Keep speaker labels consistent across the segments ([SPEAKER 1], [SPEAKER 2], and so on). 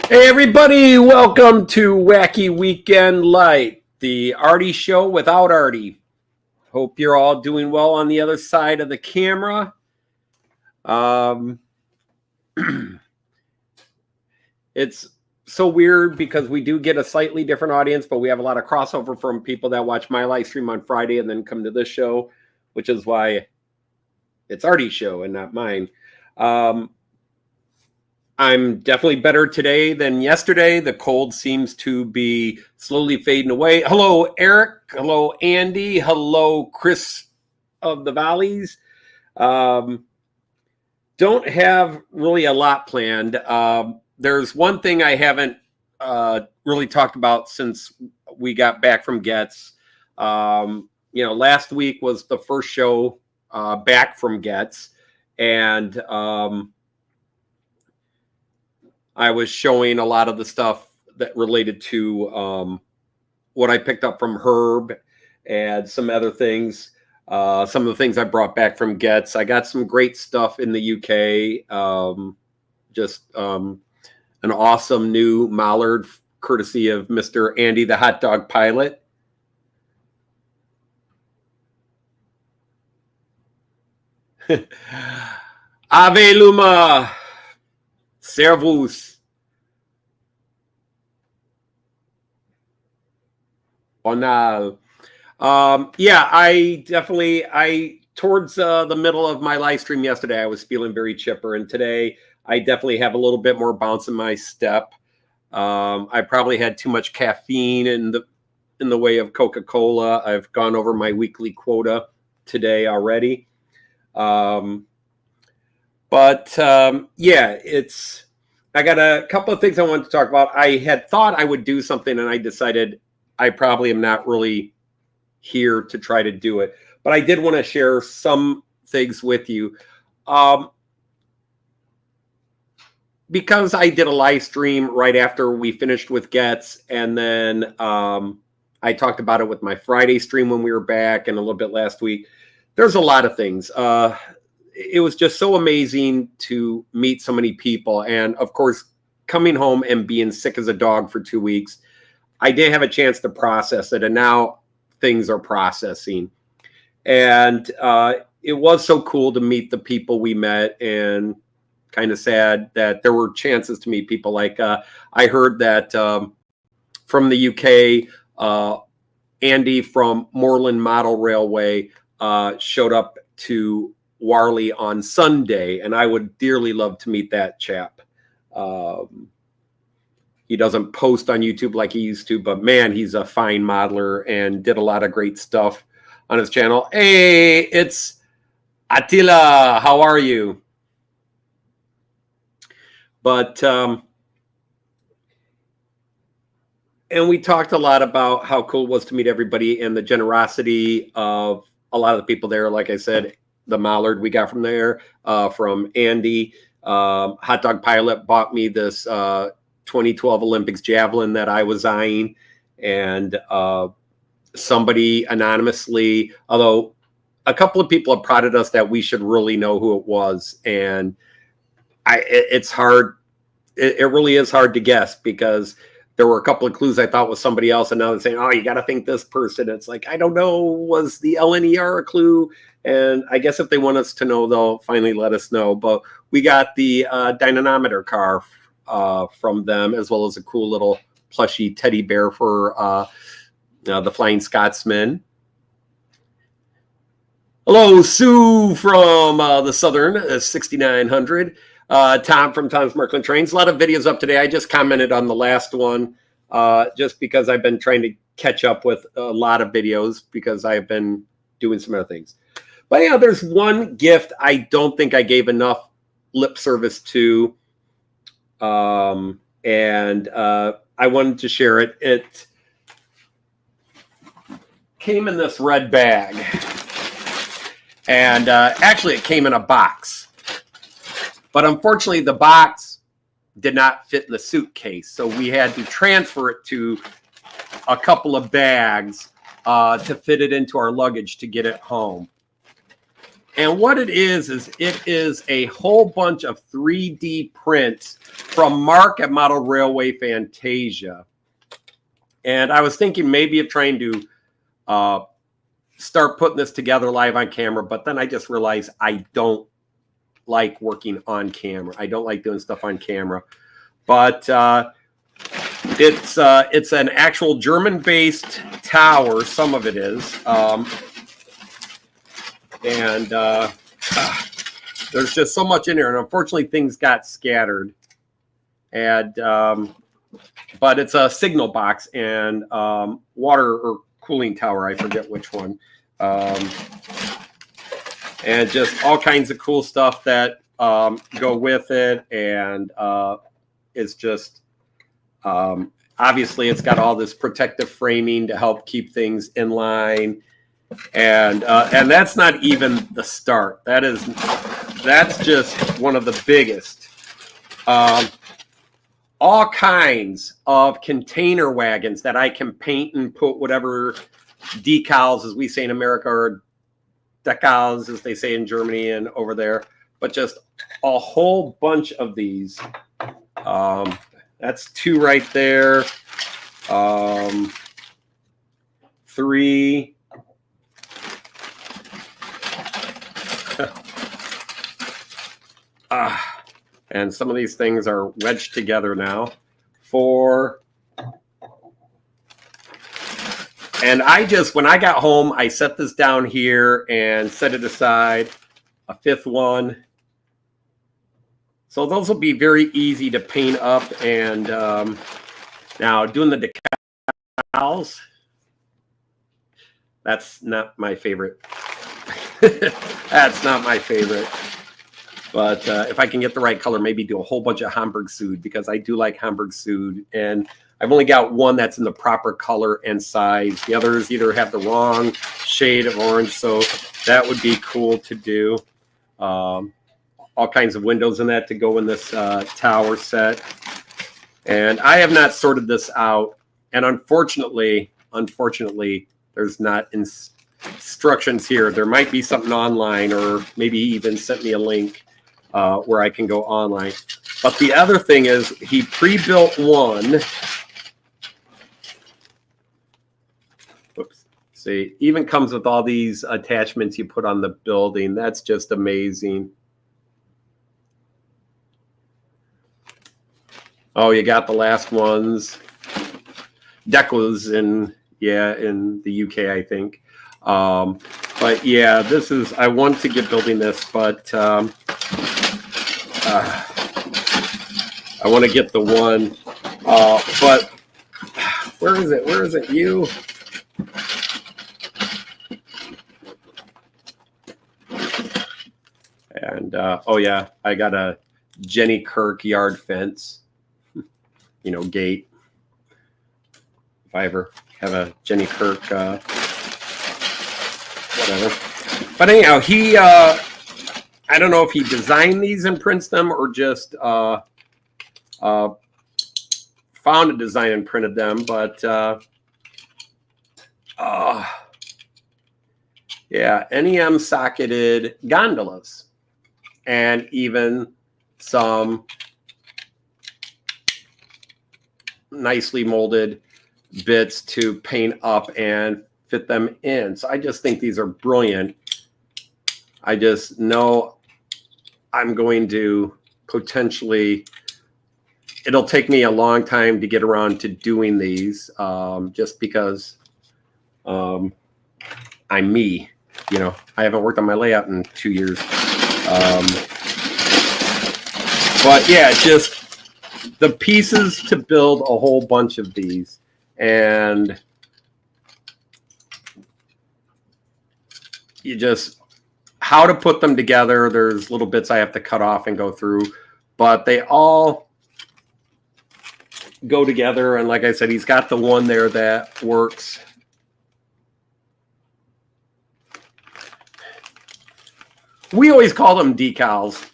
[SPEAKER 1] Hey everybody, welcome to Wacky Weekend Lite, the Artie show without Artie. Hope you're all doing well on the other side of the camera. It's so weird because we do get a slightly different audience, but we have a lot of crossover from people that watch my live stream on Friday and then come to this show, which is why it's Artie's show and not mine. I'm definitely better today than yesterday. The cold seems to be slowly fading away. Hello, Eric. Hello, Andy. Hello, Chris of the Valleys. Don't have really a lot planned. There's one thing I haven't really talked about since we got back from Getz. Last week was the first show back from Getz, and I was showing a lot of the stuff that related to what I picked up from Herb and some other things. Some of the things I brought back from Getz. I got some great stuff in the UK. An awesome new Mallard, courtesy of Mr. Andy the Hot Dog Pilot. Ave Luma. Servus. Onal. Towards the middle of my live stream yesterday, I was feeling very chipper, and today I definitely have a little bit more bounce in my step. I probably had too much caffeine in the way of Coca-Cola. I've gone over my weekly quota today already. I got a couple of things I wanted to talk about. I had thought I would do something, and I decided I probably am not really here to try to do it. But I did want to share some things with you. Because I did a live stream right after we finished with Getz, and then I talked about it with my Friday stream when we were back and a little bit last week. There's a lot of things. It was just so amazing to meet so many people. And of course, coming home and being sick as a dog for 2 weeks, I didn't have a chance to process it. And now things are processing. And it was so cool to meet the people we met, and kind of sad that there were chances to meet people. Like I heard that from the UK, Andy from Moreland Model Railway showed up to Warley on Sunday, and I would dearly love to meet that chap. He doesn't post on YouTube like he used to, but man, he's a fine modeler and did a lot of great stuff on his channel. Hey, it's Attila. How are you? But and we talked a lot about how cool it was to meet everybody and the generosity of a lot of the people there. Like I said, the Mallard we got from there, from Andy. Hot Dog Pilot bought me this 2012 Olympics javelin that I was eyeing. And somebody anonymously, although a couple of people have prodded us that we should really know who it was. And it's hard. It really is hard to guess, because there were a couple of clues I thought was somebody else, and now they're saying, oh, you got to think this person. It's like, I don't know, was the LNER a clue? And I guess if they want us to know, they'll finally let us know. But we got the dynamometer car from them, as well as a cool little plushy teddy bear for the Flying Scotsman. Hello, Sue from the Southern 6900. Tom from Tom's Merkland Trains. A lot of videos up today. I just commented on the last one just because I've been trying to catch up with a lot of videos because I've been doing some other things. But yeah, there's one gift I don't think I gave enough lip service to, and I wanted to share it. It came in this red bag, and actually it came in a box. But unfortunately, the box did not fit in the suitcase, so we had to transfer it to a couple of bags to fit it into our luggage to get it home. And what it is it is a whole bunch of 3D prints from Mark at Model Railway Fantasia. And I was thinking maybe of trying to start putting this together live on camera, but then I just realized I don't like working on camera. I don't like doing stuff on camera. But it's an actual German-based tower. Some of it is. And there's just so much in there, and unfortunately things got scattered. And but it's a signal box and water or cooling tower, I forget which one, and just all kinds of cool stuff that go with it. And it's just obviously it's got all this protective framing to help keep things in line. And that's not even the start. That's just one of the biggest. All kinds of container wagons that I can paint and put whatever decals, as we say in America, or decals, as they say in Germany and over there. But just a whole bunch of these. That's 2 right there. 3. And some of these things are wedged together now. 4. And when I got home, I set this down here and set it aside. A 5th one. So those will be very easy to paint up. And now doing the decals, that's not my favorite. That's not my favorite. But if I can get the right color, maybe do a whole bunch of Hamburg Süd, because I do like Hamburg Süd. And I've only got one that's in the proper color and size. The others either have the wrong shade of orange. So that would be cool to do. All kinds of windows in that to go in this tower set. And I have not sorted this out. And unfortunately, there's not instructions here. There might be something online, or maybe even sent me a link where I can go online. But the other thing is he pre-built one. Whoops. See, even comes with all these attachments you put on the building. That's just amazing. Oh, you got the last ones. Decos in the UK, I think. But yeah, I want to get building this, but I want to get the one. But where is it? Where is it? You. And oh yeah, I got a Jenny Kirk yard fence. Gate. If I ever have a Jenny Kirk, whatever. But anyhow, he, I don't know if he designed these and prints them, or just found a design and printed them. But yeah, NEM socketed gondolas, and even some nicely molded bits to paint up and fit them in. So I just think these are brilliant. I just know I'm going to potentially, it'll take me a long time to get around to doing these, just because I'm me. I haven't worked on my layout in 2 years. But yeah, just the pieces to build a whole bunch of these. And how to put them together. There's little bits I have to cut off and go through, but they all go together. And like I said, he's got the one there that works. We always call them decals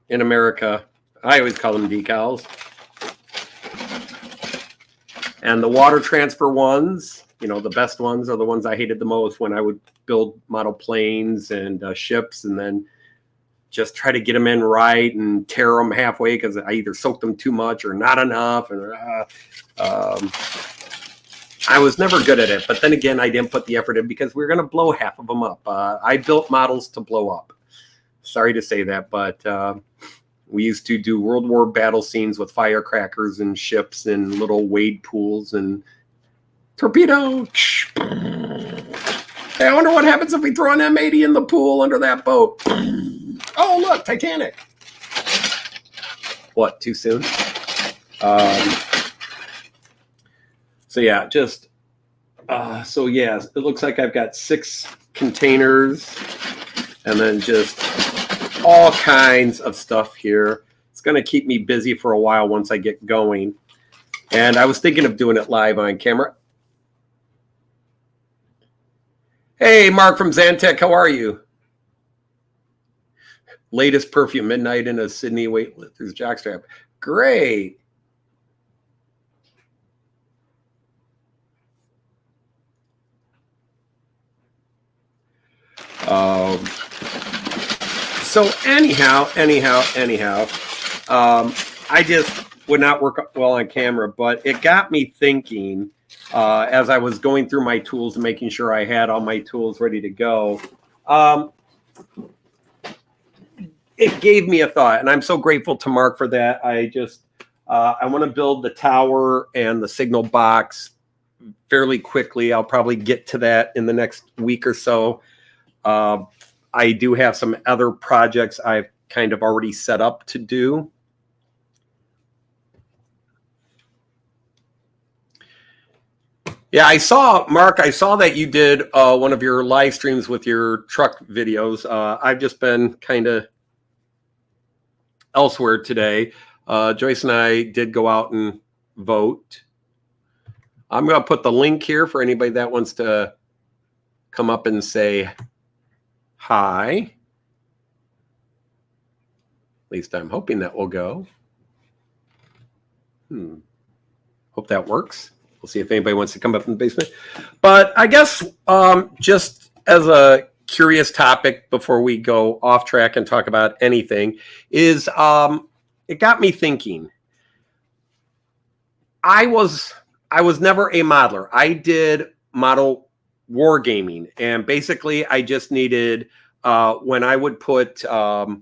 [SPEAKER 1] in America. I always call them decals. And the water transfer ones, the best ones are the ones I hated the most when I would build model planes and ships, and then just try to get them in right and tear them halfway because I either soaked them too much or not enough. And I was never good at it. But then again, I didn't put the effort in because we were going to blow half of them up. I built models to blow up. Sorry to say that, but we used to do World War battle scenes with firecrackers and ships and little wade pools and torpedo. Hey, I wonder what happens if we throw an M80 in the pool under that boat. Oh, look, Titanic. What, too soon? So yeah, just, so yeah, it looks like I've got 6 containers and then just all kinds of stuff here. It's going to keep me busy for a while once I get going. And I was thinking of doing it live on camera. Hey, Mark from Zantec, how are you? Latest perfume, midnight in a Sydney weightlifter's jockstrap. Great. So anyhow, I just would not work well on camera, but it got me thinking as I was going through my tools and making sure I had all my tools ready to go. It gave me a thought, and I'm so grateful to Mark for that. I want to build the tower and the signal box fairly quickly. I'll probably get to that in the next week or so. I do have some other projects I've kind of already set up to do. Yeah, I saw, Mark, I saw that you did one of your live streams with your truck videos. I've just been kind of elsewhere today. Joyce and I did go out and vote. I'm going to put the link here for anybody that wants to come up and say hi. At least I'm hoping that will go. Hope that works. We'll see if anybody wants to come up in the basement. But I guess just as a curious topic before we go off track and talk about anything is it got me thinking. I was never a modeler. I did model wargaming, and basically I just needed when I would put my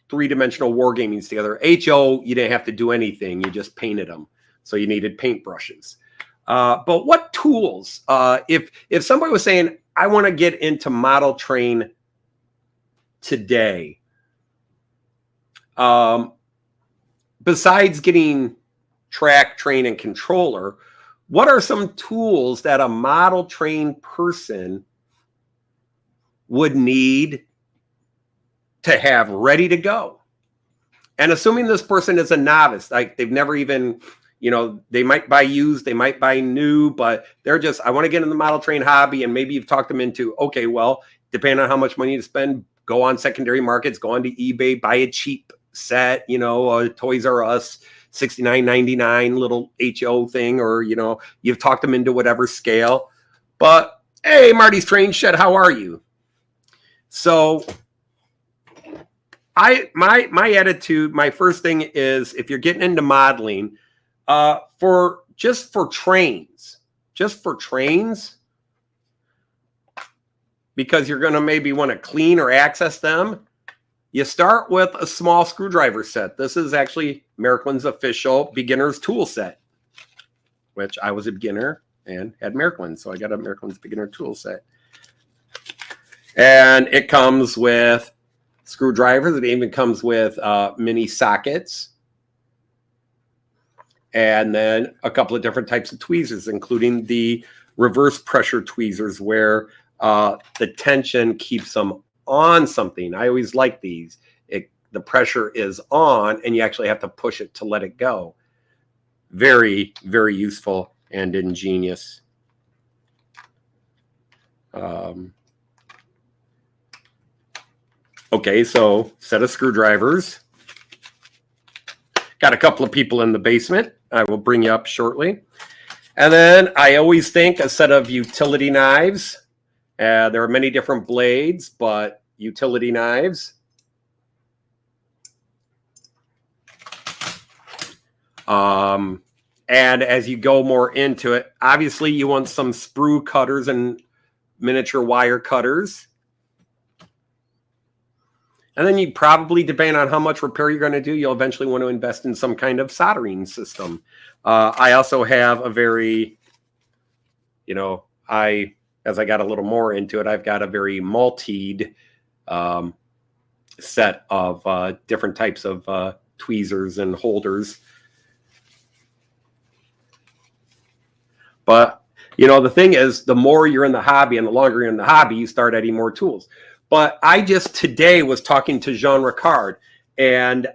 [SPEAKER 1] 3-dimensional wargamings together. HO, you didn't have to do anything. You just painted them. So you needed paintbrushes. But what tools, if somebody was saying, I want to get into model train today, besides getting track, train, and controller, what are some tools that a model train person would need to have ready to go? And assuming this person is a novice, like they've never even, they might buy used, they might buy new, but they're just, I want to get in the model train hobby, and maybe you've talked them into, okay, well, depending on how much money to spend, go on secondary markets, go onto eBay, buy a cheap set, Toys R Us, $69.99 little HO thing, or, you've talked them into whatever scale. But, hey, Marty's Train Shed, how are you? So my attitude, my first thing is, if you're getting into modeling, for trains, because you're going to maybe want to clean or access them, you start with a small screwdriver set. This is actually Merklin's official beginner's tool set, which I was a beginner and had Merklin, so I got a Merklin's beginner tool set. And it comes with screwdrivers. It even comes with mini sockets. And then a couple of different types of tweezers, including the reverse pressure tweezers, where the tension keeps them on something. I always like these. The pressure is on, and you actually have to push it to let it go. Very, very useful and ingenious. Okay, so set of screwdrivers. Got a couple of people in the basement. I will bring you up shortly. And then I always think a set of utility knives. There are many different blades, but utility knives. And as you go more into it, obviously you want some sprue cutters and miniature wire cutters. And then you probably, depending on how much repair you're going to do, you'll eventually want to invest in some kind of soldering system. I also have a very, as I got a little more into it, I've got a very multied set of different types of tweezers and holders. But, the thing is, the more you're in the hobby and the longer you're in the hobby, you start adding more tools. But I just today was talking to Jean Ricard, and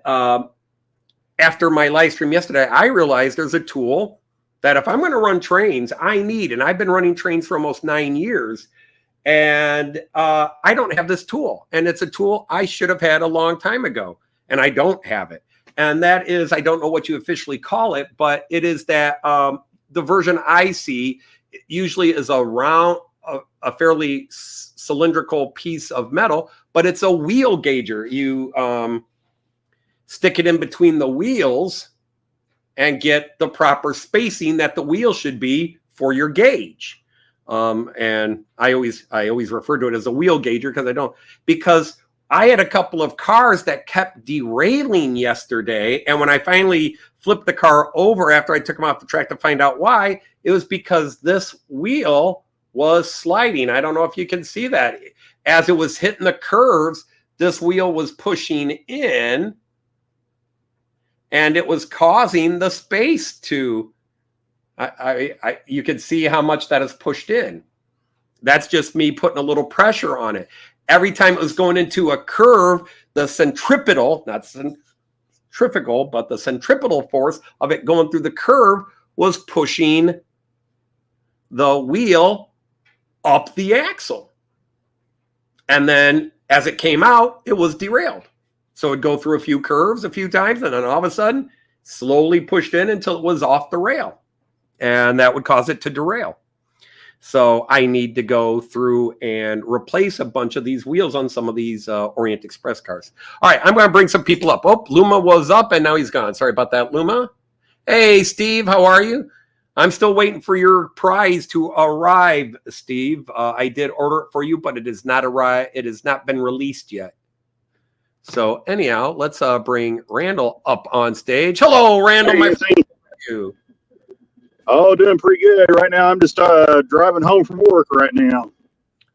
[SPEAKER 1] after my live stream yesterday, I realized there's a tool that if I'm going to run trains, I need, and I've been running trains for almost 9 years, and I don't have this tool. And it's a tool I should have had a long time ago, and I don't have it. And that is, I don't know what you officially call it, but it is that the version I see usually is a fairly cylindrical piece of metal, but it's a wheel gauger. You stick it in between the wheels and get the proper spacing that the wheel should be for your gauge. And I always refer to it as a wheel gauger because I had a couple of cars that kept derailing yesterday. And when I finally flipped the car over after I took them off the track to find out why, it was because this wheel was sliding. I don't know if you can see that. As it was hitting the curves, this wheel was pushing in, and it was causing the space to, you can see how much that is pushed in. That's just me putting a little pressure on it. Every time it was going into a curve, the centripetal, not centrifugal, but the centripetal force of it going through the curve was pushing the wheel up the axle. And then as it came out, it was derailed. So it'd go through a few curves a few times, and then all of a sudden, slowly pushed in until it was off the rail. And that would cause it to derail. So I need to go through and replace a bunch of these wheels on some of these Orient Express cars. All right, I'm going to bring some people up. Oh, Luma was up, and now he's gone. Sorry about that, Luma. Hey, Steve, how are you? I'm still waiting for your prize to arrive, Steve. I did order it for you, but it has not arrived. It has not been released yet. So anyhow, let's bring Randall up on stage. Hello, Randall, my friend. How are you?
[SPEAKER 2] Oh, doing pretty good right now. I'm just driving home from work right now.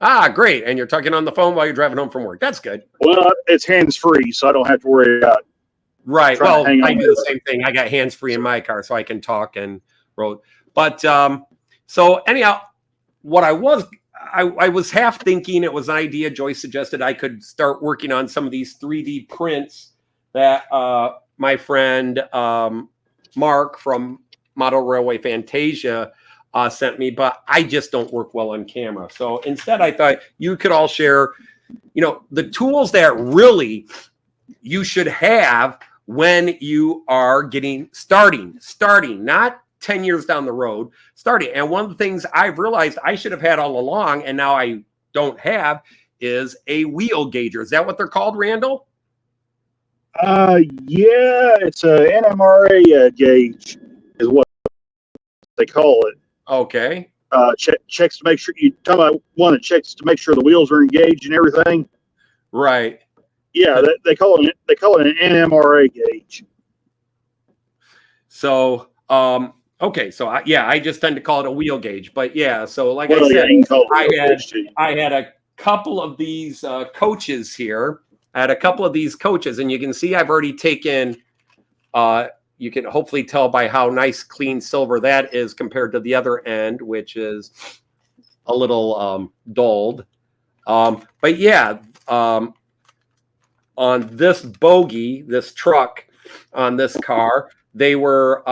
[SPEAKER 1] Ah, great. And you're talking on the phone while you're driving home from work. That's good.
[SPEAKER 2] Well, it's hands-free, so I don't have to worry about
[SPEAKER 1] Right. Well, I do the same thing. I got hands-free in my car, so I can talk and road. But so anyhow, what I was half thinking it was an idea Joyce suggested I could start working on some of these 3D prints that my friend Mark from Model Railway Fantasia sent me, but I just don't work well on camera. So instead, I thought you could all share, the tools that really you should have when you are starting, not 10 years down the road, starting. And one of the things I've realized I should have had all along, and now I don't have, is a wheel gauger. Is that what they're called, Randall?
[SPEAKER 2] Yeah, it's a NMRA gauge is what they call it.
[SPEAKER 1] Okay.
[SPEAKER 2] Checks to make sure you talk about one that checks to make sure the wheels are engaged and everything.
[SPEAKER 1] Right.
[SPEAKER 2] Yeah, they call it an NMRA gauge.
[SPEAKER 1] So, okay, so I just tend to call it a wheel gauge, but yeah. So, like I said, I had a couple of these coaches here. I had a couple of these coaches, and you can see I've already taken. You can hopefully tell by how nice, clean silver that is compared to the other end, which is a little dulled. But yeah, on this bogie, this truck, on this car, they were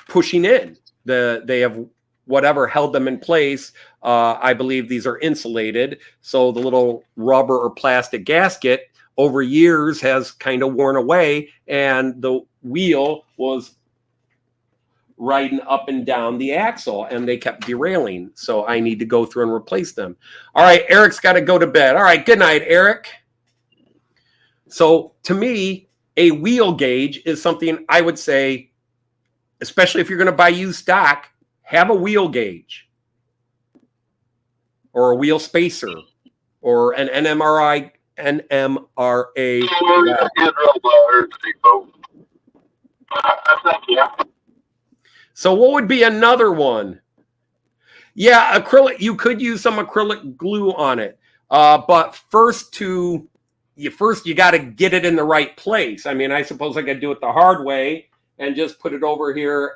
[SPEAKER 1] pushing in. They have whatever held them in place. I believe these are insulated, so the little rubber or plastic gasket over years has kind of worn away, and the wheel was riding up and down the axle, and they kept derailing. So I need to go through and replace them. All right, Eric's got to go to bed. All right, good night, Eric. So to me, a wheel gauge is something I would say, especially if you're going to buy used stock, have a wheel gauge or a wheel spacer or an NMRA. So what would be another one? Yeah, acrylic. You could use some acrylic glue on it, but first you got to get it in the right place. I mean, I suppose I could do it the hard way and just put it over here,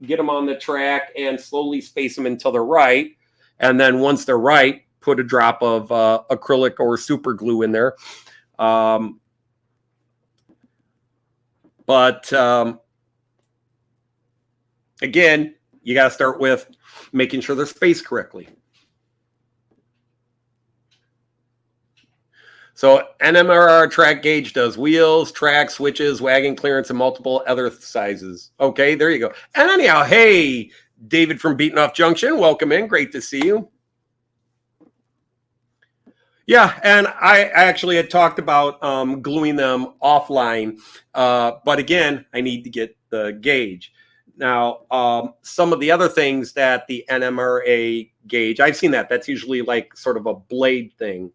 [SPEAKER 1] get them on the track, and slowly space them until they're right. And then once they're right, put a drop of acrylic or super glue in there. Again, you got to start with making sure they're spaced correctly. So NMRR track gauge does wheels, track, switches, wagon clearance, and multiple other sizes. Okay, there you go. And anyhow, hey, David from Beaten Off Junction, welcome in. Great to see you. Yeah, and I actually had talked about gluing them offline, but again, I need to get the gauge. Now, some of the other things that the NMRA gauge, I've seen that. That's usually like sort of a blade thing.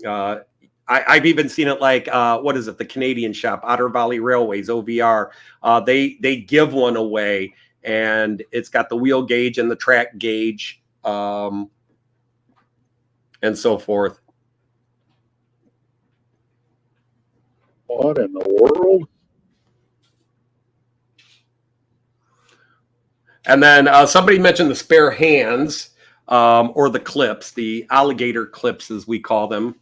[SPEAKER 1] I've even seen it like, what is it? The Canadian shop, Otter Valley Railways, OVR. They give one away, and it's got the wheel gauge and the track gauge, and so forth.
[SPEAKER 2] What in the world?
[SPEAKER 1] And then somebody mentioned the spare hands, or the clips, the alligator clips, as we call them.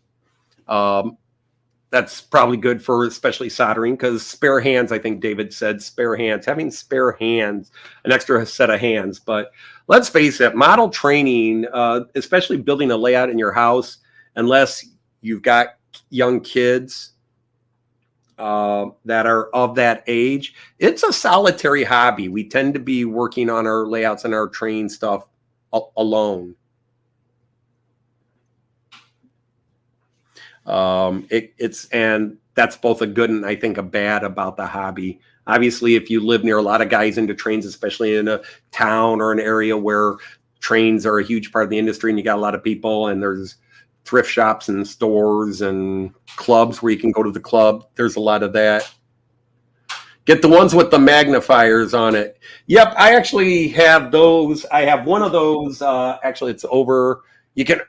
[SPEAKER 1] That's probably good for especially soldering, because spare hands, I think David said spare hands, having spare hands, an extra set of hands. But let's face it, model training, especially building a layout in your house, unless you've got young kids that are of that age, it's a solitary hobby. We tend to be working on our layouts and our training stuff alone. And that's both a good and I think a bad about the hobby. Obviously, if you live near a lot of guys into trains, especially in a town or an area where trains are a huge part of the industry, and you got a lot of people, and there's thrift shops and stores and clubs where you can go to the club, there's a lot of that. Get the ones with the magnifiers on it. Yep, I actually have those. I have one of those. Actually, it's over. You can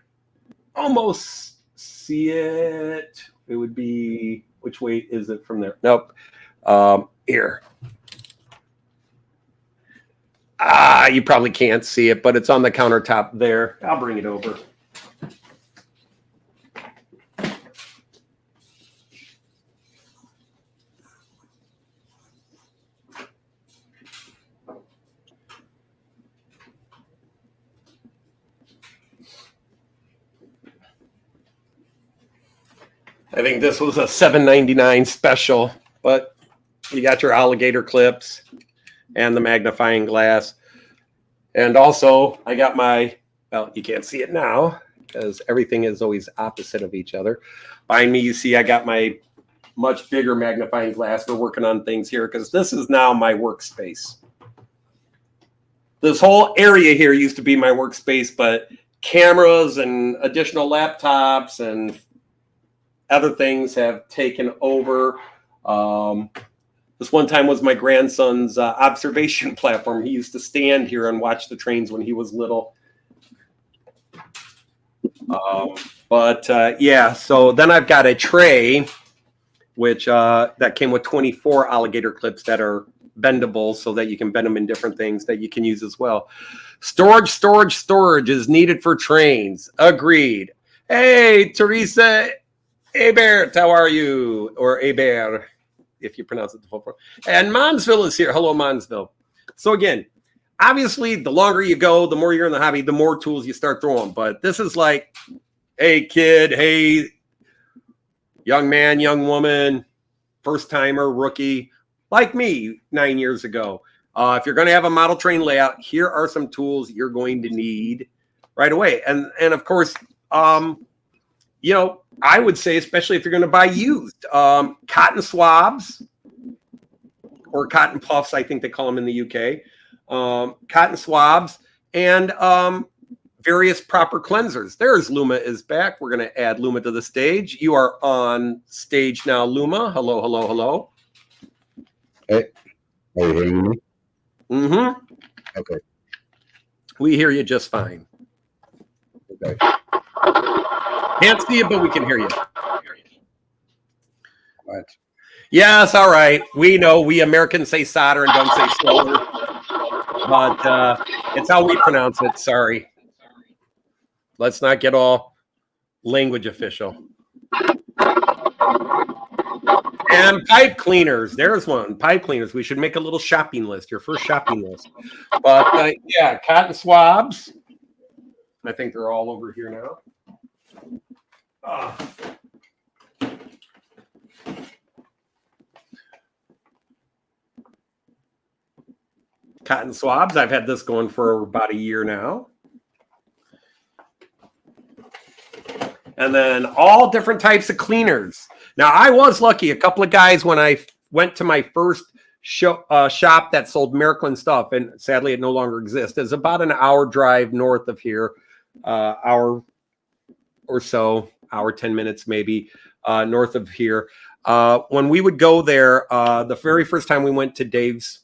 [SPEAKER 1] almost see it. It would be, which way is it from there? Nope. Here. You probably can't see it, but it's on the countertop there. I'll bring it over. I think this was a $7.99 special, but you got your alligator clips and the magnifying glass. And also I got my, well, you can't see it now because everything is always opposite of each other. Behind me, you see I got my much bigger magnifying glass. We're working on things here because this is now my workspace. This whole area here used to be my workspace, but cameras and additional laptops and other things have taken over. This one time was my grandson's observation platform. He used to stand here and watch the trains when he was little. Yeah, so then I've got a tray, which that came with 24 alligator clips that are bendable so that you can bend them in different things that you can use as well. Storage is needed for trains. Agreed. Hey, Teresa Hebert, how are you? Or Hebert, if you pronounce it the full form. And Monsville is here. Hello, Monsville. So again, obviously, the longer you go, the more you're in the hobby, the more tools you start throwing. But this is like, hey, kid, hey, young man, young woman, first timer, rookie, like me 9 years ago. If you're going to have a model train layout, here are some tools you're going to need right away. And of course, you know, I would say, especially if you're going to buy used, cotton swabs or cotton puffs, I think they call them in the UK, cotton swabs, and various proper cleansers. There's Luma is back. We're going to add Luma to the stage. You are on stage now, Luma. Hello, hello, hello.
[SPEAKER 3] Hey, are you hearing me?
[SPEAKER 1] Mm-hmm.
[SPEAKER 3] Okay.
[SPEAKER 1] We hear you just fine.
[SPEAKER 3] Okay.
[SPEAKER 1] Can't see you, but we can hear you.
[SPEAKER 3] Right.
[SPEAKER 1] Yes, all right. We know we Americans say solder and don't say solder, but it's how we pronounce it. Sorry. Let's not get all language official. And pipe cleaners. There's one. Pipe cleaners. We should make a little shopping list, your first shopping list. But yeah, cotton swabs. I think they're all over here now. Cotton swabs. I've had this going for about a year now. And then all different types of cleaners. Now, I was lucky. A couple of guys, when I went to my first shop that sold Miracle stuff, and sadly it no longer exists. It's about an hour drive north of here, hour or so, hour 10 minutes maybe, north of here. When we would go there, the very first time we went to Dave's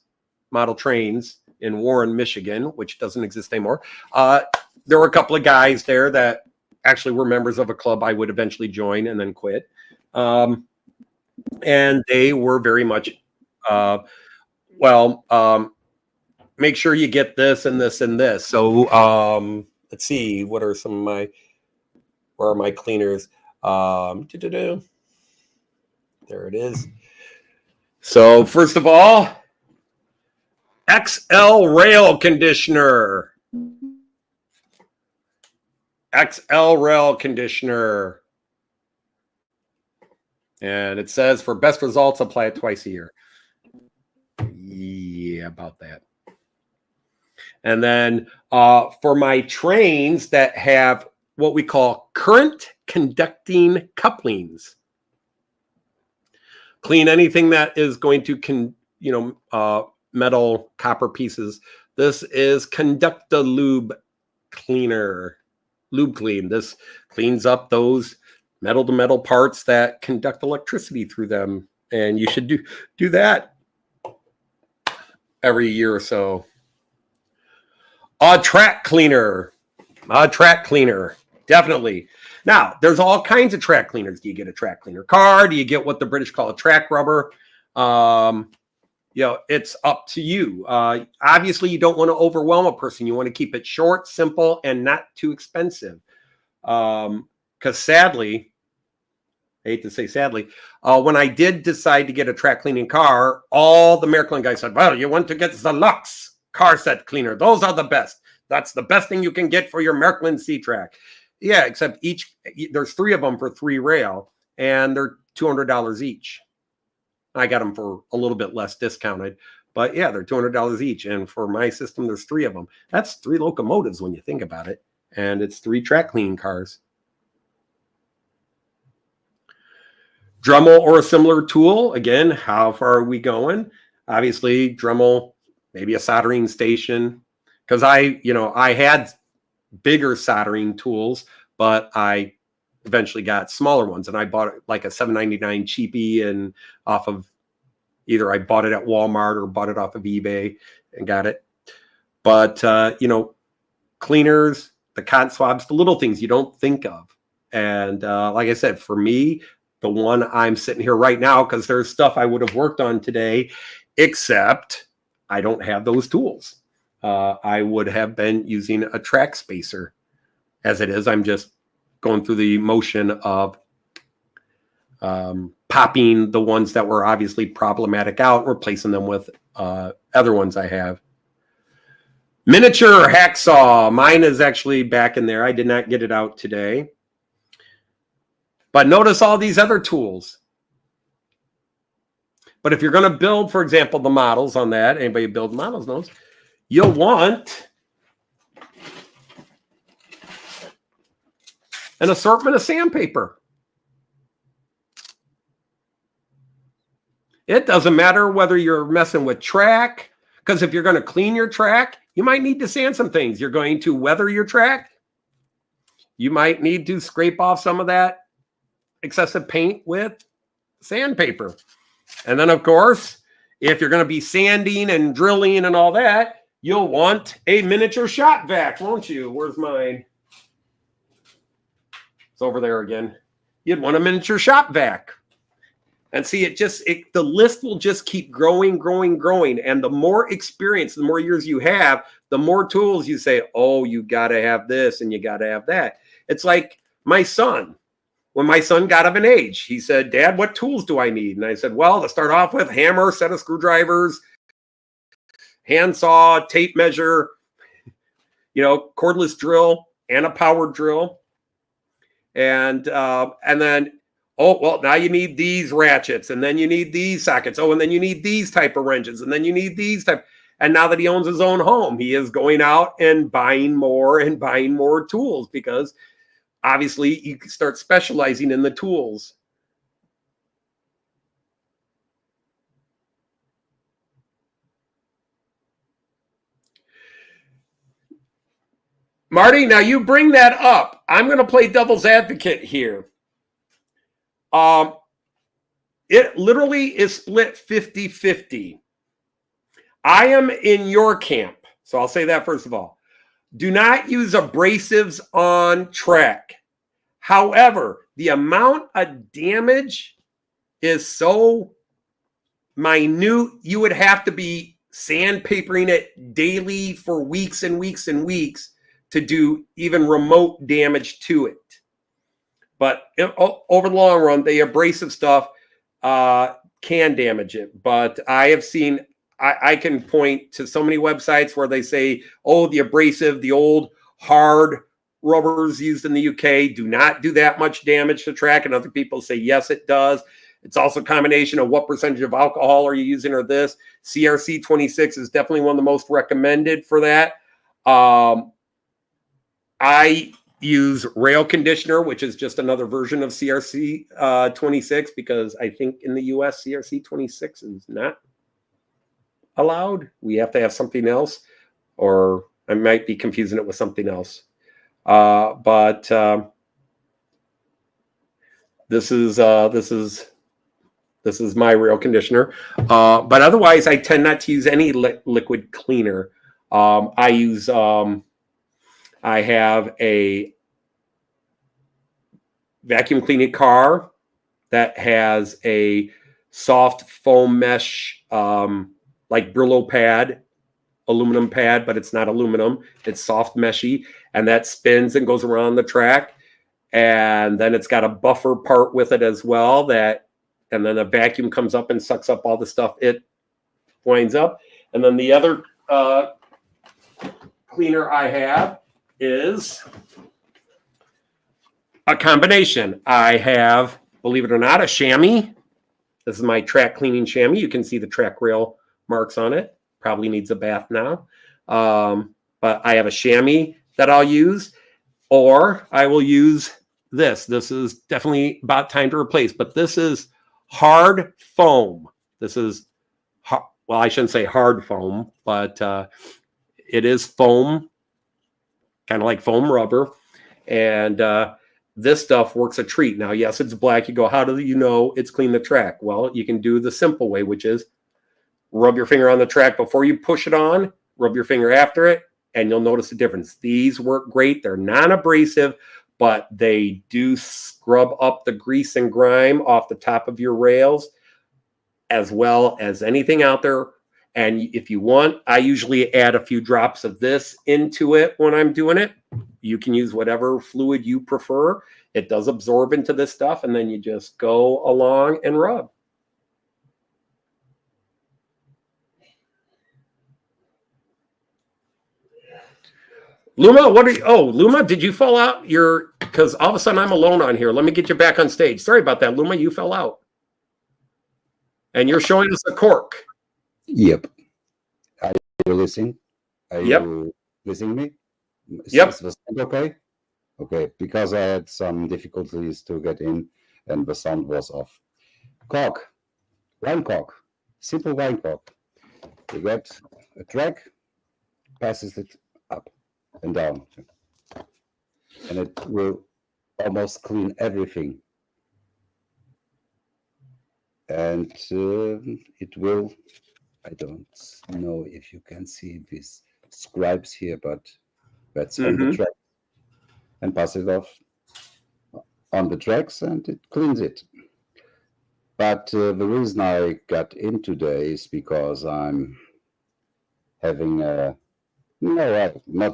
[SPEAKER 1] Model Trains in Warren, Michigan, which doesn't exist anymore, there were a couple of guys there that actually were members of a club I would eventually join and then quit. And they were very much, make sure you get this and this and this. So let's see, what are some of my, where are my cleaners? There it is. So first of all, XL Rail Conditioner. XL Rail Conditioner. And it says for best results, apply it twice a year. Yeah, about that. And then for my trains that have what we call current conducting couplings, clean anything that is going to, metal copper pieces. This is Conducta Lube Cleaner. Lube Clean. This cleans up those metal to metal parts that conduct electricity through them, and you should do that every year or so. A track cleaner, definitely. Now, there's all kinds of track cleaners. Do you get a track cleaner car? Do you get what the British call a track rubber? It's up to you. Obviously, you don't want to overwhelm a person. You want to keep it short, simple, and not too expensive. Because sadly, I hate to say sadly, when I did decide to get a track cleaning car, all the Miracle guys said, well, you want to get the Lux car set cleaner. Those are the best. That's the best thing you can get for your Miracle C-Track. Yeah, except there's 3 of them for 3 rail, and they're $200 each. I got them for a little bit less discounted, but yeah, they're $200 each. And for my system, there's 3 of them. That's 3 locomotives when you think about it. And it's 3 track cleaning cars. Dremel or a similar tool. Again, how far are we going? Obviously, Dremel, maybe a soldering station. Because I had bigger soldering tools, but I eventually got smaller ones, and I bought like a $7.99 cheapie, and off of either I bought it at Walmart or bought it off of eBay and got it. But cleaners, the cotton swabs, the little things you don't think of. And like I said, for me, the one I'm sitting here right now, because there's stuff I would have worked on today, except I don't have those tools. I would have been using a track spacer. As it is, I'm just going through the motion of popping the ones that were obviously problematic out and replacing them with other ones I have. Miniature hacksaw. Mine is actually back in there. I did not get it out today. But notice all these other tools. But if you're going to build, for example, the models on that, anybody who builds models knows, you'll want an assortment of sandpaper. It doesn't matter whether you're messing with track, because if you're going to clean your track, you might need to sand some things. You're going to weather your track. You might need to scrape off some of that excessive paint with sandpaper. And then, of course, if you're going to be sanding and drilling and all that, you'll want a miniature shop vac, won't you? Where's mine? It's over there again. You'd want a miniature shop vac. And see, the list will just keep growing, growing, growing. And the more experience, the more years you have, the more tools you say, oh, you got to have this and you got to have that. It's like my son. When my son got of an age, he said, Dad, what tools do I need? And I said, well, to start off with, hammer, set of screwdrivers, handsaw, tape measure, cordless drill, and a power drill. And then, oh, well, now you need these ratchets, and then you need these sockets. Oh, and then you need these type of wrenches, and then you need these type. And now that he owns his own home, he is going out and buying more tools, because obviously you can start specializing in the tools. Marty, now you bring that up. I'm going to play devil's advocate here. It literally is split 50-50. I am in your camp. So I'll say that first of all. Do not use abrasives on track. However, the amount of damage is so minute, you would have to be sandpapering it daily for weeks and weeks and weeks to do even remote damage to it. But over the long run, the abrasive stuff can damage it. But I have seen, I can point to so many websites where they say, oh, the abrasive, the old hard rubbers used in the UK do not do that much damage to track. And other people say, yes, it does. It's also a combination of what percentage of alcohol are you using or this. CRC 26 is definitely one of the most recommended for that. I use rail conditioner, which is just another version of CRC 26, because I think in the US, CRC 26 is not allowed. We have to have something else, or I might be confusing it with something else. But this is my rail conditioner. But otherwise, I tend not to use any liquid cleaner. I have a vacuum cleaning car that has a soft foam mesh, like Brillo pad, aluminum pad, but it's not aluminum. It's soft meshy, and that spins and goes around the track. And then it's got a buffer part with it as well, and then a vacuum comes up and sucks up all the stuff it winds up. And then the other cleaner I have is a combination. I have, believe it or not, a chamois. This is my track cleaning chamois. You can see the track rail marks on it. Probably needs a bath now. But I have a chamois that I'll use, or I will use this. This is definitely about time to replace, but this is hard foam. This is, well, I shouldn't say hard foam, but it is foam, kind of like foam rubber. And this stuff works a treat. Now, yes, it's black. You go, how do you know it's clean the track? Well, you can do the simple way, which is rub your finger on the track before you push it on, rub your finger after it, and you'll notice the difference. These work great. They're non-abrasive, but they do scrub up the grease and grime off the top of your rails, as well as anything out there. And if you want, I usually add a few drops of this into it when I'm doing it. You can use whatever fluid you prefer. It does absorb into this stuff, and then you just go along and rub. Luma, what are you? Oh, Luma, did you fall out? Because all of a sudden I'm alone on here. Let me get you back on stage. Sorry about that, Luma. You fell out. And you're showing us a cork.
[SPEAKER 3] Yep. Are you listening? Are
[SPEAKER 1] Yep.
[SPEAKER 3] you listening to me?
[SPEAKER 1] Yep.
[SPEAKER 3] Is the sound okay? Okay, because I had some difficulties to get in and the sound was off. Cork. Wine cork. Simple wine cork. You get a track, passes it up and down. And it will almost clean everything. And it will, I don't know if you can see these scribes here, but that's on the track. And pass it off on the tracks and it cleans it. But the reason I got in today is because I'm having not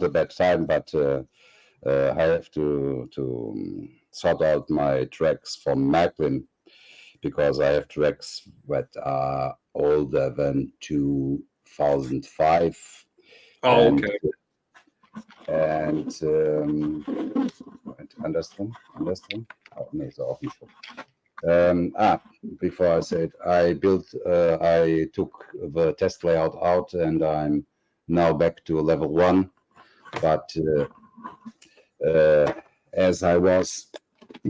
[SPEAKER 3] a bad time, but I have to sort out my tracks from Macklin because I have tracks that are older than 2005.
[SPEAKER 1] Oh, okay.
[SPEAKER 3] And andersrum? Oh, nee, so auch nicht. Before I said, I took the test layout out and I'm now back to level 1. But as I was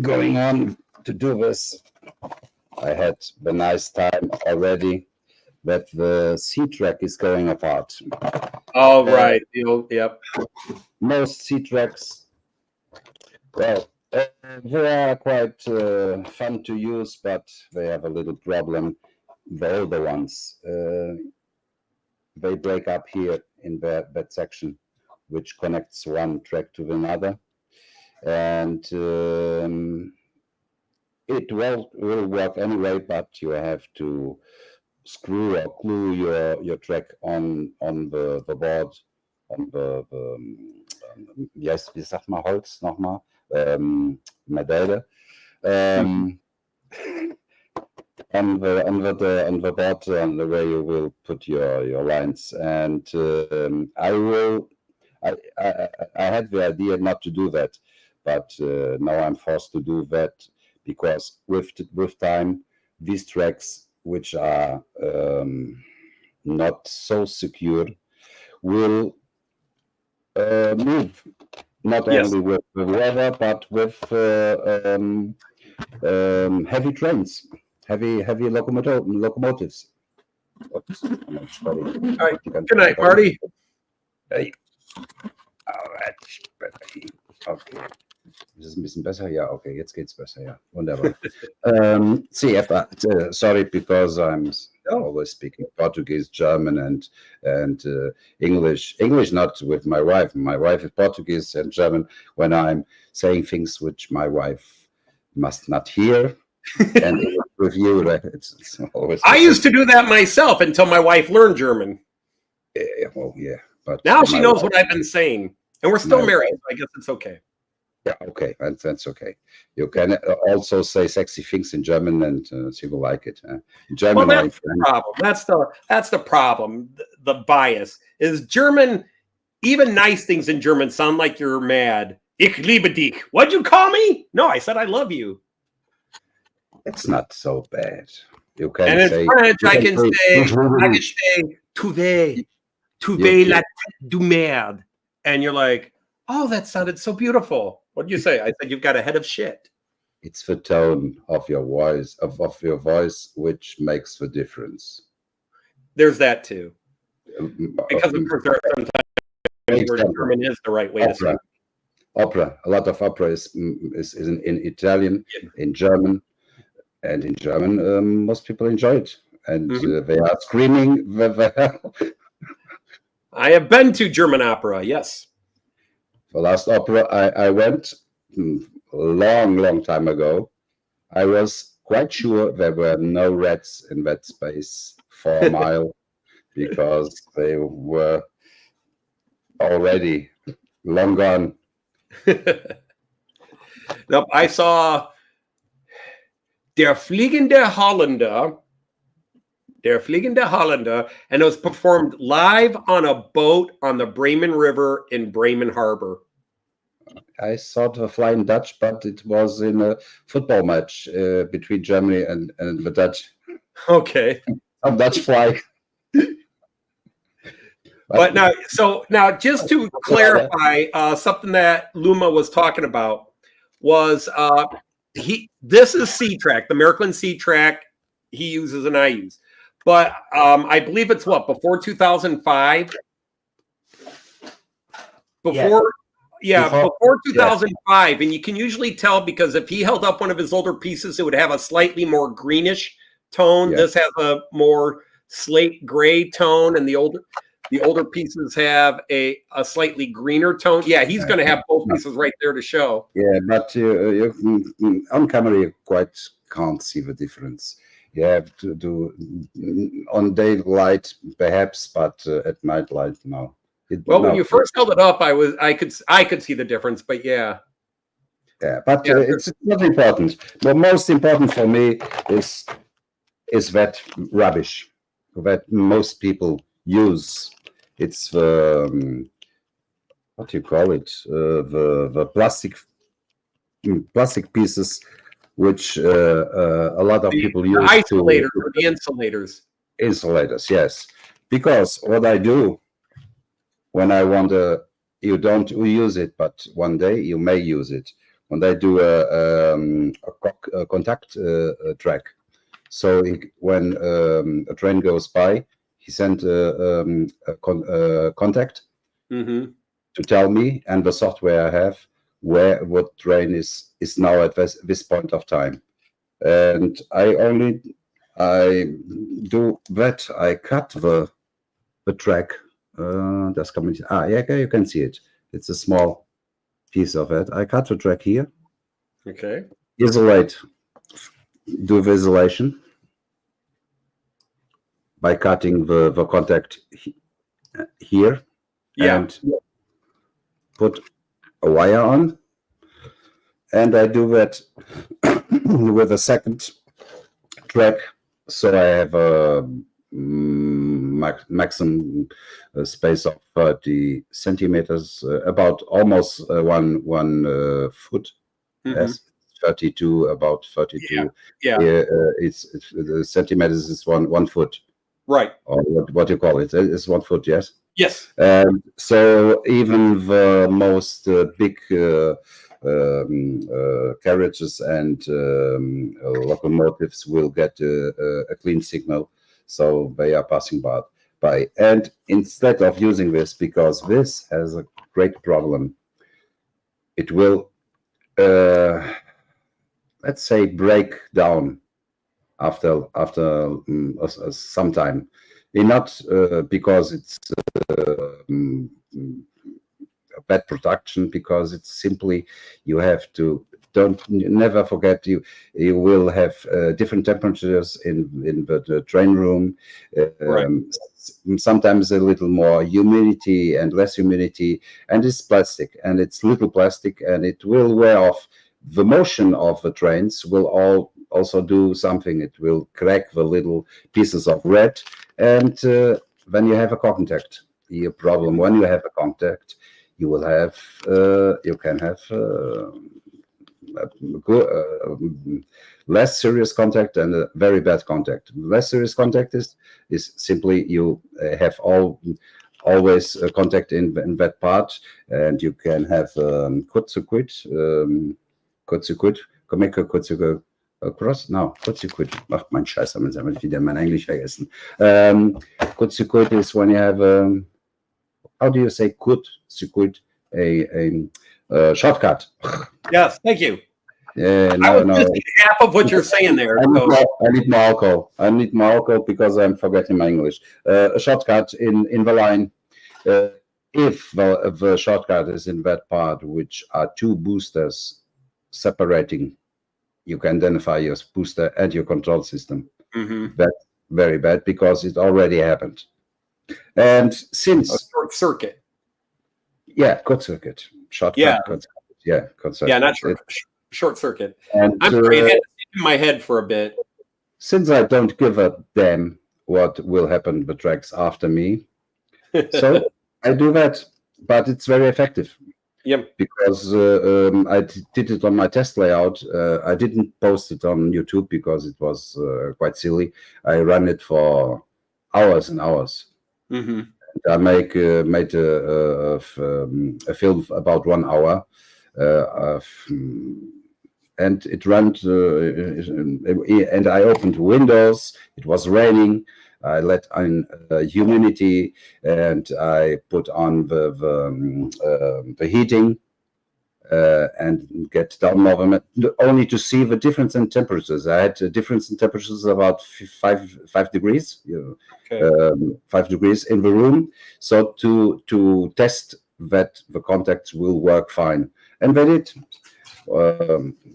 [SPEAKER 3] going on to do this, I had the nice time already that the C track is going apart.
[SPEAKER 1] Oh, right. Yep.
[SPEAKER 3] Most C tracks, well, they are quite fun to use, but they have a little problem. The older ones, they break up here in that section, which connects one track to another. And it will work anyway, but you have to screw or glue your track on the board, on the yes, wie sagt man Holz nochmal? Madele. On the board, on the way you will put your lines, and I had the idea not to do that, but now I'm forced to do that because with time, these tracks, which are not so secure, will move not only with the weather but with heavy trains, heavy locomotives. Oops,
[SPEAKER 1] all right. Good night, Marty.
[SPEAKER 3] Hey. Okay. Ist es ein bisschen besser? Ja, okay, jetzt geht's besser, ja. Wunderbar. Sorry, because I'm always speaking Portuguese, German, and English. English not with my wife. My wife is Portuguese and German when I'm saying things which my wife must not hear. And with you, it's always.
[SPEAKER 1] I used to do that myself until my wife learned German.
[SPEAKER 3] Well, yeah, but
[SPEAKER 1] now she knows what I've been saying, and we're still married. So I guess it's okay.
[SPEAKER 3] Yeah, okay, that's okay. You can also say sexy things in German, and she will like it. In German,
[SPEAKER 1] well, that's the problem. That's the problem. The bias is German. Even nice things in German sound like you're mad. Ich liebe dich. What'd you call me? No, I said I love you.
[SPEAKER 3] It's not so bad. You can
[SPEAKER 1] and in
[SPEAKER 3] say,
[SPEAKER 1] French, I can say tu veux la tête du merde, and you're like, oh, that sounded so beautiful. What did you say? I said you've got a head of shit.
[SPEAKER 3] It's the tone of your voice, of your voice, which makes the difference.
[SPEAKER 1] There's that too, because of course there are sometimes where German is the right way to say.
[SPEAKER 3] Opera. A lot of opera is in Italian, in German, and in German, most people enjoy it, and they are screaming.
[SPEAKER 1] I have been to German opera. Yes.
[SPEAKER 3] The last opera I went long time ago, I was quite sure there were no rats in that space for a mile because they were already long gone.
[SPEAKER 1] Nope, I saw Der Fliegende Holländer Der Fliegende Holländer, and it was performed live on a boat on the Bremen River in Bremen Harbor.
[SPEAKER 3] I saw the Flying Dutch, but it was in a football match between Germany and the Dutch.
[SPEAKER 1] Okay.
[SPEAKER 3] A Dutch flag.
[SPEAKER 1] But now, just to clarify, something that Luma was talking about was this is C-Track, the Miracle C-Track he uses and I use. But I believe it's before 2005? Before 2005. And you can usually tell because if he held up one of his older pieces, it would have a slightly more greenish tone. This has a more slate gray tone, and the older pieces have a slightly greener tone. Yeah, he's going to have both pieces right there to show.
[SPEAKER 3] Yeah, but you on camera you quite can't see the difference. You have to do on daylight perhaps, but at night light no.
[SPEAKER 1] When you first held it up, I could see the difference, but yeah.
[SPEAKER 3] Yeah, but it's not important. The most important for me is that rubbish that most people use. It's the what do you call it? The plastic pieces, which a lot of people use.
[SPEAKER 1] The isolators or the insulators.
[SPEAKER 3] Insulators, yes. Because what I do when I want you don't use it, but one day you may use it. When I do a contact track, so when a train goes by, he sent a contact to tell me, and the software I have what train is now at this point of time, and I do that. I cut the track. That's coming. You can see it. It's a small piece of it. I cut the track here.
[SPEAKER 1] Okay.
[SPEAKER 3] Isolate. Do the isolation by cutting the contact here.
[SPEAKER 1] Yeah.
[SPEAKER 3] And put a wire on. And I do that with a second track. So I have a maximum space of 30 centimeters, about almost one foot. Yes, 32, about 32.
[SPEAKER 1] Yeah.
[SPEAKER 3] It's the centimeters is one foot.
[SPEAKER 1] Right.
[SPEAKER 3] Or what you call it? It's 1 foot. Yes.
[SPEAKER 1] Yes.
[SPEAKER 3] So even the most big carriages and locomotives will get a clean signal, so they are passing by. And instead of using this, because this has a great problem, it will let's say break down after some time. Not because it's bad production, because it's simply you have to never forget you will have different temperatures in the train room. Sometimes a little more humidity and less humidity, and it's plastic, and it's little plastic, and it will wear off. The motion of the trains will also do something. It will crack the little pieces of red, and when you have a contact, the problem when you have a contact, you will have you can have less serious contact and a very bad contact. Less serious contact is simply you have always contact in that part, and you can have Kurzcircuit. Komm her, Kurzcircuit. Cross? No, Kurzcircuit. Ach, mein Scheiß, haben wir wieder mein Englisch vergessen. Kurzcircuit is when you have, how do you say Kurzcircuit? A shortcut.
[SPEAKER 1] Yes, thank you.
[SPEAKER 3] Yeah,
[SPEAKER 1] no. Half of what you're saying there.
[SPEAKER 3] I need more alcohol. I need more alcohol because I'm forgetting my English. A shortcut in the line. If the shortcut is in that part, which are two boosters separating, you can identify your booster and your control system. That's very bad because it already happened. And since
[SPEAKER 1] a short circuit.
[SPEAKER 3] Yeah, Kurzcircuit. Shortcut. Kurzcircuit.
[SPEAKER 1] Yeah, not short circuit. And I'm sorry, I had to think in my head for a bit.
[SPEAKER 3] Since I don't give a damn what will happen with tracks after me. So I do that, but it's very effective.
[SPEAKER 1] Yep.
[SPEAKER 3] Because I did it on my test layout. I didn't post it on YouTube because it was quite silly. I ran it for hours and hours.
[SPEAKER 1] Mm-hmm.
[SPEAKER 3] I made a film about 1 hour, and it ran. And I opened windows. It was raining. I let in humidity, and I put on the heating. And get down over only to see the difference in temperatures. I had a difference in temperatures about 5 degrees, 5 degrees in the room. So to test that the contacts will work fine, and they did.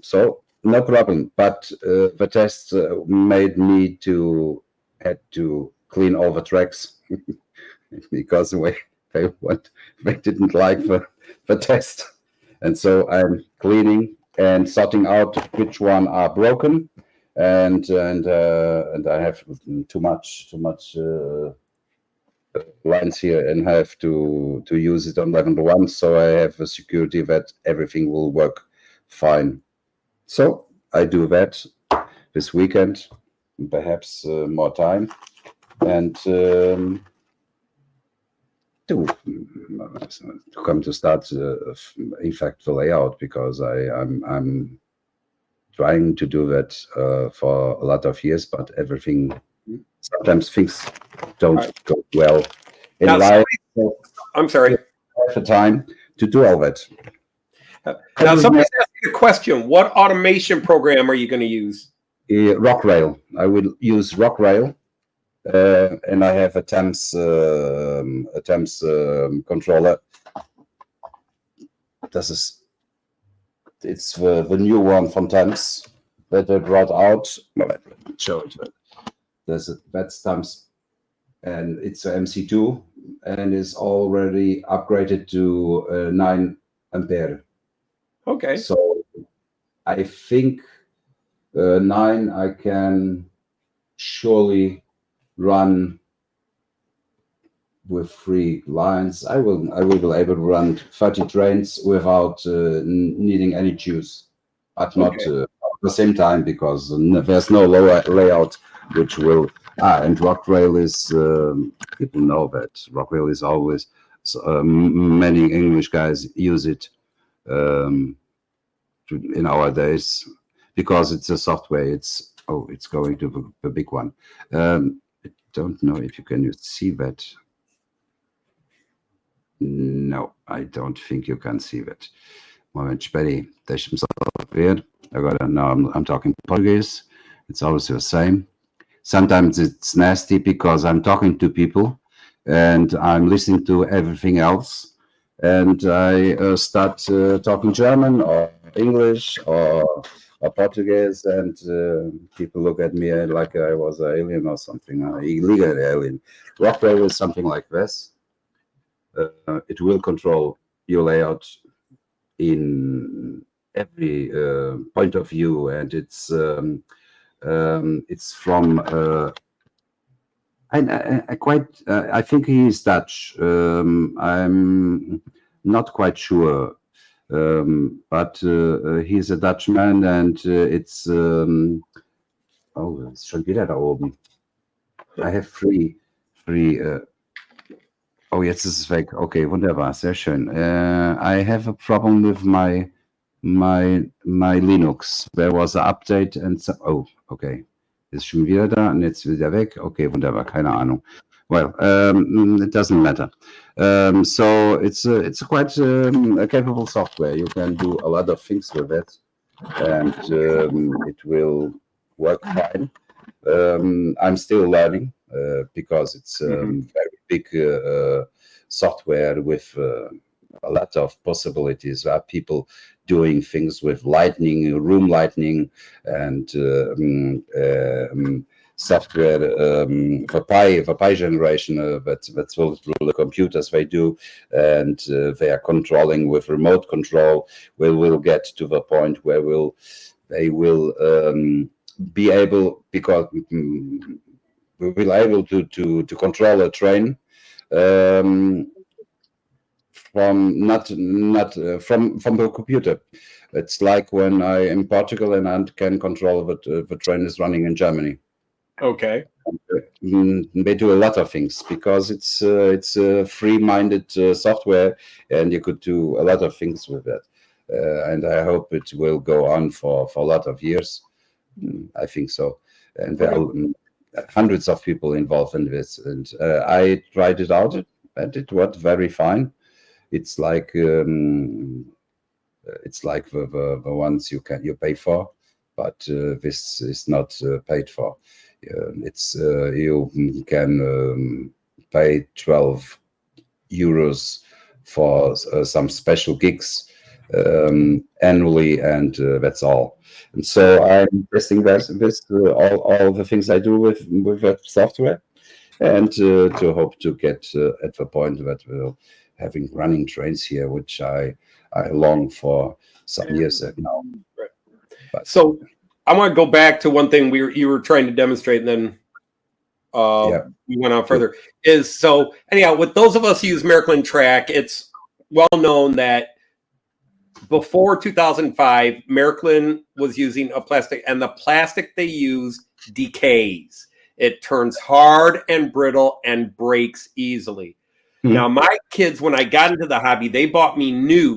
[SPEAKER 3] So no problem. But the test made me had to clean all the tracks because they didn't like the test. And so I'm cleaning and sorting out which one are broken, and I have too much lines here, and have to use it on level 1. So I have a security that everything will work fine. So I do that this weekend, perhaps more time, and to come to start in fact the layout, because I'm trying to do that for a lot of years, but sometimes things don't go well in life.
[SPEAKER 1] I'm sorry.
[SPEAKER 3] Have the time to do all that.
[SPEAKER 1] Now somebody's asking a question. What automation program are you going to use?
[SPEAKER 3] Rockrail. I will use Rockrail. And I have a Thames controller. It's the new one from Thames that they brought out. Well, let me show it. That's Thames, and it's a MC2, and is already upgraded to 9 ampere.
[SPEAKER 1] Okay.
[SPEAKER 3] So I think 9 I can surely run with 3 lines. I will be able to run 30 trains without needing any juice, but not at the same time, because there's no lower layout which will. And Rockrail is people know that Rockrail is always many English guys use it in our days because it's a software. It's going to the big one. Don't know if you can see that. No, I don't think you can see that. Moment, espere, deixa-me só ver. Agora, now I'm talking Portuguese. It's always the same. Sometimes it's nasty because I'm talking to people and I'm listening to everything else, and I start talking German or English or Portuguese, and people look at me like I was an alien or something, illegal alien. Rockrail is something like this. It will control your layout in every point of view, and it's from I think he is Dutch. I'm not quite sure, but he's a Dutchman, and it's it's schon wieder da oben. I have three. Oh, jetzt ist es weg. Okay, wunderbar, sehr schön. I have a problem with my Linux. There was an update and so, okay. Ist schon wieder da und jetzt wieder weg. Okay, wunderbar, keine Ahnung. Well, it doesn't matter. So it's quite a capable software. You can do a lot of things with it, and it will work fine. I'm still learning because it's very big software with a lot of possibilities. There are people doing things with lighting, room lighting, and software, the Pi generation. That's what the computers they do, and they are controlling with remote control. We will get to the point where they will be able, because we will able to control a train from not from the computer. It's like when I in Portugal and I can control that the train is running in Germany.
[SPEAKER 1] Okay.
[SPEAKER 3] They do a lot of things because it's a free-minded software, and you could do a lot of things with it. And I hope it will go on for a lot of years. I think so. And there are hundreds of people involved in this. And I tried it out, and it worked very fine. It's like the ones you pay for, but this is not paid for. It's you can pay 12 euros for some special gigs annually, and that's all. And so I'm testing this all the things I do with that software, and to hope to get at the point that we're having running trains here, which I long for some years now.
[SPEAKER 1] Right.
[SPEAKER 3] But,
[SPEAKER 1] so I want to go back to one thing you were trying to demonstrate, and then we went on further. So anyhow, with those of us who use Miracle Track, it's well known that before 2005, Miracle was using a plastic, and the plastic they use decays. It turns hard and brittle and breaks easily. Now, my kids, when I got into the hobby, they bought me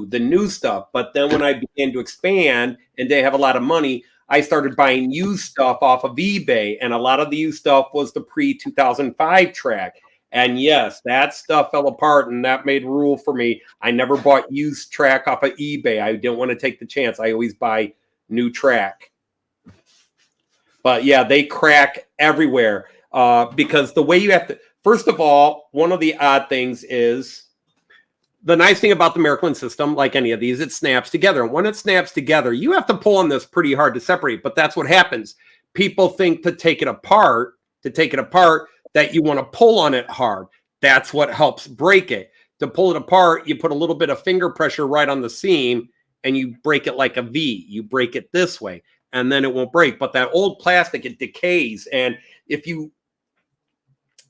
[SPEAKER 1] the new stuff. But then when I began to expand and they have a lot of money, I started buying used stuff off of eBay. And a lot of the used stuff was the pre-2005 track. And yes, that stuff fell apart, and that made a rule for me. I never bought used track off of eBay. I didn't want to take the chance. I always buy new track. But yeah, they crack everywhere because the way you have to... First of all, one of the odd things is the nice thing about the Miracle system, like any of these, it snaps together. And when it snaps together, you have to pull on this pretty hard to separate, but that's what happens. People think to take it apart, that you want to pull on it hard. That's what helps break it. To pull it apart, you put a little bit of finger pressure right on the seam and you break it like a V. You break it this way and then it won't break. But that old plastic, it decays. And if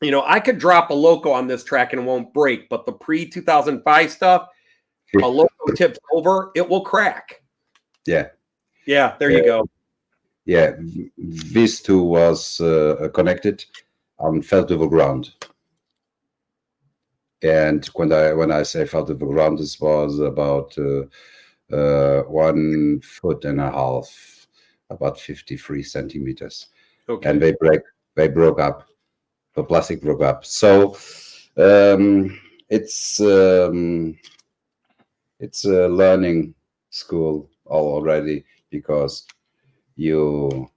[SPEAKER 1] I could drop a loco on this track and it won't break, but the pre-2005 stuff, a loco tips over, it will crack.
[SPEAKER 3] Yeah.
[SPEAKER 1] Yeah, there you go.
[SPEAKER 3] Yeah, these two was connected and fell to the ground. And when I say fell to the ground, this was about 1.5 foot, about 53 centimeters.
[SPEAKER 1] Okay.
[SPEAKER 3] And they broke up. The plastic broke up. So it's a learning school already, because you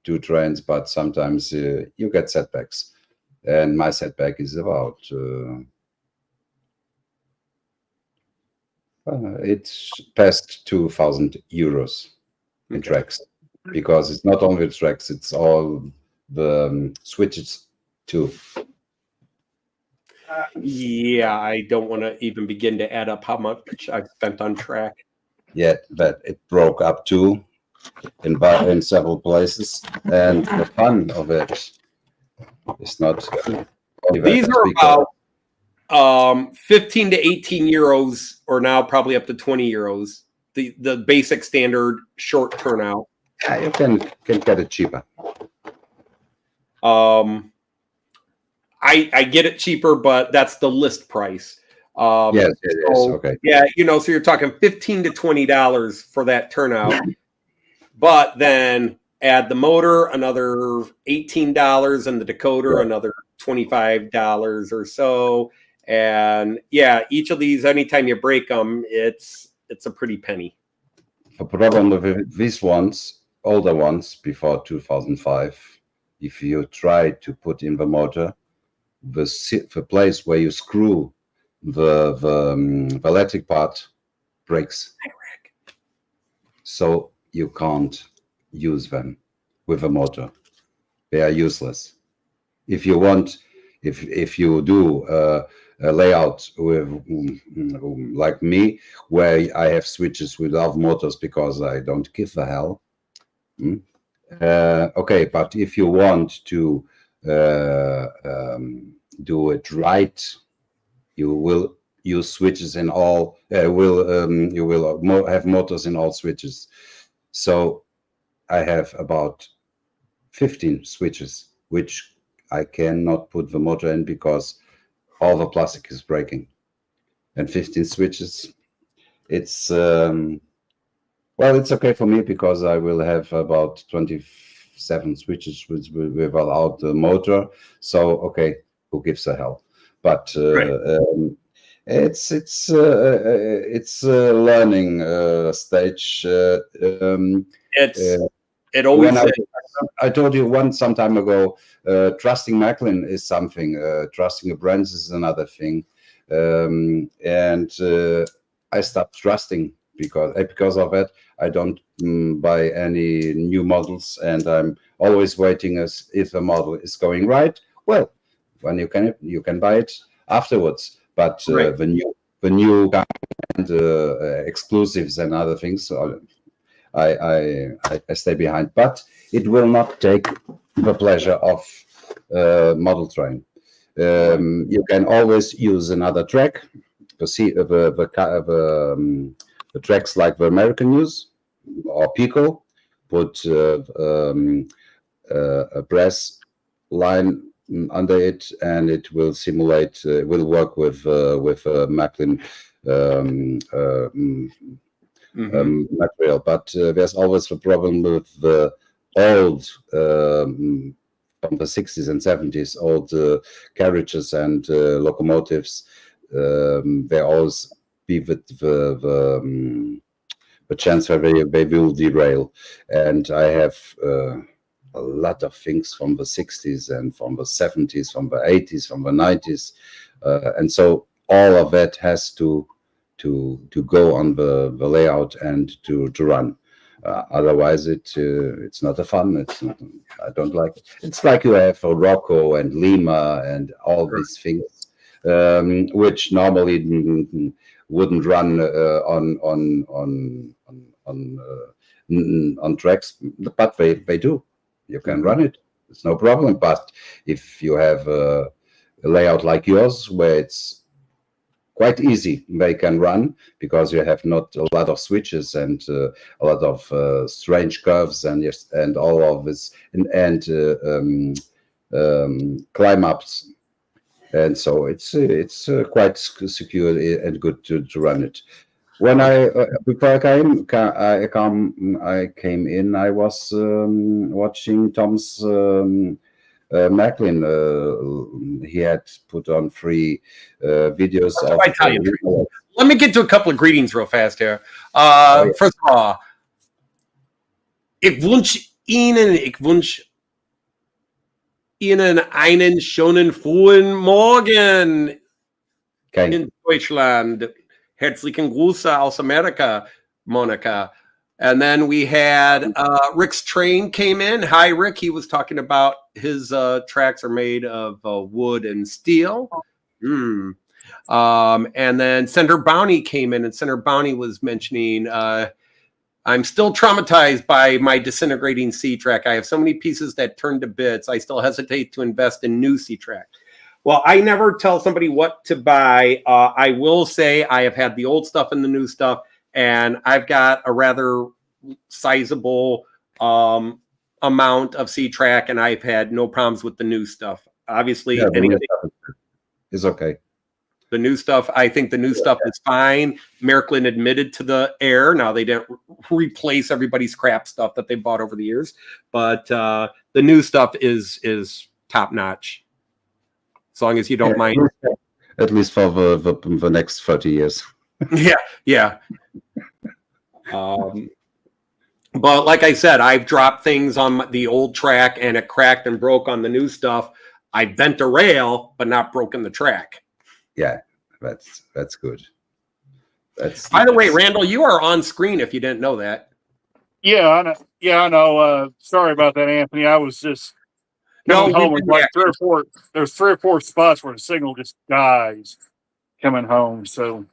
[SPEAKER 3] do trains, but sometimes you get setbacks. And my setback is about it's past 2,000 euros in tracks, because it's not only the tracks, it's all the switches too.
[SPEAKER 1] Yeah, I don't want to even begin to add up how much I've spent on track.
[SPEAKER 3] Yeah, but it broke up too in several places, and the fun of it is not.
[SPEAKER 1] These are about 15 to 18 euros, or now probably up to 20 euros. The basic standard short turnout.
[SPEAKER 3] Yeah, you can get it cheaper.
[SPEAKER 1] I get it cheaper, but that's the list price.
[SPEAKER 3] Yes, it is. Okay.
[SPEAKER 1] Yeah, so you're talking $15 to $20 for that turnout, but then add the motor, another $18, and the decoder, another $25 or so. And yeah, each of these, anytime you break them, it's a pretty penny.
[SPEAKER 3] The problem with these ones, older ones before 2005, if you try to put in the motor, the place where you screw the electric part breaks, so you can't use them with a motor. They are useless. If you want, if you do a layout with like me, where I have switches without motors because I don't give a hell. Okay, but if you want to do it right, you will use switches in all. You will have motors in all switches. So I have about 15 switches, which I cannot put the motor in because all the plastic is breaking. And 15 switches, it's well, it's okay for me because I will have about 27 switches without the motor. So okay, who gives a hell? But it's a learning stage.
[SPEAKER 1] It always
[SPEAKER 3] When
[SPEAKER 1] is.
[SPEAKER 3] I told you some time ago, trusting Macklin is something. Trusting a brand is another thing, and I stopped trusting because of it. I don't buy any new models, and I'm always waiting as if a model is going right. Well, when you can buy it afterwards, but the new kind exclusives and other things. I stay behind, but it will not take the pleasure of model train. You can always use another track. The tracks like the American use or Pico, put a brass line under it, and it will simulate. Will work with Macklin. Material, but there's always the problem with the old from the 60s and 70s old carriages and locomotives. They always be with the chance where they will derail, and I have a lot of things from the 60s and from the 70s, from the 80s, from the 90s, and so all of that has to go on the layout and to run. Otherwise, it's not a fun. I don't like it. It's like you have a Rocco and Lima and all these things, which normally wouldn't run on tracks, but they do. You can run it. It's no problem. But if you have a layout like yours, where it's quite easy, they can run because you have not a lot of switches and a lot of strange curves and all of this and climb ups, and so it's quite secure and good to run it. When before I came in, I was watching Tom's. Macklin, he had put on 3 videos of.
[SPEAKER 1] I tell you, let me get to a couple of greetings real fast here. First of all, ich wünsche Ihnen einen schönen frühen Morgen in Deutschland. Herzlichen Grüße aus Amerika, Monica. And then we had Rick's Train came in. Hi, Rick. He was talking about his tracks are made of wood and steel. And then Senator Bounty came in, and Senator Bounty was mentioning, I'm still traumatized by my disintegrating C-Track. I have so many pieces that turn to bits. I still hesitate to invest in new C-Track. Well, I never tell somebody what to buy. I will say I have had the old stuff and the new stuff, and I've got a rather sizable amount of C-Track, and I've had no problems with the new stuff. Obviously, anything
[SPEAKER 3] is okay.
[SPEAKER 1] The new stuff, I think the new stuff is fine. Macklin admitted to the air. Now, they didn't replace everybody's crap stuff that they bought over the years, but the new stuff is top-notch, as long as you don't mind.
[SPEAKER 3] At least for the next 30 years.
[SPEAKER 1] Yeah. But like I said, I've dropped things on the old track, and it cracked and broke on the new stuff. I bent a rail, but not broken the track.
[SPEAKER 3] Yeah, that's good.
[SPEAKER 1] By the way, Randall, you are on screen if you didn't know that.
[SPEAKER 2] Yeah, I know. Yeah, I know. Sorry about that, Anthony. I was just coming home with like 3 or 4. There's 3 or 4 spots where the signal just dies coming home. So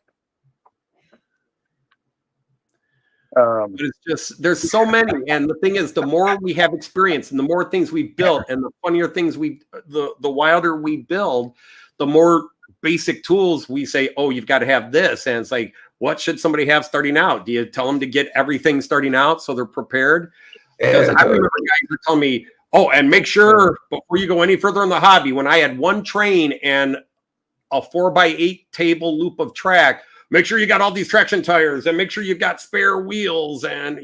[SPEAKER 1] But it's just there's so many, and the thing is, the more we have experience, and the more things we built, and the funnier things the wilder we build, the more basic tools we say, oh, you've got to have this, and it's like, what should somebody have starting out? Do you tell them to get everything starting out so they're prepared? Because I remember guys were telling me, oh, and make sure before you go any further in the hobby, when I had one train and a 4x8 table loop of track, make sure you got all these traction tires, and make sure you've got spare wheels, and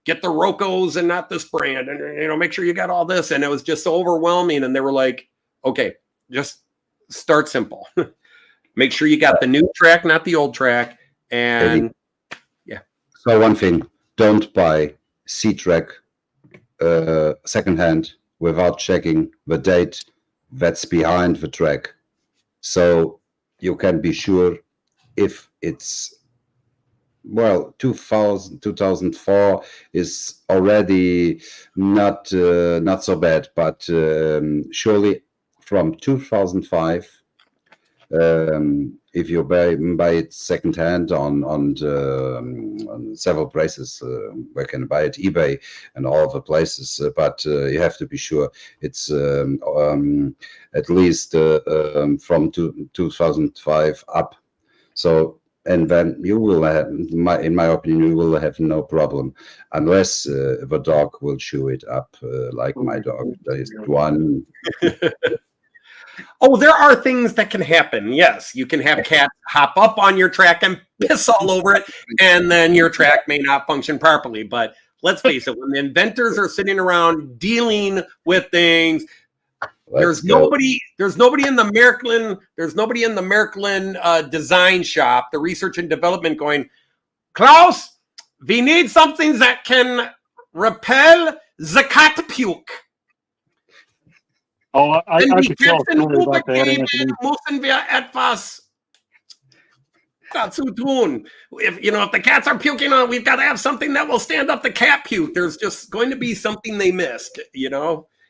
[SPEAKER 1] get the Rocos and not this brand, and make sure you got all this. And it was just so overwhelming. And they were like, okay, just start simple. Make sure you got the new track, not the old track. And yeah.
[SPEAKER 3] So one thing, don't buy C-Track secondhand without checking the date that's behind the track. So you can be sure if it's, 2004 is already not so bad, but surely from 2005, if you buy it secondhand on several places, where can buy it, eBay and all the places, but you have to be sure it's at least from 2005 up. So, and then you will have, in my opinion, you will have no problem unless the dog will chew it up, like my dog. There is one.
[SPEAKER 1] Oh, there are things that can happen. Yes, you can have cats hop up on your track and piss all over it, and then your track may not function properly. But let's face it, when the inventors are sitting around dealing with things, there's nobody in the Märklin design shop, the research and development, going, Klaus, we need something that can repel the cat puke.
[SPEAKER 2] Oh, I could tell a story about that.
[SPEAKER 1] Müssen wir etwas dazu tun. If the cats are puking on, we've got to have something that will stand up the cat puke. There's just going to be something they missed.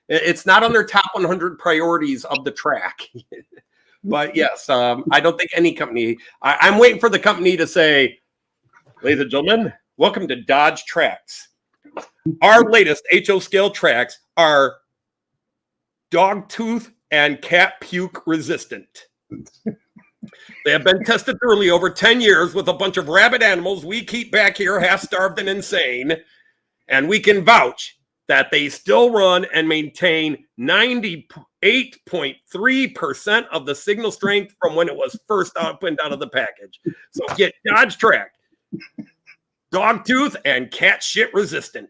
[SPEAKER 1] It's not on their top 100 priorities of the track. But yes, I don't think any company. I'm waiting for the company to say, ladies and gentlemen, welcome to Dodge Tracks. Our latest HO scale tracks are dog tooth and cat puke resistant. They have been tested thoroughly over 10 years with a bunch of rabid animals we keep back here half-starved and insane, and we can vouch that they still run and maintain 98.3% of the signal strength from when it was first opened out of the package. So get Dodge Track, dog tooth and cat shit resistant.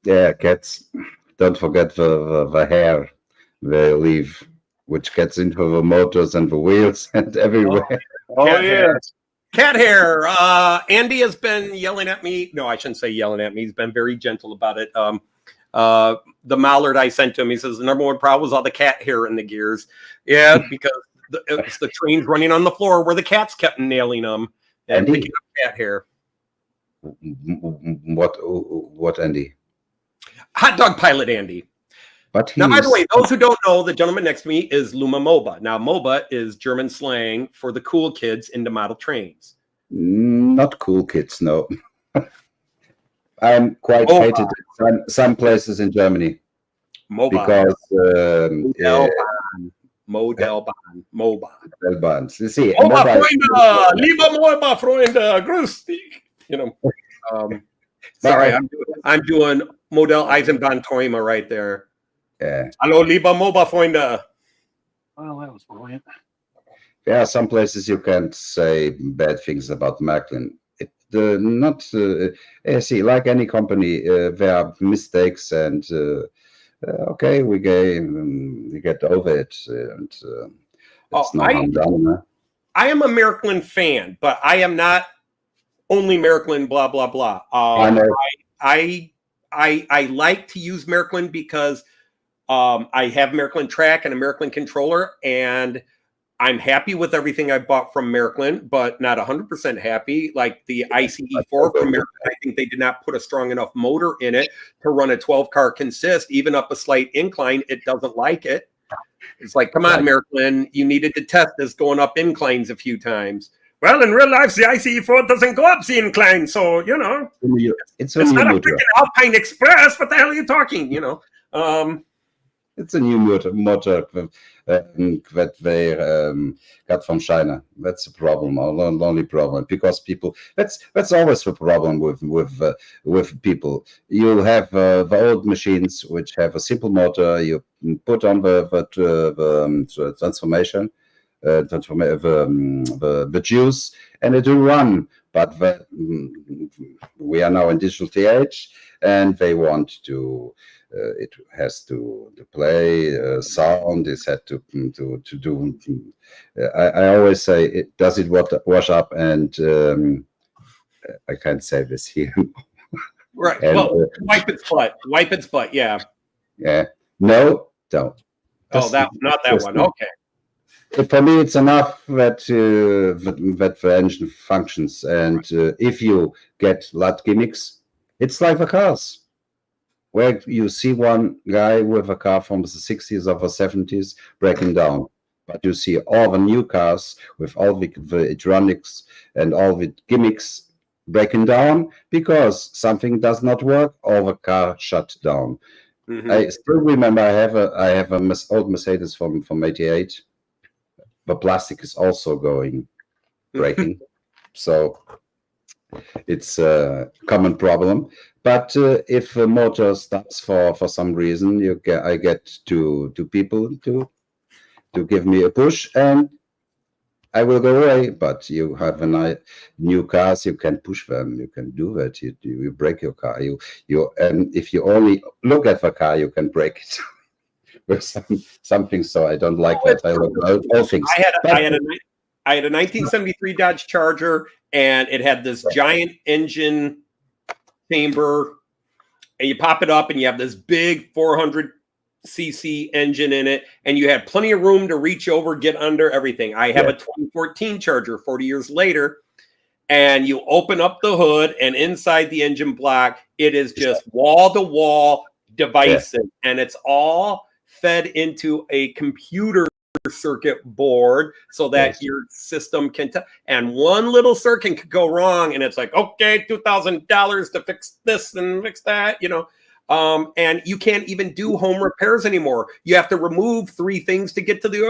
[SPEAKER 3] Yeah, cats. Don't forget the hair they leave, which gets into the motors and the wheels and everywhere.
[SPEAKER 1] Cat hair. Andy has been yelling at me. No, I shouldn't say yelling at me. He's been very gentle about it. The Mallard I sent to him, he says the number one problem was all the cat hair in the gears. Yeah, because it's the trains running on the floor where the cats kept nailing them and picking up cat hair.
[SPEAKER 3] What Andy?
[SPEAKER 1] Hot dog pilot Andy.
[SPEAKER 3] But
[SPEAKER 1] now, by the way, those who don't know, the gentleman next to me is Luma Moba. Now, Moba is German slang for the cool kids into model trains.
[SPEAKER 3] Not cool kids, no. I'm quite hated in some places in Germany.
[SPEAKER 1] Moba.
[SPEAKER 3] Because
[SPEAKER 1] Modelbahn.
[SPEAKER 3] You see,
[SPEAKER 1] Moba, Freunde, lieber Moba, Freunde, grüß dich. Sorry, I'm doing Modell Eisenbahn Träume right there.
[SPEAKER 3] Yeah.
[SPEAKER 1] Hallo, lieber Moba, Freunde.
[SPEAKER 2] Well, that was brilliant.
[SPEAKER 3] Yeah, some places you can't say bad things about Märklin. See, like any company, there are mistakes, and okay, we get over it, and it's not harm done.
[SPEAKER 1] I am a Märklin fan, but I am not only Märklin, blah blah blah. I like to use Märklin because I have Märklin track and a Märklin controller, and I'm happy with everything I bought from Märklin, but not 100% happy. Like the ICE4 from Märklin, I think they did not put a strong enough motor in it to run a 12-car consist. Even up a slight incline, it doesn't like it. It's like, come on, Merklin, you needed to test this going up inclines a few times. Well, in real life, the ICE4 doesn't go up the incline, so, you know.
[SPEAKER 3] It's
[SPEAKER 1] not a freaking Alpine Express. What the hell are you talking, you know?
[SPEAKER 3] It's a new motor that they got from China. That's a problem, only problem, because people. That's always the problem with people. You have the old machines which have a simple motor. You put on the transformation, the juice, and it will run. But we are now in digital age, and they want to. It has to play sound. It's had to do. I always say, does it wash up? And I can't say this here.
[SPEAKER 1] Right. And, well, wipe its butt. Wipe its butt. Yeah.
[SPEAKER 3] Yeah. No, don't.
[SPEAKER 1] Oh, that not that one. Okay.
[SPEAKER 3] For me, it's enough that that the engine functions, and if you get Lite gimmicks, it's like the cars. Where you see one guy with a car from the 60s or the 70s breaking down, but you see all the new cars with all the electronics and all the gimmicks breaking down because something does not work or the car shut down. Mm-hmm. I still remember I have a old Mercedes from '88. The plastic is also breaking, so it's a common problem. But if a motor stops for some reason, I get two people to give me a push, and I will go away. But you have new cars, you can push them, you can do that. You break your car. And if you only look at the car, you can break it with something. So I don't like that. I like all things.
[SPEAKER 1] I had a 1973 Dodge Charger, and it had this giant engine chamber, and you pop it up and you have this big 400cc engine in it, and you had plenty of room to reach over, get under everything. I have a 2014 Charger 40 years later, and you open up the hood, and inside the engine block, it is just wall-to-wall devices, and it's all fed into a computer circuit board so that your system can and one little circuit could go wrong, and it's like, okay, $2,000 to fix this and fix that, you know. And you can't even do home repairs anymore. You have to remove 3 things to get to the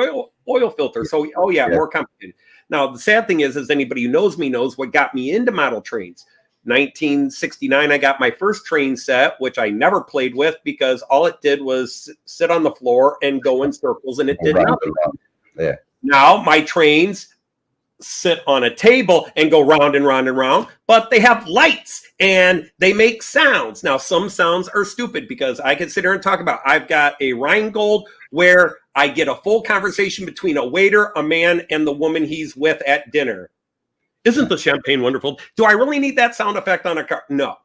[SPEAKER 1] oil filter. So more complicated. Now the sad thing is anybody who knows me knows what got me into model trains. 1969, I got my first train set, which I never played with because all it did was sit on the floor and go in circles, and it did nothing.
[SPEAKER 3] Yeah.
[SPEAKER 1] Now my trains sit on a table and go round and round and round, but they have lights and they make sounds. Now some sounds are stupid because I can sit here and talk about, I've got a Rheingold where I get a full conversation between a waiter, a man, and the woman he's with at dinner. Isn't the champagne wonderful? Do I really need that sound effect on a car? No.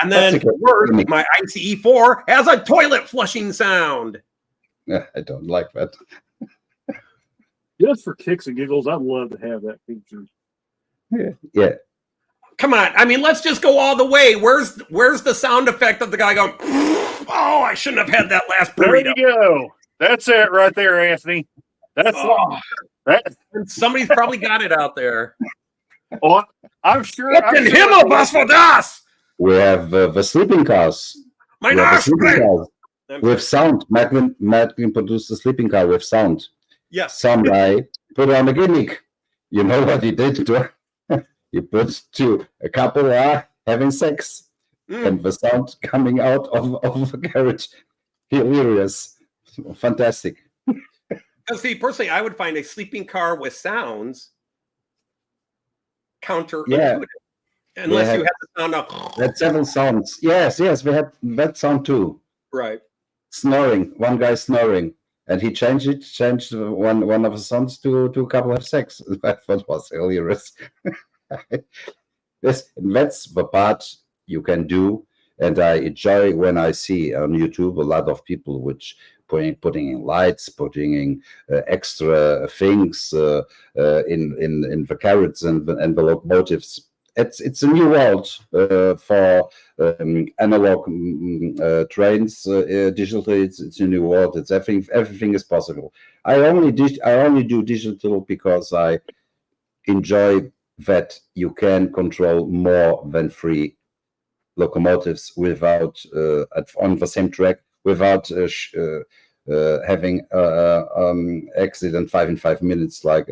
[SPEAKER 1] And then my ICE4 has a toilet flushing sound.
[SPEAKER 3] Yeah, I don't like that.
[SPEAKER 2] Just for kicks and giggles, I'd love to have that feature.
[SPEAKER 3] Yeah.
[SPEAKER 1] Come on. I mean, let's just go all the way. Where's the sound effect of the guy going, oh, I shouldn't have had that last burrito.
[SPEAKER 2] There you go. That's it right there, Anthony. That's
[SPEAKER 1] and somebody's probably got it out there.
[SPEAKER 2] Oh, I'm sure.
[SPEAKER 3] We have the sleeping cars. With sound. Macklin produced a sleeping car with sound.
[SPEAKER 1] Yes.
[SPEAKER 3] Some guy put on a gimmick. You know what he did? He put a couple are having sex, and the sound coming out of the carriage. Hilarious, fantastic.
[SPEAKER 1] See, personally, I would find a sleeping car with sounds counterintuitive, unless you have the sound of.
[SPEAKER 3] That's several sounds. Yes, we had that sound too.
[SPEAKER 1] Right.
[SPEAKER 3] Snoring. One guy snoring, and he changed one of the sounds to a couple of sex. That was hilarious. That's the part you can do, and I enjoy when I see on YouTube a lot of people which putting in lights, putting in extra things in the carrots and the locomotives, it's a new world for analog trains. Digital, it's a new world. It's everything is possible. I only do digital because I enjoy that you can control more than 3 locomotives without on the same track without having accident 5 in 5 minutes like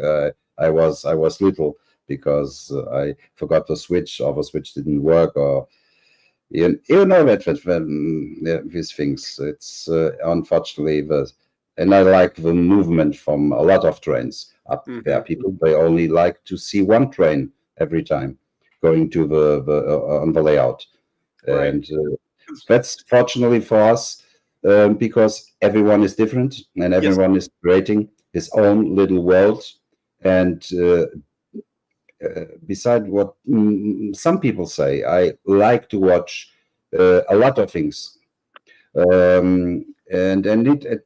[SPEAKER 3] I was little because I forgot to switch or the switch didn't work or you know that these things. It's unfortunately and I like the movement from a lot of trains up there. People they only like to see one train every time going to the on the layout.
[SPEAKER 1] Right.
[SPEAKER 3] And that's fortunately for us because everyone is different and everyone is creating his own little world. And beside what some people say, I like to watch a lot of things. And it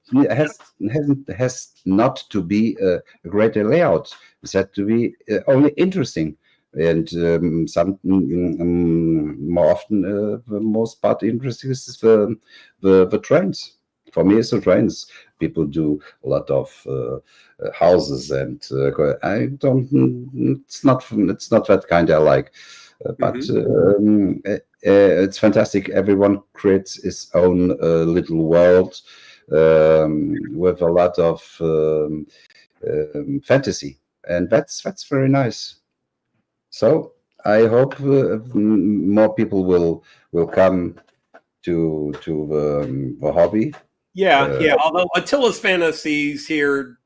[SPEAKER 3] has not to be a greater layout. It's had to be only interesting. And more often, the most part interesting is the trains. For me, it's the trains. People do a lot of houses, and I don't. It's not that kind I like, but it's fantastic. Everyone creates his own little world with a lot of fantasy, and that's very nice. So I hope more people will come to the hobby.
[SPEAKER 1] Yeah. Although Attila's fantasies here,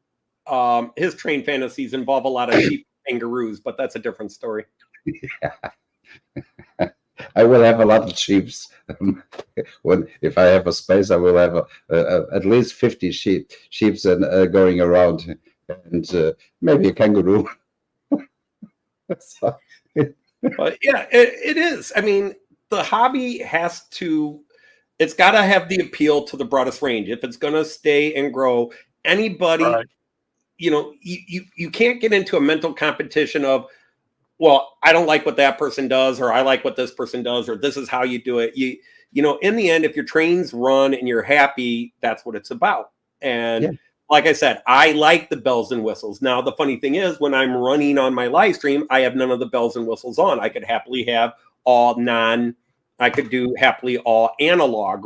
[SPEAKER 1] his train fantasies involve a lot of sheep kangaroos, but that's a different story.
[SPEAKER 3] Yeah. I will have a lot of sheeps. If I have a space, I will have at least 50 sheeps and going around, and maybe a kangaroo.
[SPEAKER 1] So. But yeah, it is. I mean, the hobby it's got to have the appeal to the broadest range. If it's going to stay and grow, anybody,
[SPEAKER 2] Right.
[SPEAKER 1] You can't get into a mental competition of, well, I don't like what that person does, or I like what this person does, or this is how you do it. In the end, if your trains run and you're happy, that's what it's about. And like I said, I like the bells and whistles. Now, the funny thing is, when I'm running on my live stream, I have none of the bells and whistles on. I could happily have I could do happily all analog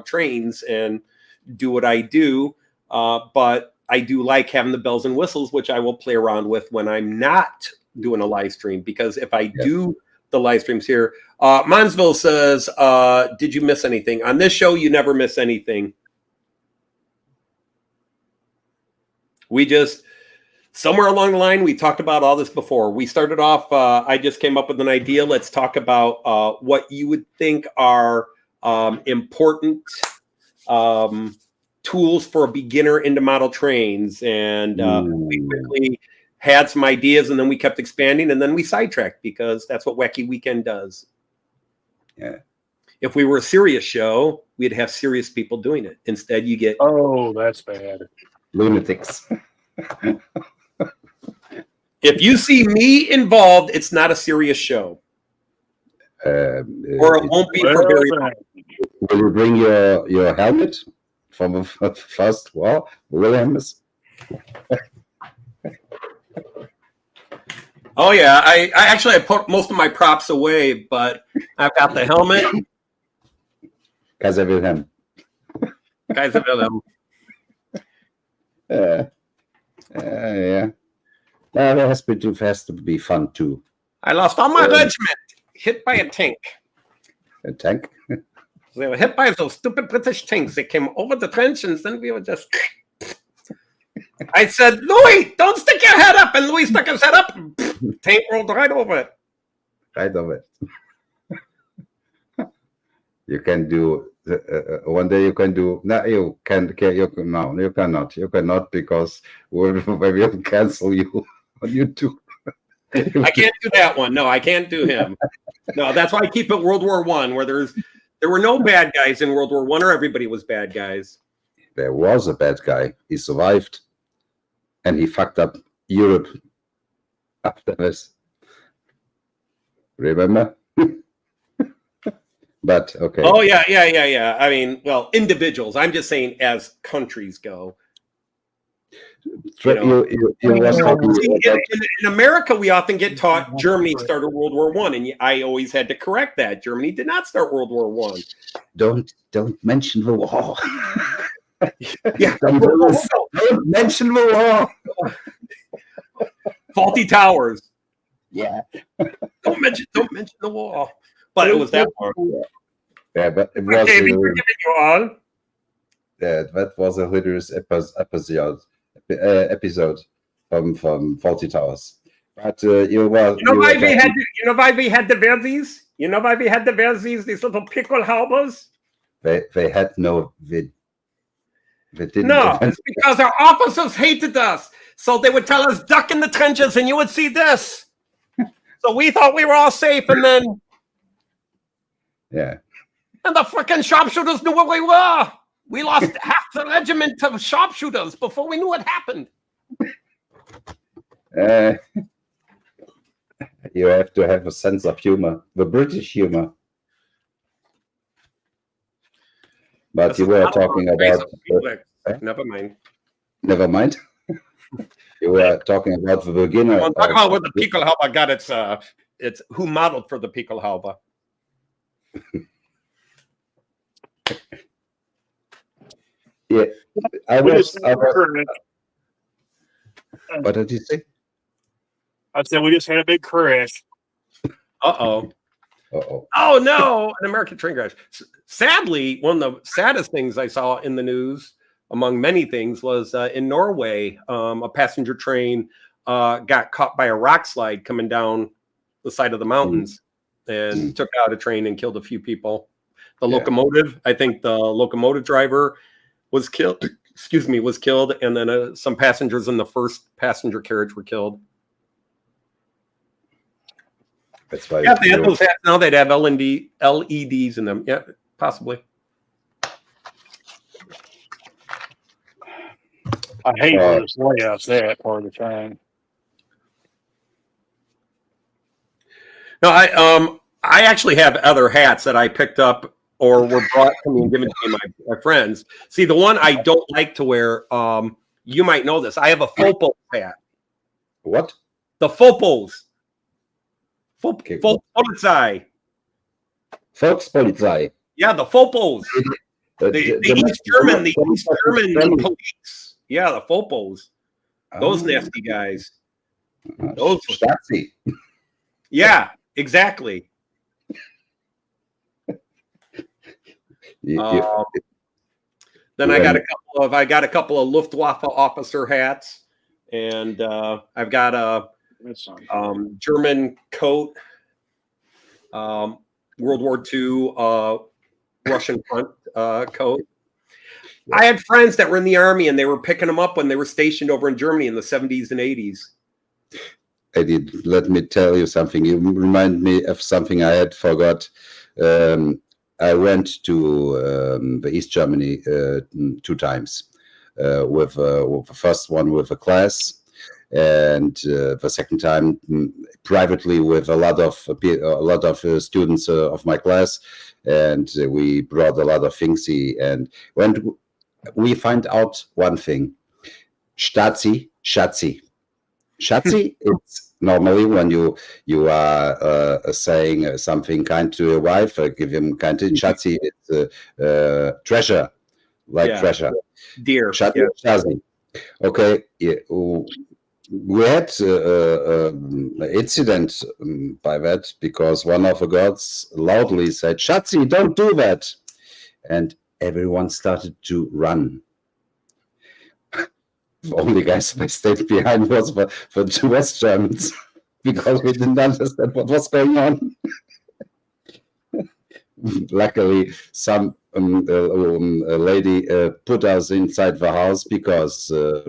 [SPEAKER 1] trains and do what I do. But I do like having the bells and whistles, which I will play around with when I'm not doing a live stream. Because if I do the live streams here, Monsville says, did you miss anything? On this show, you never miss anything. We just, somewhere along the line, we talked about all this before. We started off, I just came up with an idea. Let's talk about what you would think are important tools for a beginner into model trains. And we quickly had some ideas, and then we kept expanding, and then we sidetracked because that's what Wacky Weekend does.
[SPEAKER 3] Yeah.
[SPEAKER 1] If we were a serious show, we'd have serious people doing it. Instead, you get...
[SPEAKER 2] Oh, that's bad.
[SPEAKER 3] Lunatics.
[SPEAKER 1] If you see me involved, it's not a serious show. Or it won't be for very long.
[SPEAKER 3] Will you bring your helmet from the first war, Williams?
[SPEAKER 1] Oh yeah, I actually put most of my props away, but I've got the helmet.
[SPEAKER 3] Kaiser Wilhelm.
[SPEAKER 1] Kaiser Wilhelm.
[SPEAKER 3] Yeah. That has been too fast to be fun too.
[SPEAKER 1] I lost all my regiment, hit by a tank.
[SPEAKER 3] A tank?
[SPEAKER 1] They were hit by those stupid British tanks. They came over the trench, and then we were just... I said, Louis, don't stick your head up. And Louis stuck his head up. Tank rolled right over it.
[SPEAKER 3] Right over it. You can do... one day you can do... No, you cannot. You cannot because we will cancel you on YouTube.
[SPEAKER 1] I can't do that one. No, I can't do him. No, that's why I keep it World War I, where there were no bad guys in World War I, or everybody was bad guys.
[SPEAKER 3] There was a bad guy. He survived, and he fucked up Europe after this. Remember? But okay.
[SPEAKER 1] Oh yeah. I mean, well, individuals. I'm just saying, as countries go.
[SPEAKER 3] You was talking
[SPEAKER 1] See,
[SPEAKER 3] about,
[SPEAKER 1] in America, we often get taught Germany started World War I, and I always had to correct that. Germany did not start World War I.
[SPEAKER 3] don't mention the war.
[SPEAKER 1] Yeah,
[SPEAKER 3] don't mention the war.
[SPEAKER 1] Faulty Towers.
[SPEAKER 3] Yeah.
[SPEAKER 1] Don't mention the war. But it was that war.
[SPEAKER 3] Yeah, but it was.
[SPEAKER 1] Okay, we're giving you on.
[SPEAKER 3] Yeah, that was a hilarious episode from Faulty Towers. But you
[SPEAKER 1] know why we had to wear these? You know why we had to wear these little pickle halbers?
[SPEAKER 3] They had no vid. They didn't.
[SPEAKER 1] No, it's because our officers hated us. So they would tell us, duck in the trenches, and you would see this. So we thought we were all safe, and then
[SPEAKER 3] yeah.
[SPEAKER 1] And the freaking sharpshooters knew where we were. We lost half the regiment to sharpshooters before we knew what happened.
[SPEAKER 3] You have to have a sense of humor, the British humor. But
[SPEAKER 1] This
[SPEAKER 3] you were talking about.
[SPEAKER 1] Never mind.
[SPEAKER 3] Never mind. You were talking about the beginner.
[SPEAKER 1] Talk about where the Pickelhaube got its who modeled for the Pickelhaube.
[SPEAKER 3] Yeah, what did you say?
[SPEAKER 2] I said we just had a big crash.
[SPEAKER 1] Uh-oh. Oh no, an American train crash. Sadly, one of the saddest things I saw in the news, among many things, was in Norway, a passenger train got caught by a rock slide coming down the side of the mountains and took out a train and killed a few people. The locomotive, I think the locomotive driver was killed. Excuse me, was killed, and then some passengers in the first passenger carriage were killed.
[SPEAKER 3] That's why.
[SPEAKER 1] Yeah, they had those hats now. They'd have LEDs in them. Yeah, possibly.
[SPEAKER 2] I hate those layouts. That part of the time.
[SPEAKER 1] No, I actually have other hats that I picked up or were brought to me and given to me my friends. See, the one I don't like to wear, you might know this. I have a Fopos hat.
[SPEAKER 3] What?
[SPEAKER 1] The Fopos. Volkspolizei.
[SPEAKER 3] Volkspolizei.
[SPEAKER 1] Yeah, the Fopos. The East German police. Yeah, the Fopos. Those nasty guys. Those
[SPEAKER 3] Stasi.
[SPEAKER 1] Yeah, exactly. Then I got a couple of Luftwaffe officer hats, and I've got a German coat, World War II Russian front coat. I had friends that were in the army, and they were picking them up when they were stationed over in Germany in the 70s and 80s.
[SPEAKER 3] Eddie, let me tell you something. You remind me of something I had forgot. I went to the East Germany 2 times. With the first one with a class, and the second time privately with a lot of students of my class, and we brought a lot of things. And when we find out one thing, Stasi, Schatzi. Schatzi, it's normally when you are saying something kind to your wife, give him kind to Schatzi. It's treasure, like treasure.
[SPEAKER 1] Dear.
[SPEAKER 3] Schatzi, Schatzi. Okay, we had an incident by that because one of the girls loudly said, "Schatzi, don't do that," and everyone started to run. The only guys that stayed behind was the 2 West Germans because we didn't understand what was going on. Luckily, some lady put us inside the house because 3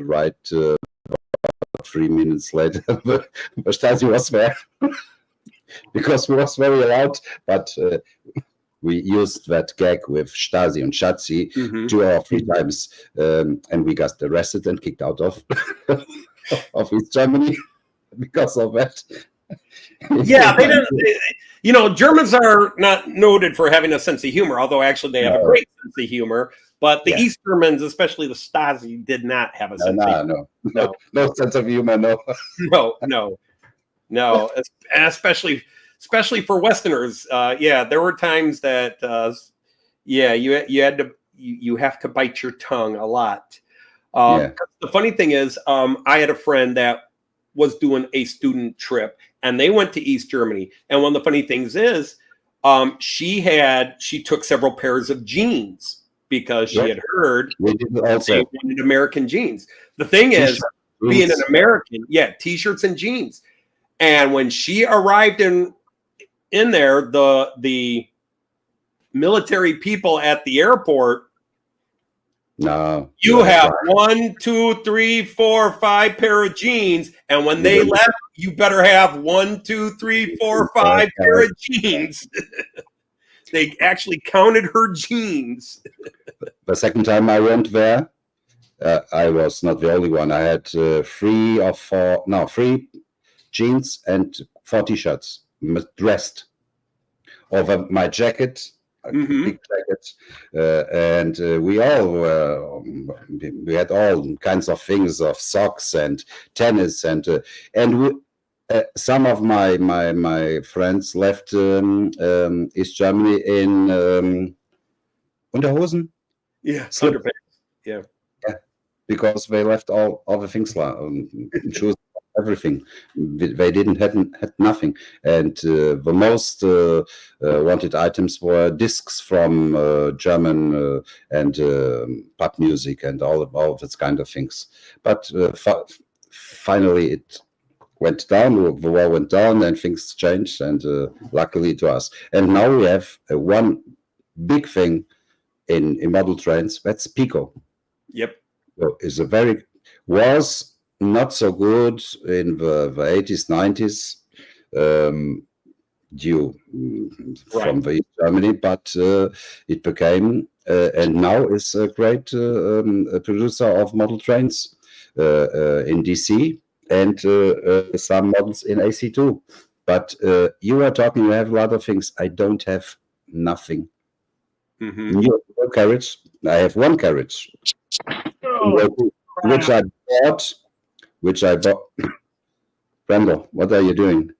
[SPEAKER 3] minutes later, the Stasi was there because we was very loud, but we used that gag with Stasi and Schatzi 2 or 3 times, and we got arrested and kicked out of East Germany because of that.
[SPEAKER 1] Yeah, they didn't. You know, Germans are not noted for having a sense of humor, although actually they have a great sense of humor. But the East Germans, especially the Stasi, did not have a sense of humor.
[SPEAKER 3] No sense of humor.
[SPEAKER 1] No, and especially for Westerners. There were times that you have to bite your tongue a lot. The funny thing is, I had a friend that was doing a student trip, and they went to East Germany. And one of the funny things is, she took several pairs of jeans because she had heard they wanted American jeans. The thing is, being an American, t-shirts and jeans. And when she arrived in there, the military people at the airport, you have 1, 2, 3, 4, 5 pair of jeans, and when they left, you better have 1, 2, 3, 4, 5 pair of jeans. They actually counted her jeans.
[SPEAKER 3] The second time I went there, I was not the only one. I had 3 jeans and 4 t-shirts dressed over my jacket, big jacket, and we had all kinds of things, of socks and tennis, and we, some of my friends left East Germany in Unterhosen,
[SPEAKER 1] underpants,
[SPEAKER 3] because they left all the things, shoes, everything. They had nothing, and the most wanted items were discs from German and pop music and all of this kind of things. But finally it went down, the war went down, and things changed, and luckily to us. And now we have one big thing in model trains, that's Pico. So is was not so good in the 80s, 90s, due from the East Germany, but it became, and now is a great producer of model trains in DC, and some models in AC2. But you are talking, you have a lot of things. I don't have nothing. No carriage. I have one carriage, which I bought. Brendel, what are you doing?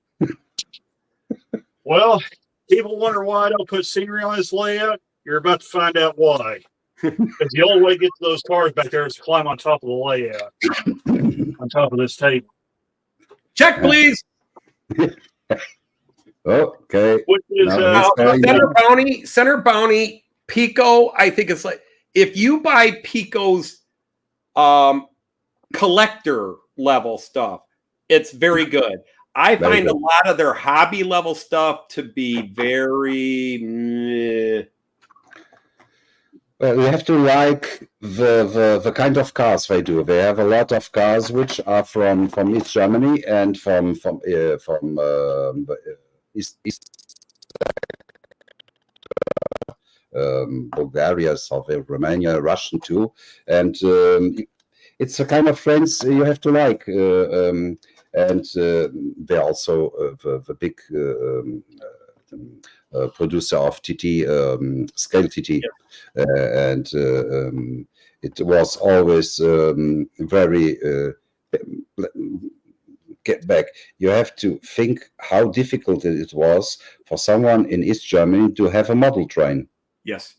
[SPEAKER 2] Well, people wonder why I don't put scenery on this layout. You're about to find out why. Because the only way to get to those cars back there is to climb on top of the layout, on top of this table.
[SPEAKER 1] Check, please.
[SPEAKER 3] Okay.
[SPEAKER 2] Which is
[SPEAKER 1] Center Bounty, Pico. I think it's like, if you buy Pico's collector level stuff, it's very good. I find a lot of their hobby level stuff to be very
[SPEAKER 3] Well, you have to like the kind of cars they do. They have a lot of cars which are from East Germany and from East Bulgaria, South Romania, Russian too, and it's a kind of friends you have to like. And they're also the big producer of TT, scale TT, and it was always very get back. You have to think how difficult it was for someone in East Germany to have a model train.
[SPEAKER 1] Yes.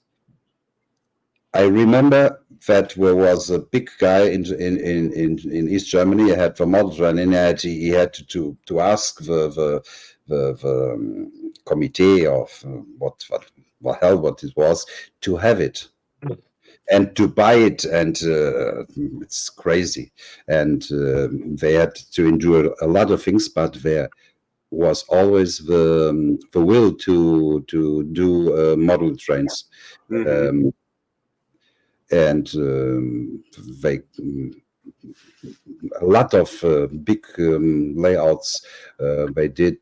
[SPEAKER 3] I remember that there was a big guy in East Germany. He had the model train, and he had to ask the committee of what it was to have it and to buy it, and it's crazy. And they had to endure a lot of things, but there was always the will to do model trains. And they a lot of big layouts they did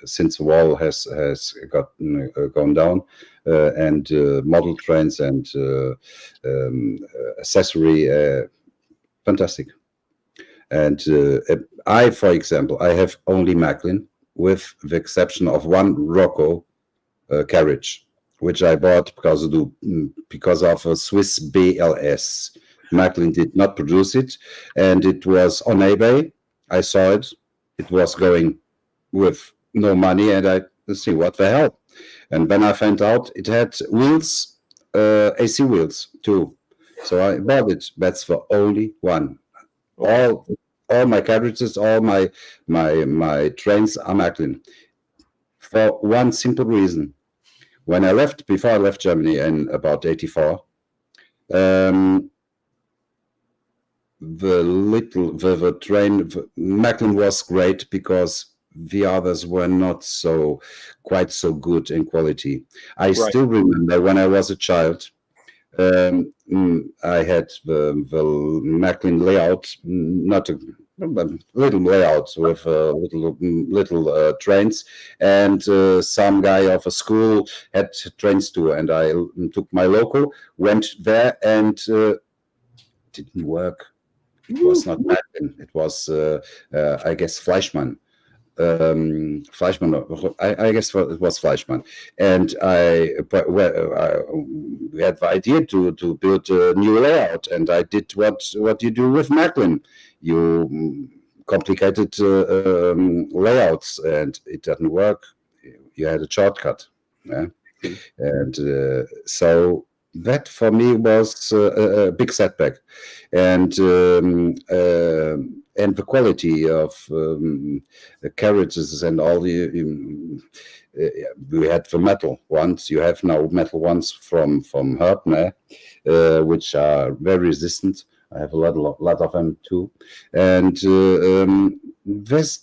[SPEAKER 3] since the wall has gone down, and model trains and accessory, fantastic. And I, for example, I have only Macklin, with the exception of one Rocco carriage, which I bought because of a Swiss BLS. Macklin did not produce it, and it was on eBay. I saw it. It was going with no money, and I see what the hell. And when I found out it had wheels, AC wheels too, so I bought it. That's the only one. All my carriages, all my trains are Macklin, for one simple reason. Before I left Germany in about 84, the train, Macklin was great because the others were not quite so good in quality. I still remember when I was a child, I had the Macklin layout, not a little layout with little trains, and some guy of a school had trains too, and I took my local, went there, and didn't work. It was not Macklin. It was, I guess, Fleischmann. Fleischmann, I guess it was Fleischmann, and we had the idea to build a new layout, and I did what you do with Macklin. You complicated layouts, and it didn't work. You had a shortcut, yeah? And so that for me was a big setback, and the quality of the carriages and all the we had the metal ones. You have now metal ones from Hertner, which are very resistant. I have a lot of them too, and this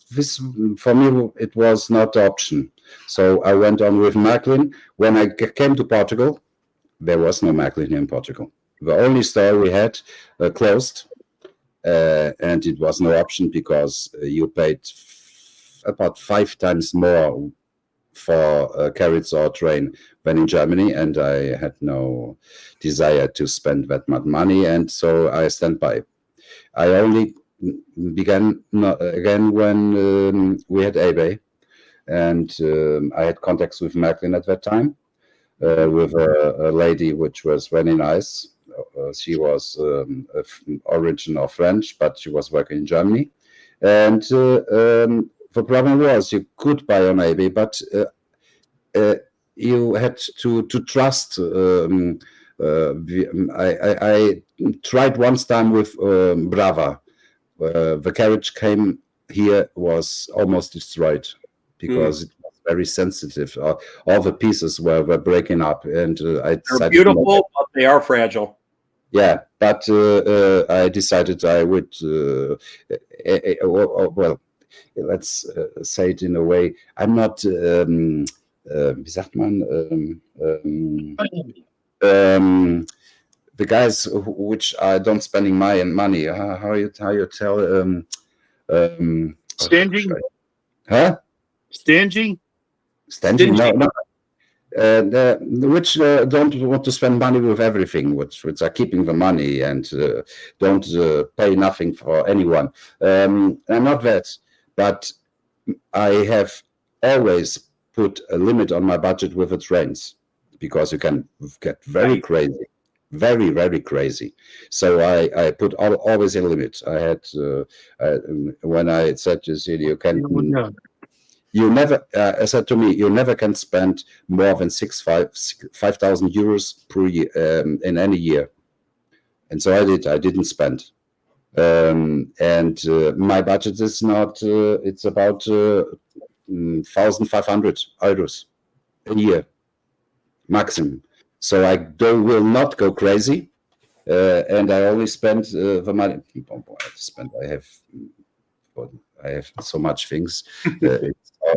[SPEAKER 3] for me it was not the option. So I went on with Macklin. When I came to Portugal, there was no Macklin in Portugal. The only store we had closed, and it was no option because you paid about 5 times more for a carriage or train than in Germany, and I had no desire to spend that much money, and so I stand by. I only began again when we had eBay, and I had contacts with Macklin at that time, with a lady which was very nice. She was origin of French, but she was working in Germany. And the problem was you could buy on eBay, but you had to trust. I tried once time with Brava. The carriage came here, was almost destroyed because it was very sensitive. All the pieces were breaking up, and I decided
[SPEAKER 1] they're beautiful, but they are fragile.
[SPEAKER 3] Yeah, but I decided I would. Well, let's say it in a way. I'm not. Wie sagt man? The guys which are don't spending my money. How you tell?
[SPEAKER 2] Stingy?
[SPEAKER 3] Huh?
[SPEAKER 2] Stingy?
[SPEAKER 3] Stingy? No. Which don't want to spend money with everything, which are keeping the money and don't pay nothing for anyone. I'm not that, but I have always put a limit on my budget with the trains because you can get very crazy, very, very crazy. So I put always a limit. I had when I said to you, you can. You never, said to me, you never can spend more than 5,000 euros per year in any year, and so I did. I didn't spend, and my budget is not. It's about 1,500 euros a year maximum. So I will not go crazy, and I only spend the money. I have so much things.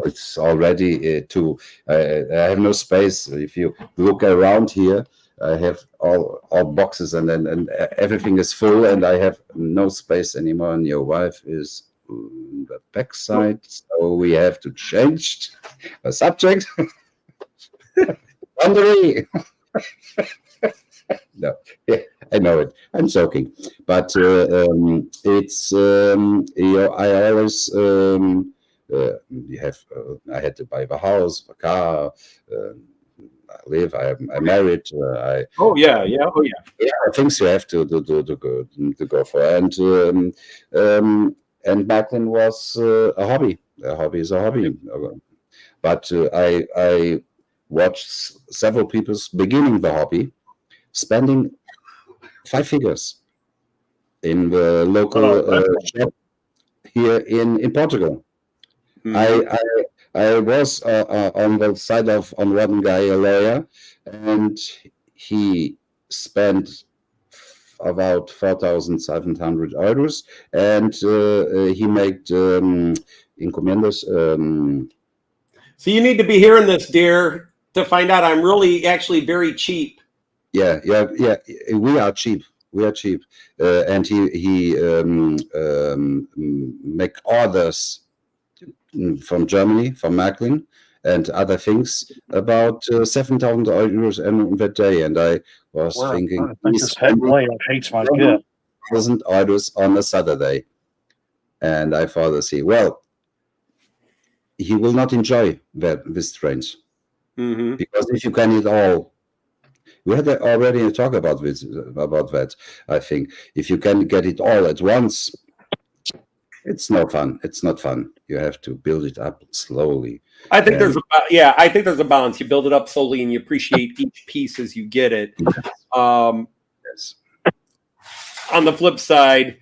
[SPEAKER 3] It's already too. I have no space. If you look around here, I have all boxes, and everything is full, and I have no space anymore. And your wife is on the backside, so we have to change the subject. Laundry. No, yeah, I know it. I'm joking, but it's I always you have. I had to buy the house, the car. Uh, I live. I'm married. I
[SPEAKER 1] Oh yeah, yeah, oh yeah.
[SPEAKER 3] yeah, things you have to go for, and back then was a hobby. A hobby is a hobby, but I watched several people beginning the hobby, spending 5 figures in the
[SPEAKER 2] Oh,
[SPEAKER 3] local
[SPEAKER 2] definitely.
[SPEAKER 3] shop here in Portugal.
[SPEAKER 1] Mhm.
[SPEAKER 3] I was on the side of on one guy, a lawyer, and he spent about 4,700 euros, and he made encomiendas.
[SPEAKER 1] So you need to be hearing this, dear, to find out I'm really actually very cheap.
[SPEAKER 3] Yeah, yeah, yeah. We are cheap. We are cheap, and he make orders from Germany, from Macklin, and other things about 7,000 euros in that day. And I was
[SPEAKER 2] Well,
[SPEAKER 3] thinking,
[SPEAKER 2] I think
[SPEAKER 3] he's
[SPEAKER 2] this head
[SPEAKER 3] spending
[SPEAKER 2] layout hates my pet.
[SPEAKER 3] 1,000 euros on a Saturday. And I thought, see, well, he will not enjoy this trains,
[SPEAKER 1] Mm-hmm.
[SPEAKER 3] because if you can eat all, we had already a talk about this, about that. I think if you can get it all at once, it's no fun. It's not fun. You have to build it up slowly.
[SPEAKER 1] I think
[SPEAKER 3] And
[SPEAKER 1] I think there's a balance. You build it up slowly and you appreciate each piece as you get it.
[SPEAKER 3] yes.
[SPEAKER 1] On the flip side,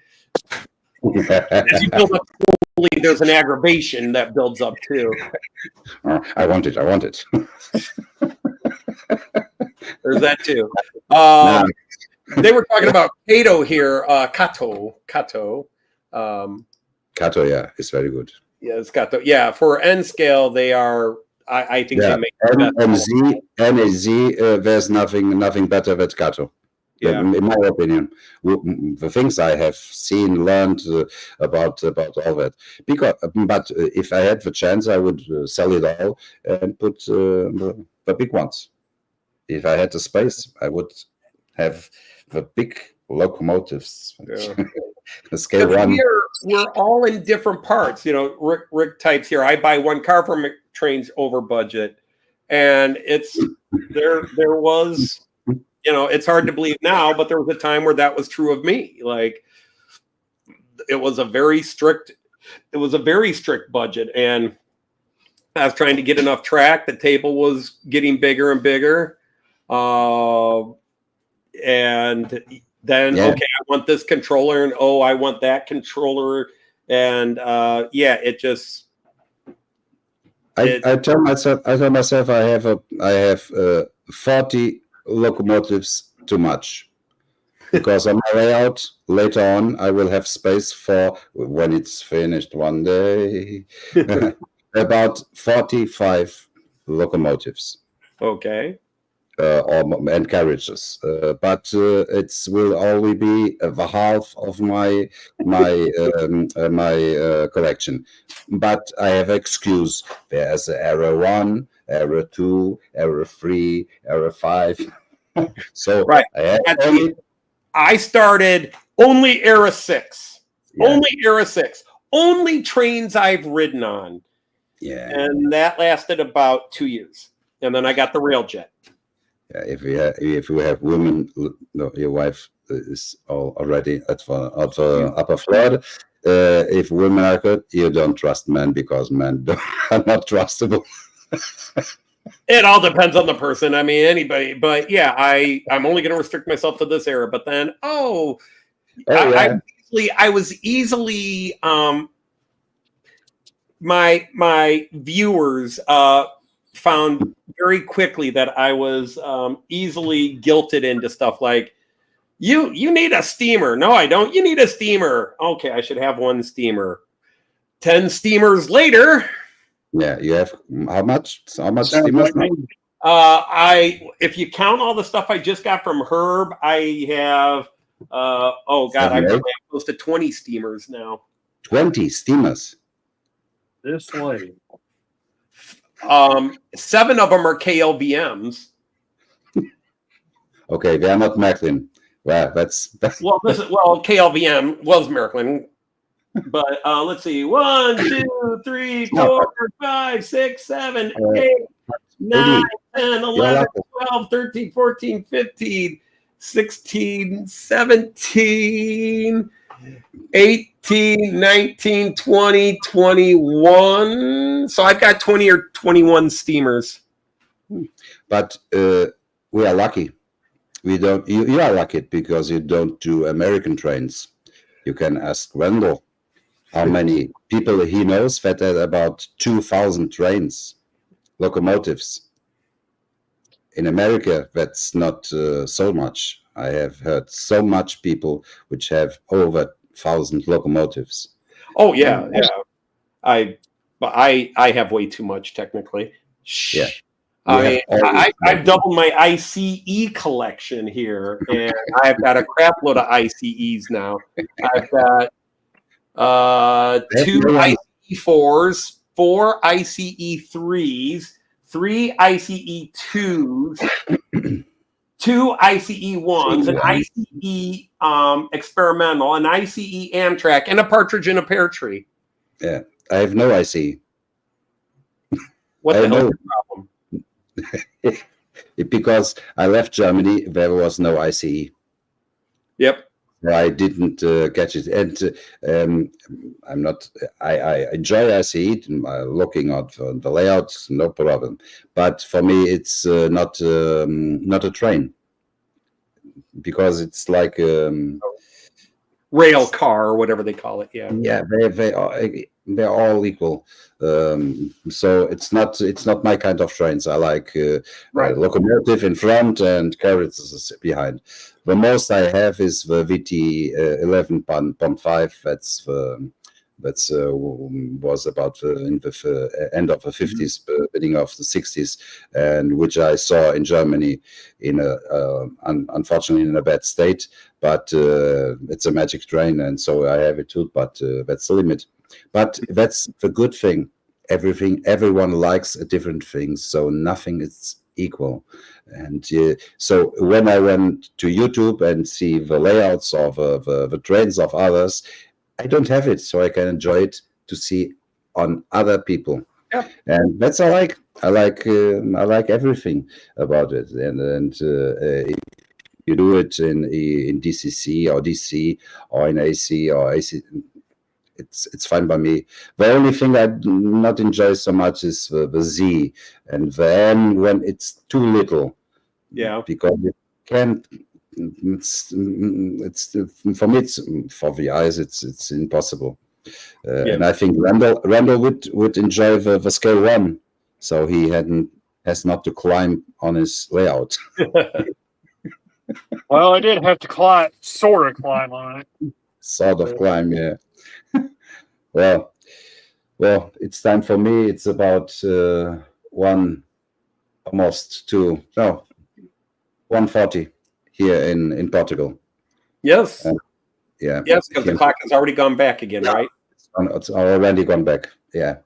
[SPEAKER 1] as you build up slowly, there's an aggravation that builds up too.
[SPEAKER 3] I want it. I want it.
[SPEAKER 1] There's that too.
[SPEAKER 3] No.
[SPEAKER 1] They were talking about Kato here, Kato.
[SPEAKER 3] Kato, yeah, it's very good.
[SPEAKER 1] Yeah, it's Kato. Yeah, for N scale, they are. I think
[SPEAKER 3] Yeah,
[SPEAKER 1] they make the best.
[SPEAKER 3] N A Z. There's nothing better than Kato.
[SPEAKER 1] Yeah.
[SPEAKER 3] In my opinion, the things I have seen, learned about all that. Because, but if I had the chance, I would sell it all and put the big ones. If I had the space, I would have the big locomotives.
[SPEAKER 1] Yeah.
[SPEAKER 3] Scale
[SPEAKER 1] Because
[SPEAKER 3] one.
[SPEAKER 1] we're all in different parts. You know, Rick types here. I buy one car from trains over budget, and it's there was, you know, it's hard to believe now, but there was a time where that was true of me. Like it was a very strict budget, and I was trying to get enough track. The table was getting bigger and bigger, and then
[SPEAKER 3] Yeah.
[SPEAKER 1] okay, I want this controller, and oh, I want that controller, and yeah, it just.
[SPEAKER 3] I tell myself I have 40 locomotives too much, because on my way out later on I will have space for, when it's finished one day, about 45 locomotives.
[SPEAKER 1] Okay.
[SPEAKER 3] And carriages, but it will only be the half of my collection. But I have excuse. There's error 1, error 2, error 3, error 5. So
[SPEAKER 1] Right. I started only era 6. Yeah. Only era 6. Only trains I've ridden on.
[SPEAKER 3] Yeah.
[SPEAKER 1] And that lasted about 2 years. And then I got the railjet.
[SPEAKER 3] Yeah, if we have women, no, your wife is already at the upper floor. If women are good, you don't trust men, because men are not trustable.
[SPEAKER 1] It all depends on the person. I mean, anybody. But yeah, I'm only going to restrict myself to this era. But then,
[SPEAKER 3] yeah.
[SPEAKER 1] I was easily my viewers found very quickly that I was easily guilted into stuff like, you need a steamer. No, I don't. You need a steamer. Okay, I should have one steamer. 10 steamers later.
[SPEAKER 3] Yeah, you have how much steamers?
[SPEAKER 1] If you count all the stuff I just got from Herb, I have I probably have close to 20 steamers now.
[SPEAKER 3] 20 steamers.
[SPEAKER 2] This way.
[SPEAKER 1] 7 of them are KLVMs.
[SPEAKER 3] Okay, they are not Märklin. Well, that's
[SPEAKER 1] well, KLVM was Maryland, but let's see, 1, 2, 3, 4, 5, 6, 7, 8, 9, 10, 11, 12, 13, 14, 15, 16, 17, 18, 19, 20, 21. So I've got 20 or 21 steamers.
[SPEAKER 3] But we are lucky. We don't. You are lucky because you don't do American trains. You can ask Wendell how many people he knows that had about 2,000 trains, locomotives. In America, that's not so much. I have heard so much people which have over 1,000 locomotives.
[SPEAKER 1] Oh yeah, yeah. I have way too much technically.
[SPEAKER 3] Yeah.
[SPEAKER 1] I've doubled my ICE collection here, and I've got a crap load of ICEs now. I've got 2 ICE 4s, 4 ICE 3s, 3 ICE 2s, 2 ICE 1s, an ICE experimental, an ICE Amtrak, and a partridge in a pear tree.
[SPEAKER 3] Yeah, I have no ICE.
[SPEAKER 1] What the hell is the problem?
[SPEAKER 3] Because I left Germany, there was no ICE.
[SPEAKER 1] Yep.
[SPEAKER 3] I didn't catch it, and I'm not. I enjoy ICE, looking at the layouts, no problem. But for me, it's not a train because it's like
[SPEAKER 1] rail car or whatever they call it. Yeah.
[SPEAKER 3] Yeah, they're all equal. So it's not my kind of trains. I like locomotive in front and carriages behind. The most I have is the VT 11.5. That was about in the end of the 50s, beginning of the 60s, and which I saw in Germany in unfortunately in a bad state. But it's a magic train, and so I have it too. But that's the limit. But that's the good thing. Everyone likes a different thing, so nothing is equal. And so when I went to YouTube and see the layouts of the trains of others, I don't have it, so I can enjoy it to see on other people.
[SPEAKER 1] Yeah.
[SPEAKER 3] And that's I like. I like everything about it. And if you do it in DCC or DC or in AC or AC, it's fine by me. The only thing I do not enjoy so much is the Z and the M when it's too little.
[SPEAKER 1] Yeah.
[SPEAKER 3] Because you can't. It's for me. It's for the eyes. It's impossible. And I think Randall would enjoy the scale 1, so he has not to climb on his layout.
[SPEAKER 2] Well, I did have to sort of climb on it.
[SPEAKER 3] Sort of climb, yeah. Well, it's time for me. It's about 1:40 here in Portugal.
[SPEAKER 1] Yes.
[SPEAKER 3] Yeah.
[SPEAKER 1] Yes, because the clock has already gone back again, right?
[SPEAKER 3] It's already gone back. Yeah.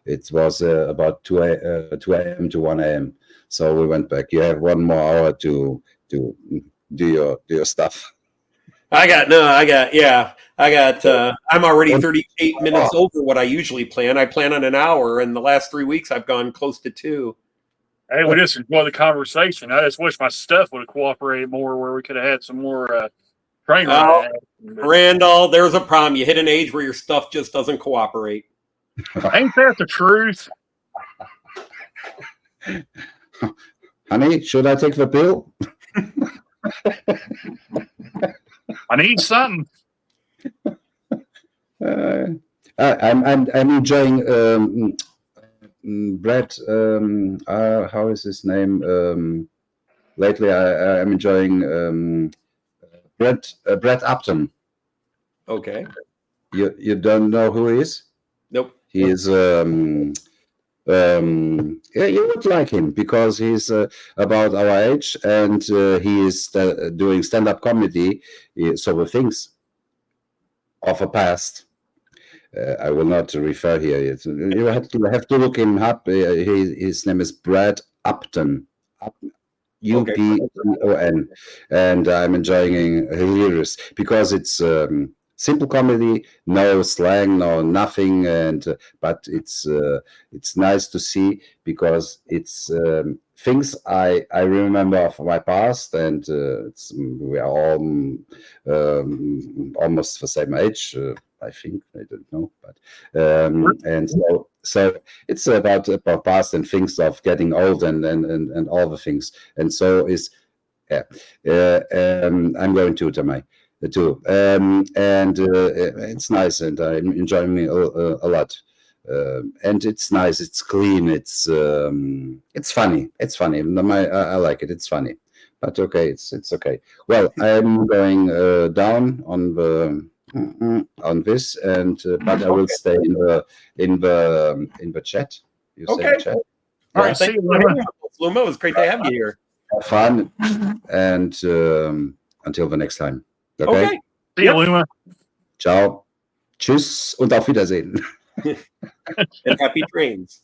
[SPEAKER 3] It was about 2 a.m. to 1 a.m. So we went back. You have 1 more hour to do your stuff.
[SPEAKER 1] I'm already 38 minutes over what I usually plan. I plan on an hour, and the last 3 weeks I've gone close to 2.
[SPEAKER 2] Hey, we just enjoyed the conversation. I just wish my stuff would have cooperated more, where we could have had some more train rides.
[SPEAKER 1] Randall, there's a problem. You hit an age where your stuff just doesn't cooperate.
[SPEAKER 2] Ain't that the truth?
[SPEAKER 3] Honey, should I take the pill?
[SPEAKER 2] I need something.
[SPEAKER 3] I'm enjoying Brett. How is his name? Lately, I'm enjoying Brett Upton.
[SPEAKER 1] Okay.
[SPEAKER 3] You don't know who he is?
[SPEAKER 1] Nope.
[SPEAKER 3] He is. Yeah, you would like him because he's about our age, and he is doing stand-up comedy. So the things of the past. I will not refer here. You have to look him up. His name is Brad Upton. Upton, and I'm enjoying hilarious because it's simple comedy, no slang, no nothing, and but it's nice to see because it's things I remember of my past, and we are all almost the same age. I think I don't know, but and so it's about past and things of getting old and all the things, and so is yeah. I'm going to Tamai too, and it's nice, and I'm enjoying it a lot. And it's nice, it's clean, it's funny, it's funny. I like it, it's funny, but okay, it's okay. Well, I'm going down on this, and but I will stay in the chat. You say the chat.
[SPEAKER 2] All right, see you, Luma.
[SPEAKER 1] Luma, it was great to have you here.
[SPEAKER 3] Have fun, and until the next time. Okay.
[SPEAKER 2] See you, Luma.
[SPEAKER 3] Ciao. Tschüss und auf Wiedersehen.
[SPEAKER 1] And happy trains.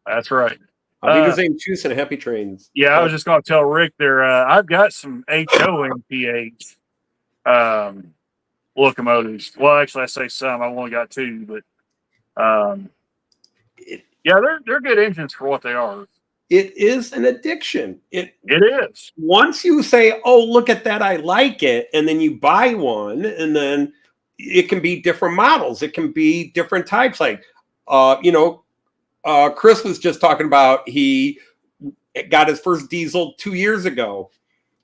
[SPEAKER 2] That's right.
[SPEAKER 1] I'll be the same. Tschüss and happy trains.
[SPEAKER 2] Yeah, I was just going to tell Rick there. I've got some HOMPH locomotives. Well, actually, I say some. I've only got 2, but yeah, they're good engines for what they are.
[SPEAKER 1] It is an addiction. It
[SPEAKER 2] is.
[SPEAKER 1] Once you say, "Oh, look at that, I like it," and then you buy one, and then it can be different models. It can be different types. Like, Chris was just talking about he got his first diesel 2 years ago.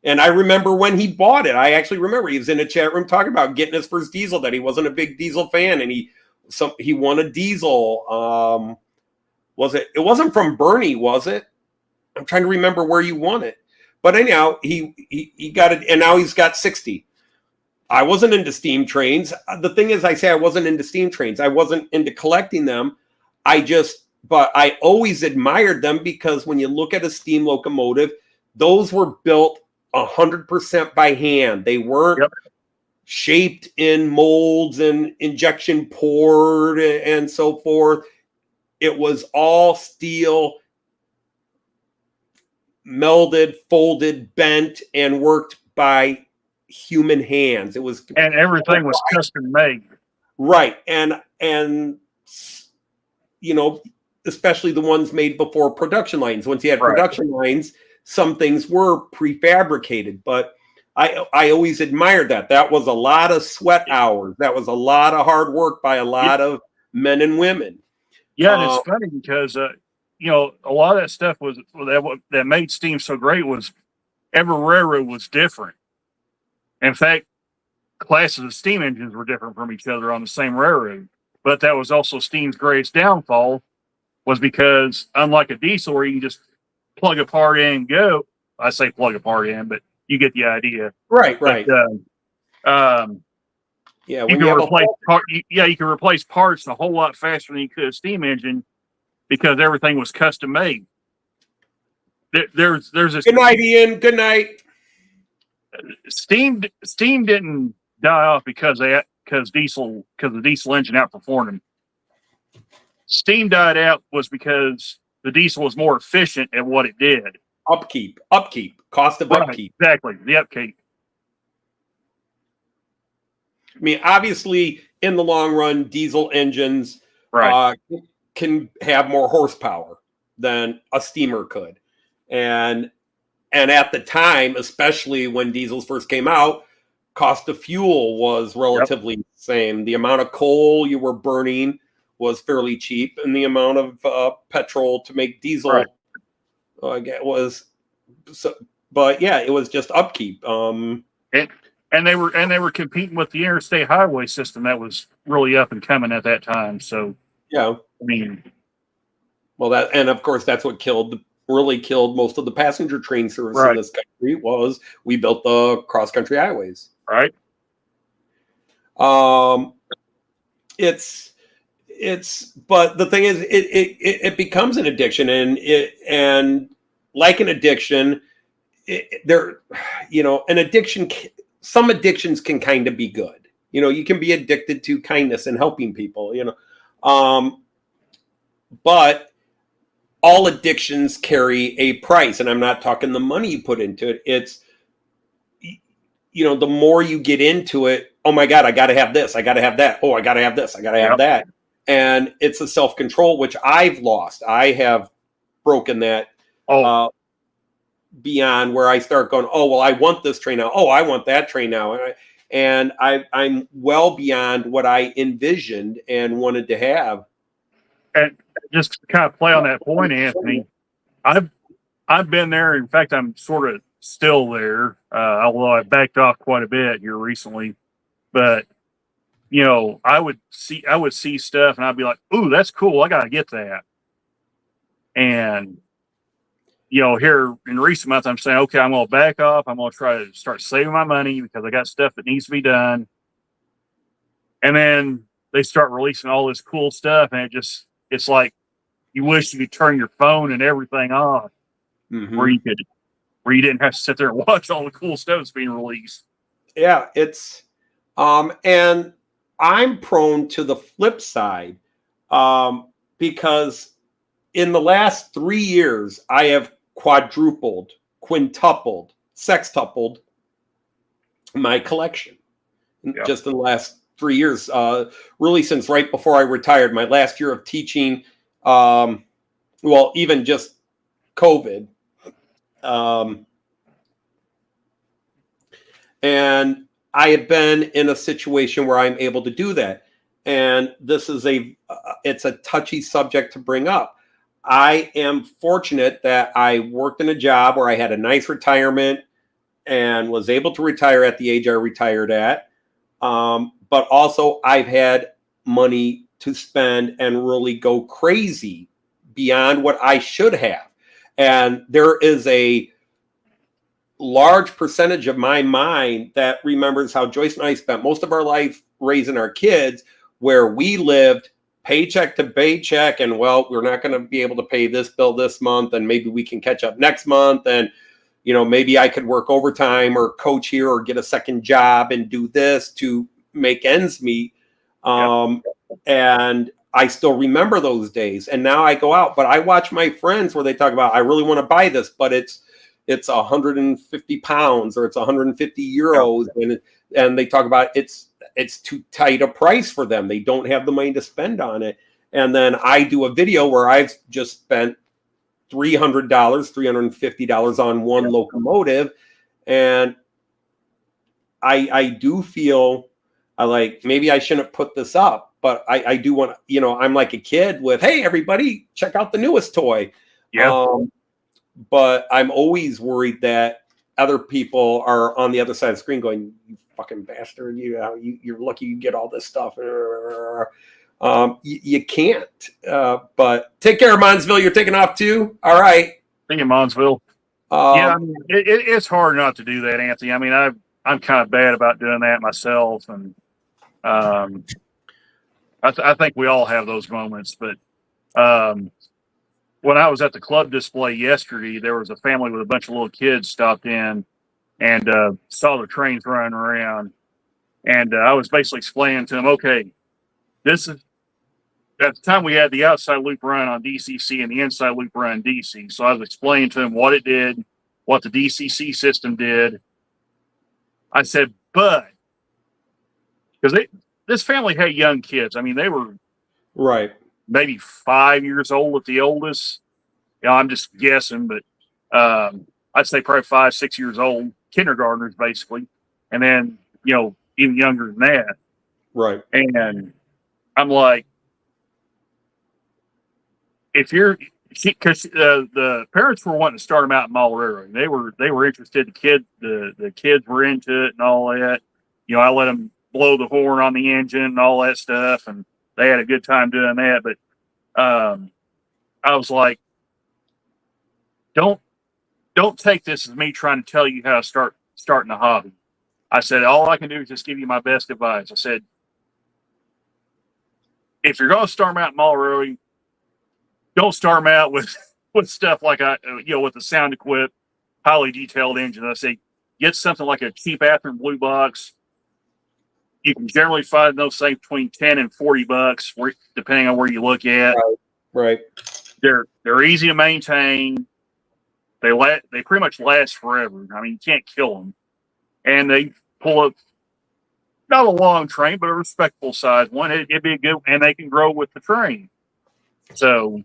[SPEAKER 1] And I remember when he bought it. I actually remember he was in a chat room talking about getting his first diesel, that he wasn't a big diesel fan, and he won a diesel. It wasn't from Bernie, was it? I'm trying to remember where you won it. But anyhow, he got it, and now he's got 60. I wasn't into steam trains. The thing is, I say I wasn't into steam trains. I wasn't into collecting them. But I always admired them because when you look at a steam locomotive, those were built 100% by hand. They weren't shaped in molds and injection poured and so forth. It was all steel, melded, folded, bent, and worked by human hands. It was,
[SPEAKER 2] and everything was custom made.
[SPEAKER 1] Right. And especially the ones made before production lines. Once you had production lines, some things were prefabricated, but I always admired that. That was a lot of sweat hours. That was a lot of hard work by a lot of men and women.
[SPEAKER 2] Yeah, and it's funny because a lot of that stuff was that made steam so great was every railroad was different. In fact, classes of steam engines were different from each other on the same railroad. But that was also steam's greatest downfall, was because unlike a diesel where you can just plug a part in and go, I say plug a part in, but you get the idea.
[SPEAKER 1] Right.
[SPEAKER 2] You can replace parts a whole lot faster than you could a steam engine because everything was custom made. There's this.
[SPEAKER 1] Good night, Ian. Good night.
[SPEAKER 2] Steam didn't die off because the diesel engine outperformed them. Steam died out was because the diesel was more efficient at what it did.
[SPEAKER 1] Upkeep, cost of upkeep.
[SPEAKER 2] Exactly, the upkeep.
[SPEAKER 1] I mean, obviously, in the long run, diesel engines can have more horsepower than a steamer could, and at the time, especially when diesels first came out, cost of fuel was relatively the same. The amount of coal you were burning was fairly cheap, and the amount of petrol to make diesel was. So, but yeah, it was just upkeep.
[SPEAKER 2] And they were competing with the interstate highway system that was really up and coming at that time. So
[SPEAKER 1] yeah,
[SPEAKER 2] I mean,
[SPEAKER 1] well, and of course that's what really killed most of the passenger train service in this country. Was we built the cross country highways,
[SPEAKER 2] right?
[SPEAKER 1] But the thing is, it becomes an addiction, and like an addiction, an addiction. Some addictions can kind of be good. You can be addicted to kindness and helping people. But all addictions carry a price, and I'm not talking the money you put into it. It's, you know, the more you get into it, oh my God, I got to have this. I got to have that. Oh, I got to have this. I got to have that. And it's a self-control, which I've lost. I have broken that beyond where I start going, oh, well, I want this train now. Oh, I want that train now. And I'm well beyond what I envisioned and wanted to have.
[SPEAKER 2] And just to kind of play on that point, Anthony, I've been there. In fact, I'm sort of still there, although I backed off quite a bit here recently. But you know, I would see stuff, and I'd be like, "Ooh, that's cool! I gotta get that." And you know, here in recent months, I'm saying, "Okay, I'm gonna back off. I'm gonna try to start saving my money because I got stuff that needs to be done." And then they start releasing all this cool stuff, and it's like you wish you could turn your phone and everything off, where you didn't have to sit there and watch all the cool stuff that's being released.
[SPEAKER 1] Yeah, it's and I'm prone to the flip side, because in the last 3 years I have quadrupled, quintupled, sextupled my collection just in the last 3 years. Really, since right before I retired, my last year of teaching. Well, even just COVID. And I have been in a situation where I'm able to do that. And this is it's a touchy subject to bring up. I am fortunate that I worked in a job where I had a nice retirement and was able to retire at the age I retired at. But also I've had money to spend and really go crazy beyond what I should have. And there is a large percentage of my mind that remembers how Joyce and I spent most of our life raising our kids, where we lived paycheck to paycheck, and well, we're not going to be able to pay this bill this month, and maybe we can catch up next month, and you know, maybe I could work overtime or coach here or get a second job and do this to make ends meet. And I still remember those days. And now I go out, but I watch my friends where they talk about, I really want to buy this, but it's 150 pounds or it's 150 euros. And they talk about it's too tight a price for them. They don't have the money to spend on it. And then I do a video where I've just spent $300, $350 on one locomotive. And I do feel maybe I shouldn't put this up, but I do want to, you know, I'm like a kid with, hey, everybody, check out the newest toy. But I'm always worried that other people are on the other side of the screen going, you fucking bastard, you're lucky you get all this stuff. You can't. But take care, Monsville. You're taking off too? All right.
[SPEAKER 2] Thank you, Monsville. I mean, it's hard not to do that, Anthony. I mean, I'm kind of bad about doing that myself, and I think we all have those moments. But when I was at the club display yesterday, there was a family with a bunch of little kids stopped in and saw the trains running around, and I was basically explaining to them, okay, this is at the time we had the outside loop run on DCC and the inside loop run on DC. So I was explaining to them what it did, what the DCC system did. I said, but because this family had young kids. I mean, they were maybe 5 years old at the oldest. You know, I'm just guessing, but I'd say probably 5, 6 years old, kindergartners basically, and then you know even younger than that.
[SPEAKER 1] Right.
[SPEAKER 2] And I'm like, if you're, because the parents were wanting to start them out in Malrero. They were interested. The kids were into it and all that. You know, I let them blow the horn on the engine and all that stuff, and they had a good time doing that. But I was like, don't take this as me trying to tell you how to starting a hobby. I said, all I can do is just give you my best advice. I said, if you're going to start them out in Malrero, don't start them out with stuff like with the sound equipped, highly detailed engine. I say, get something like a cheap Athearn Blue Box. You can generally find those things between $10 and $40, depending on where you look at.
[SPEAKER 1] Right.
[SPEAKER 2] They're easy to maintain. They pretty much last forever. I mean, you can't kill them, and they pull up not a long train, but a respectable size one. It'd be a good, and they can grow with the train. So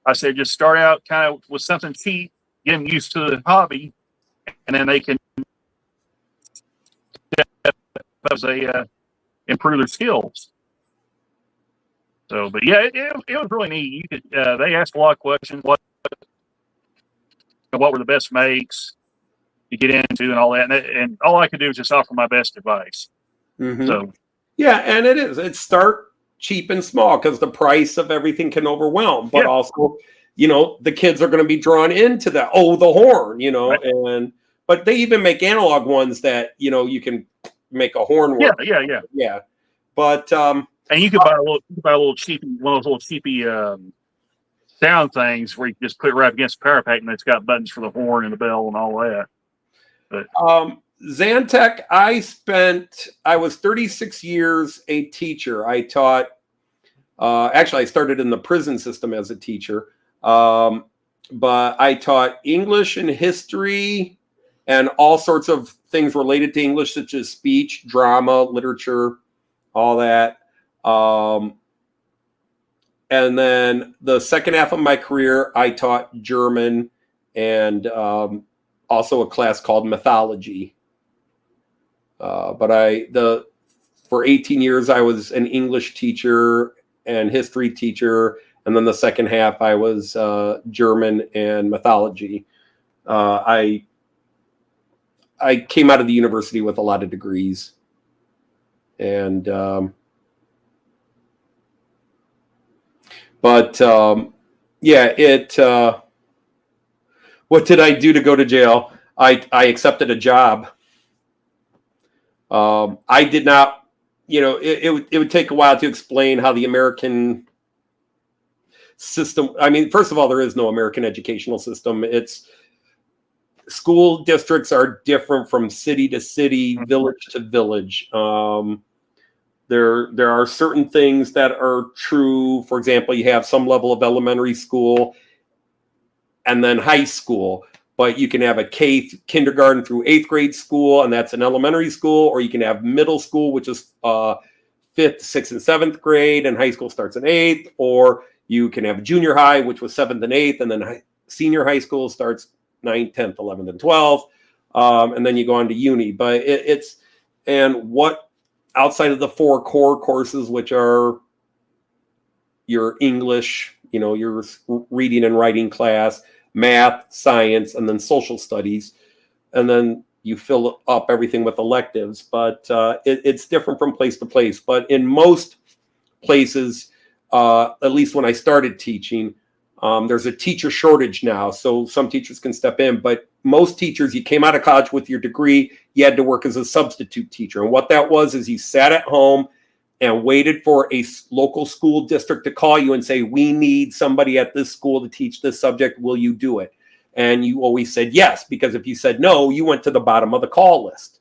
[SPEAKER 2] I said, just start out kind of with something cheap, get them used to the hobby, and then they can as they improve their skills. So, but yeah, it was really neat. You could they asked a lot of questions. What were the best makes to get into and all that, and all I could do was just offer my best advice.
[SPEAKER 1] Mm-hmm.
[SPEAKER 2] So
[SPEAKER 1] yeah, and it's start cheap and small because the price of everything can overwhelm, but also, the kids are going to be drawn into that. Oh, the horn, right. But they even make analog ones that you can make a horn work. Yeah. But
[SPEAKER 2] and you could buy a little cheapy, one of those little cheapy sound things where you can just put it right against the power pack, and it's got buttons for the horn and the bell and all that. But
[SPEAKER 1] Xantech, I was 36 years a teacher. I taught, actually I started in the prison system as a teacher, but I taught English and history and all sorts of things related to English, such as speech, drama, literature, all that. And then the second half of my career, I taught German and also a class called mythology. But for 18 years, I was an English teacher and history teacher. And then the second half, I was German and mythology. I came out of the university with a lot of degrees. And what did I do to go to jail? I accepted a job. I did not, it would take a while to explain how the American system, I mean, first of all, there is no American educational system. School districts are different from city to city, village to village. There are certain things that are true. For example, you have some level of elementary school and then high school, but you can have a kindergarten through 8th grade school, and that's an elementary school, or you can have middle school, which is 5th, 6th, and 7th grade, and high school starts in 8th, or you can have junior high, which was 7th and 8th, and then senior high school starts 9th, 10th, 11th, and 12th, and then you go on to uni. But outside of the 4 core courses, which are your English, your reading and writing class, math, science, and then social studies. And then you fill up everything with electives. But it's different from place to place. But in most places, at least when I started teaching, there's a teacher shortage now. So some teachers can step in. But most teachers, you came out of college with your degree, you had to work as a substitute teacher. And what that was is you sat at home and waited for a local school district to call you and say, we need somebody at this school to teach this subject. Will you do it? And you always said yes, because if you said no, you went to the bottom of the call list.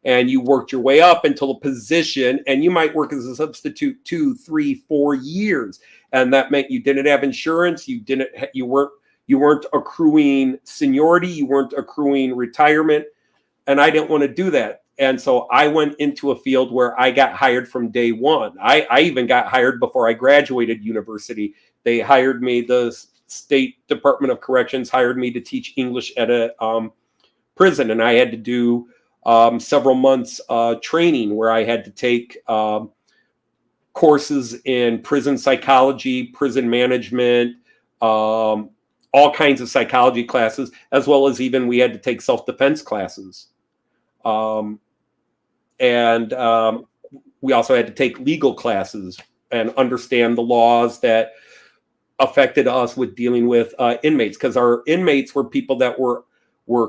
[SPEAKER 1] And you worked your way up until a position, and you might work as a substitute 2, 3, 4 years. And that meant you didn't have insurance. You weren't accruing seniority. You weren't accruing retirement. And I didn't want to do that. And so I went into a field where I got hired from day one. I even got hired before I graduated university. They hired me, the State Department of Corrections hired me to teach English at a prison. And I had to do several months training where I had to take courses in prison psychology, prison management, all kinds of psychology classes, as well as even we had to take self-defense classes. And we also had to take legal classes and understand the laws that affected us with dealing with inmates, because our inmates were people that were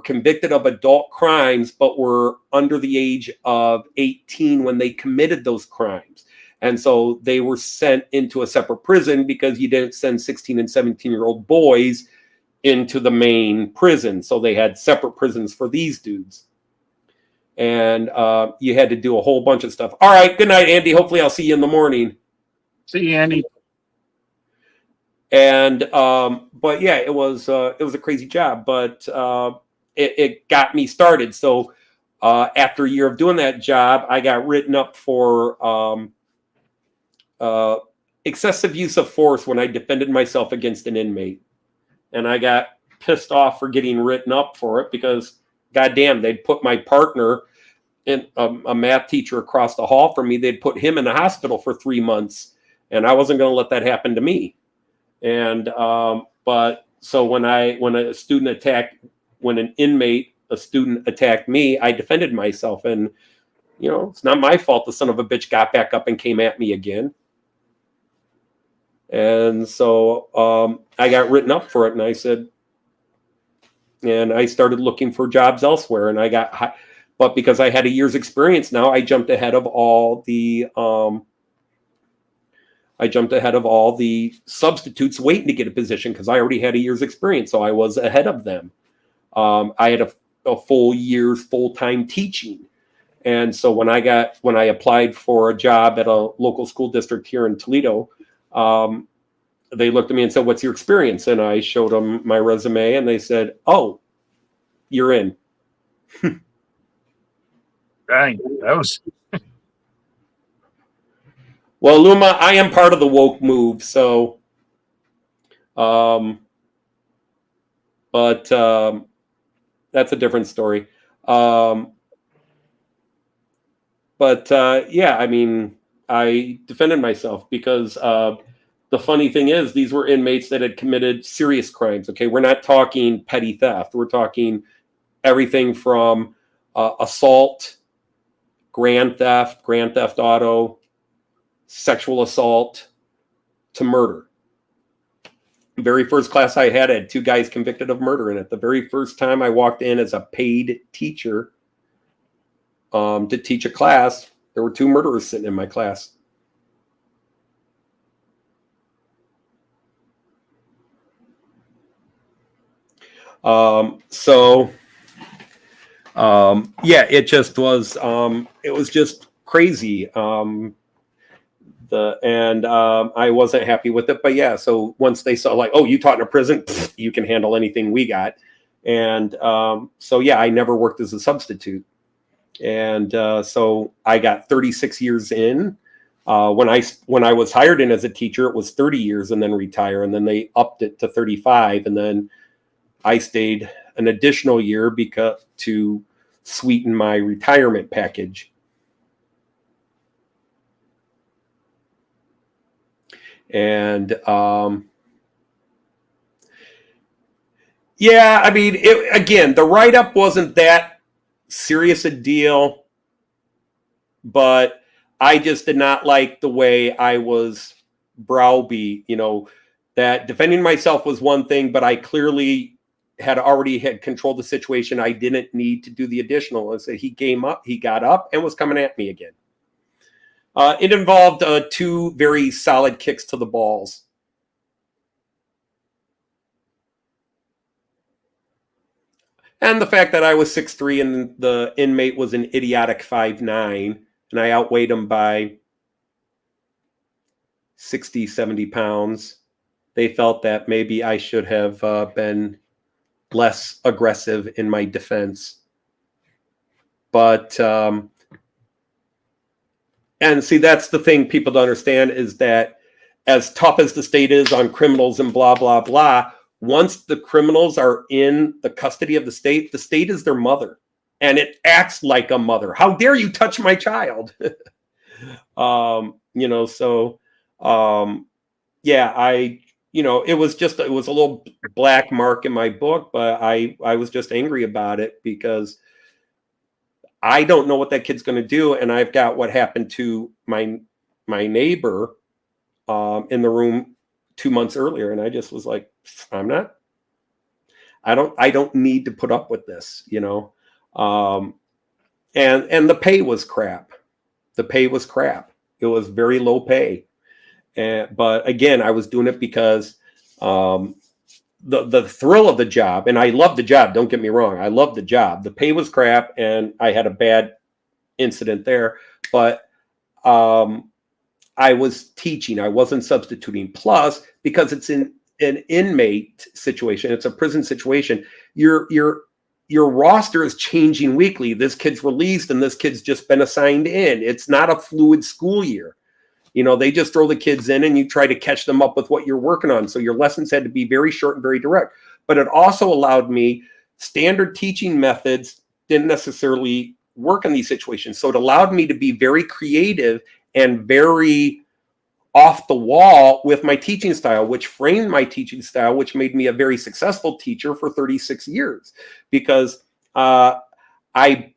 [SPEAKER 1] convicted of adult crimes, but were under the age of 18 when they committed those crimes. And so they were sent into a separate prison because you didn't send 16 and 17-year-old boys into the main prison. So they had separate prisons for these dudes. And you had to do a whole bunch of stuff. All right. Good night, Andy. Hopefully I'll see you in the morning.
[SPEAKER 2] See you, Andy.
[SPEAKER 1] And but yeah, it was a crazy job, but it got me started. So after a year of doing that job, I got written up for excessive use of force when I defended myself against an inmate, and I got pissed off for getting written up for it because, goddamn, they'd put my partner in a math teacher across the hall from me. They'd put him in the hospital for 3 months, and I wasn't going to let that happen to me. And but so when a student when an inmate, a student attacked me, I defended myself, and it's not my fault the son of a bitch got back up and came at me again. And so I got written up for it, and I started looking for jobs elsewhere, and but because I had a year's experience now, I jumped ahead of all the substitutes waiting to get a position because I already had a year's experience, so I was ahead of them. I had a full year's full-time teaching, and so when I applied for a job at a local school district here in Toledo, they looked at me and said, "What's your experience?" And I showed them my resume, and they said, "Oh, you're in."
[SPEAKER 2] Dang, that was.
[SPEAKER 1] Well, Luma, I am part of the woke move, so, but that's a different story. Yeah, I mean, I defended myself because the funny thing is, these were inmates that had committed serious crimes. Okay, we're not talking petty theft. We're talking everything from assault, grand theft auto, sexual assault, to murder. The very first class I had 2 guys convicted of murder in it. The very first time I walked in as a paid teacher to teach a class, there were 2 murderers sitting in my class. Yeah, it just was. It was just crazy. I wasn't happy with it. But yeah, so once they saw like, oh, you taught in a prison, you can handle anything we got. And so yeah, I never worked as a substitute. And so I got 36 years in. When I was hired in as a teacher, it was 30 years and then retire. And then they upped it to 35. And then I stayed an additional year to sweeten my retirement package. And yeah, I mean, again, the write-up wasn't that serious a deal, but I just did not like the way I was browbeat. That defending myself was one thing, but I clearly had controlled the situation. I didn't need to do the additional. And so he got up and was coming at me again. It involved 2 very solid kicks to the balls. And the fact that I was 6'3" and the inmate was an idiotic 5'9", and I outweighed him by 60, 70 pounds. They felt that maybe I should have been less aggressive in my defense. But, and see, that's the thing people don't understand, is that as tough as the state is on criminals and blah, blah, blah, once the criminals are in the custody of the state is their mother, and it acts like a mother. How dare you touch my child? Yeah, it was a little black mark in my book, but I was just angry about it because I don't know what that kid's going to do. And I've got what happened to my neighbor in the room 2 months earlier. And I just was like, I don't need to put up with this, and the pay was crap. It was very low pay. But again, I was doing it because the thrill of the job, and I loved the job. Don't get me wrong. I loved the job. The pay was crap, and I had a bad incident there, but I was teaching. I wasn't substituting. Plus, because it's in an inmate situation, it's a prison situation, your roster is changing weekly. This kid's released and this kid's just been assigned in. It's not a fluid school year. They just throw the kids in and you try to catch them up with what you're working on. So your lessons had to be very short and very direct. But it also allowed me, standard teaching methods didn't necessarily work in these situations. So it allowed me to be very creative and very off the wall with my teaching style, which framed my teaching style, which made me a very successful teacher for 36 years, because I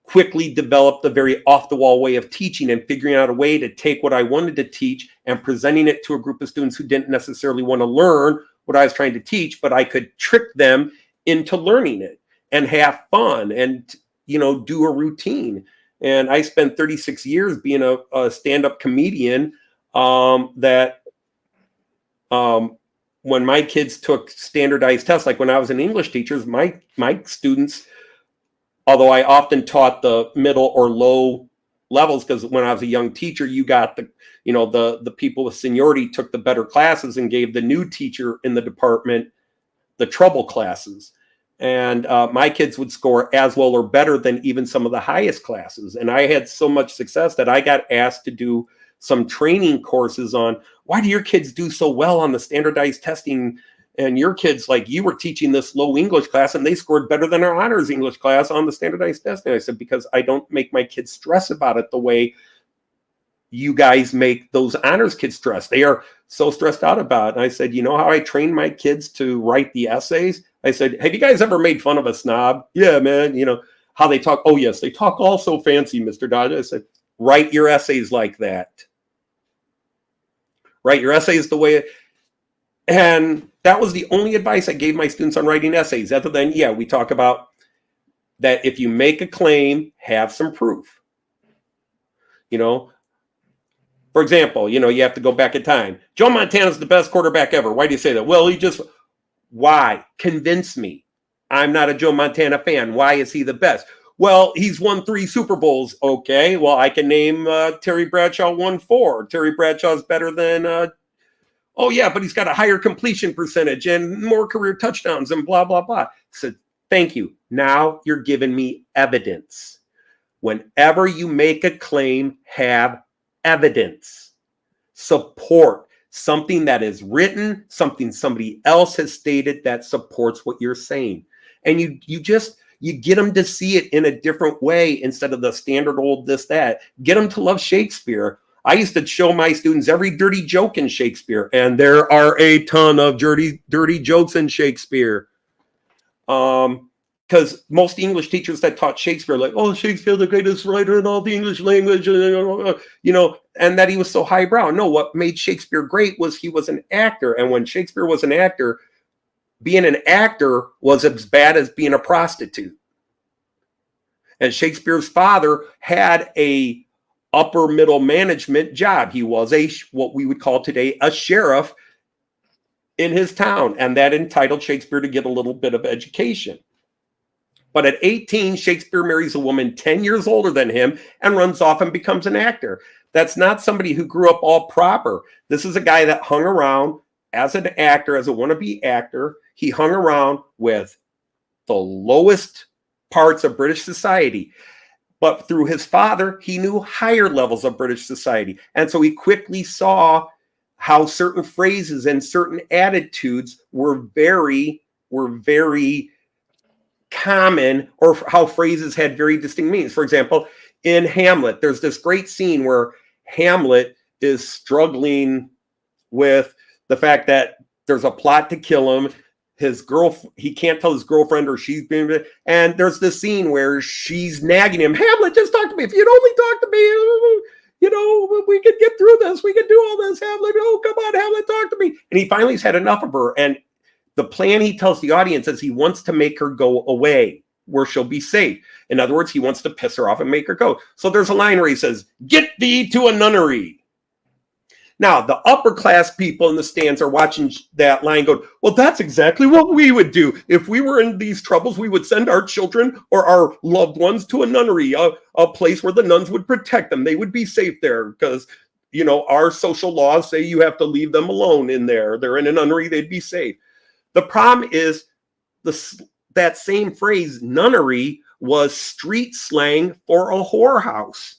[SPEAKER 1] quickly developed a very off the wall way of teaching and figuring out a way to take what I wanted to teach and presenting it to a group of students who didn't necessarily want to learn what I was trying to teach, but I could trick them into learning it and have fun and, do a routine. And I spent 36 years being a stand-up comedian that when my kids took standardized tests, like when I was an English teacher, my students, although I often taught the middle or low levels, because when I was a young teacher, you got the people with seniority took the better classes and gave the new teacher in the department the trouble classes. And my kids would score as well or better than even some of the highest classes. And I had so much success that I got asked to do some training courses on why do your kids do so well on the standardized testing, and your kids, like, you were teaching this low English class and they scored better than our honors English class on the standardized testing. I said, because I don't make my kids stress about it the way you guys make those honors kids stress. They are so stressed out about it. And I said, you know how I train my kids to write the essays? I said, have you guys ever made fun of a snob? Yeah, man. How they talk. Oh, yes, they talk all so fancy, Mr. Dodge. I said, write your essays like that. Write your essays the way. And that was the only advice I gave my students on writing essays, other than, we talk about that if you make a claim, have some proof. For example, you have to go back in time. Joe Montana's the best quarterback ever. Why do you say that? Well, why? Convince me. I'm not a Joe Montana fan. Why is he the best? Well, he's won 3 Super Bowls. Okay, well, I can name Terry Bradshaw won 4. Terry Bradshaw's better than, oh yeah, but he's got a higher completion percentage and more career touchdowns and blah, blah, blah. So thank you. Now you're giving me evidence. Whenever you make a claim, have evidence. Support. Something that is written, something somebody else has stated that supports what you're saying. And you get them to see it in a different way instead of the standard old this, that. Get them to love Shakespeare. I used to show my students every dirty joke in Shakespeare, and there are a ton of dirty jokes in Shakespeare. Because most English teachers that taught Shakespeare, like, oh, Shakespeare, the greatest writer in all the English language, and that he was so highbrow. No, what made Shakespeare great was he was an actor. And when Shakespeare was an actor, being an actor was as bad as being a prostitute. And Shakespeare's father had a upper middle management job. He was what we would call today a sheriff in his town. And that entitled Shakespeare to get a little bit of education. But at 18, Shakespeare marries a woman 10 years older than him and runs off and becomes an actor. That's not somebody who grew up all proper. This is a guy that hung around as an actor, as a wannabe actor. He hung around with the lowest parts of British society. But through his father, he knew higher levels of British society. And so he quickly saw how certain phrases and certain attitudes were very common, or how phrases had very distinct meanings. For example, in Hamlet, there's this great scene where Hamlet is struggling with the fact that there's a plot to kill him. He can't tell his girlfriend, or she's being, and there's this scene where she's nagging him, Hamlet, just talk to me. If you'd only talk to me, we could get through this. We could do all this, Hamlet. Oh, come on, Hamlet, talk to me. And he finally has had enough of her. And the plan he tells the audience is he wants to make her go away where she'll be safe. In other words, he wants to piss her off and make her go. So there's a line where he says, get thee to a nunnery. Now, the upper class people in the stands are watching that line going, well, that's exactly what we would do. If we were in these troubles, we would send our children or our loved ones to a nunnery, a place where the nuns would protect them. They would be safe there because, you know, our social laws say you have to leave them alone in there. They're in a nunnery, they'd be safe. The problem is that same phrase, nunnery, was street slang for a whorehouse.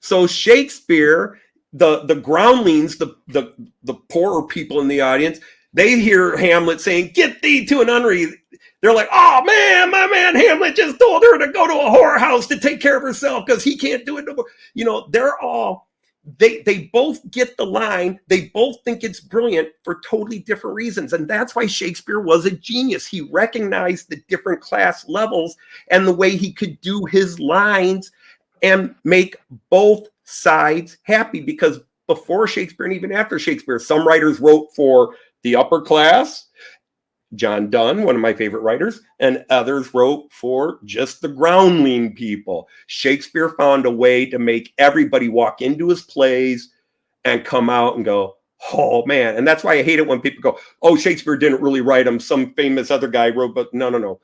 [SPEAKER 1] So Shakespeare, the groundlings, the poorer people in the audience, they hear Hamlet saying, "Get thee to a nunnery." They're like, "Oh man, my man Hamlet just told her to go to a whorehouse to take care of herself because he can't do it no more." You know, they both get the line. They both think it's brilliant for totally different reasons. And that's why Shakespeare was a genius. He recognized the different class levels and the way he could do his lines and make both sides happy, because before Shakespeare and even after Shakespeare, some writers wrote for the upper class. John Donne, one of my favorite writers, and others wrote for just the groundling people. Shakespeare found a way to make everybody walk into his plays and come out and go, "Oh man." And that's why I hate it when people go, "Oh, Shakespeare didn't really write them. Some famous other guy wrote," but no.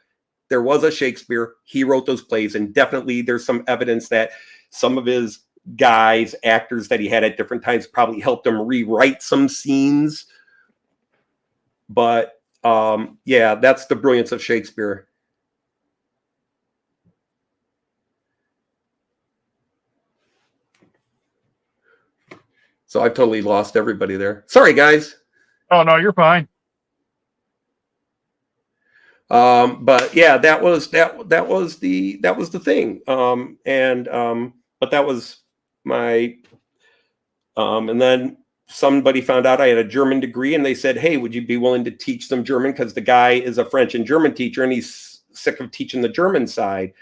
[SPEAKER 1] There was a Shakespeare. He wrote those plays, and definitely there's some evidence that some of his guys, actors that he had at different times, probably helped him rewrite some scenes. But yeah, that's the brilliance of Shakespeare. So I've totally lost everybody there. Sorry, guys.
[SPEAKER 2] Oh no, you're fine.
[SPEAKER 1] But yeah, that was the thing. But that was my and then somebody found out I had a German degree, and they said, "Hey, would you be willing to teach them German? Because the guy is a French and German teacher, and he's sick of teaching the German side."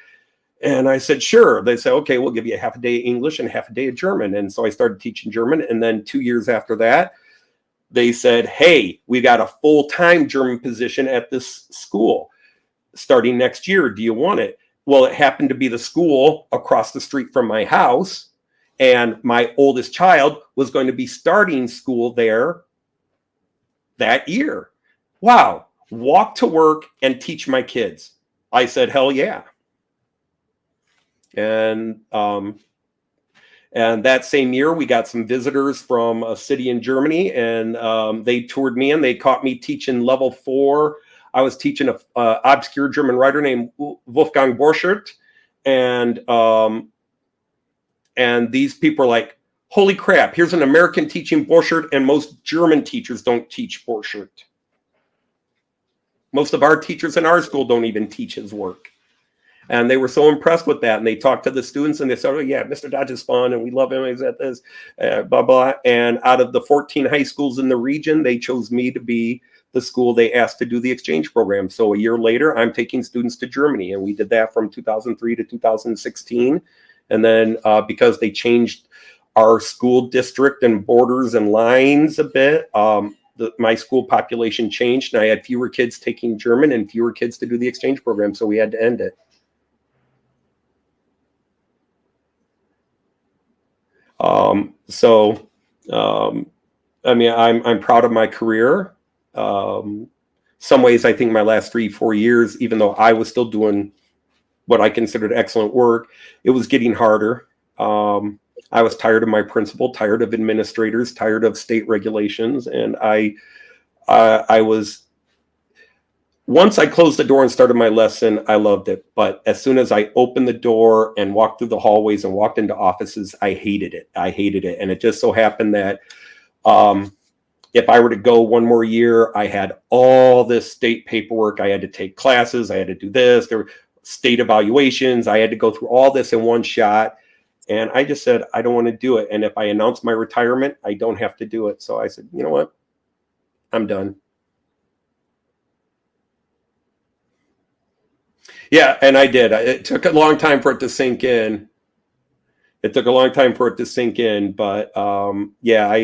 [SPEAKER 1] And I said, "Sure." They said, "Okay, we'll give you a half a day of English and half a day of German." And so I started teaching German. And then 2 years after that, they said, "Hey, we got a full-time German position at this school starting next year. Do you want it?" Well, it happened to be the school across the street from my house. And my oldest child was going to be starting school there that year. Wow. Walk to work and teach my kids. I said, hell yeah. And that same year, we got some visitors from a city in Germany, and they toured me, and they caught me teaching level 4. I was teaching an obscure German writer named Wolfgang Borchardt. And these people are like, "Holy crap, here's an American teaching Borchardt, and most German teachers don't teach Borchardt. Most of our teachers in our school don't even teach his work." And they were so impressed with that. And they talked to the students, and they said, "Oh yeah, Mr. Dodge is fun, and we love him. He's at this, blah, blah." And out of the 14 high schools in the region, they chose me to be the school they asked to do the exchange program. So a year later, I'm taking students to Germany. And we did that from 2003 to 2016. And then because they changed our school district and borders and lines a bit, my school population changed, and I had fewer kids taking German and fewer kids to do the exchange program. So we had to end it. I mean, I'm proud of my career. Some ways, I think my last 3-4 years, even though I was still doing what I considered excellent work, it was getting harder. I was tired of my principal, tired of administrators, tired of state regulations. And I was, once I closed the door and started my lesson, I loved it. But as soon as I opened the door and walked through the hallways and walked into offices, I hated it. And it just so happened that if I were to go one more year, I had all this state paperwork. I had to take classes. I had to do this. There were state evaluations. I had to go through all this in one shot. And I just said, I don't want to do it. And if I announce my retirement, I don't have to do it. So I said, you know what? I'm done. Yeah, and I did. It took a long time for it to sink in. But yeah,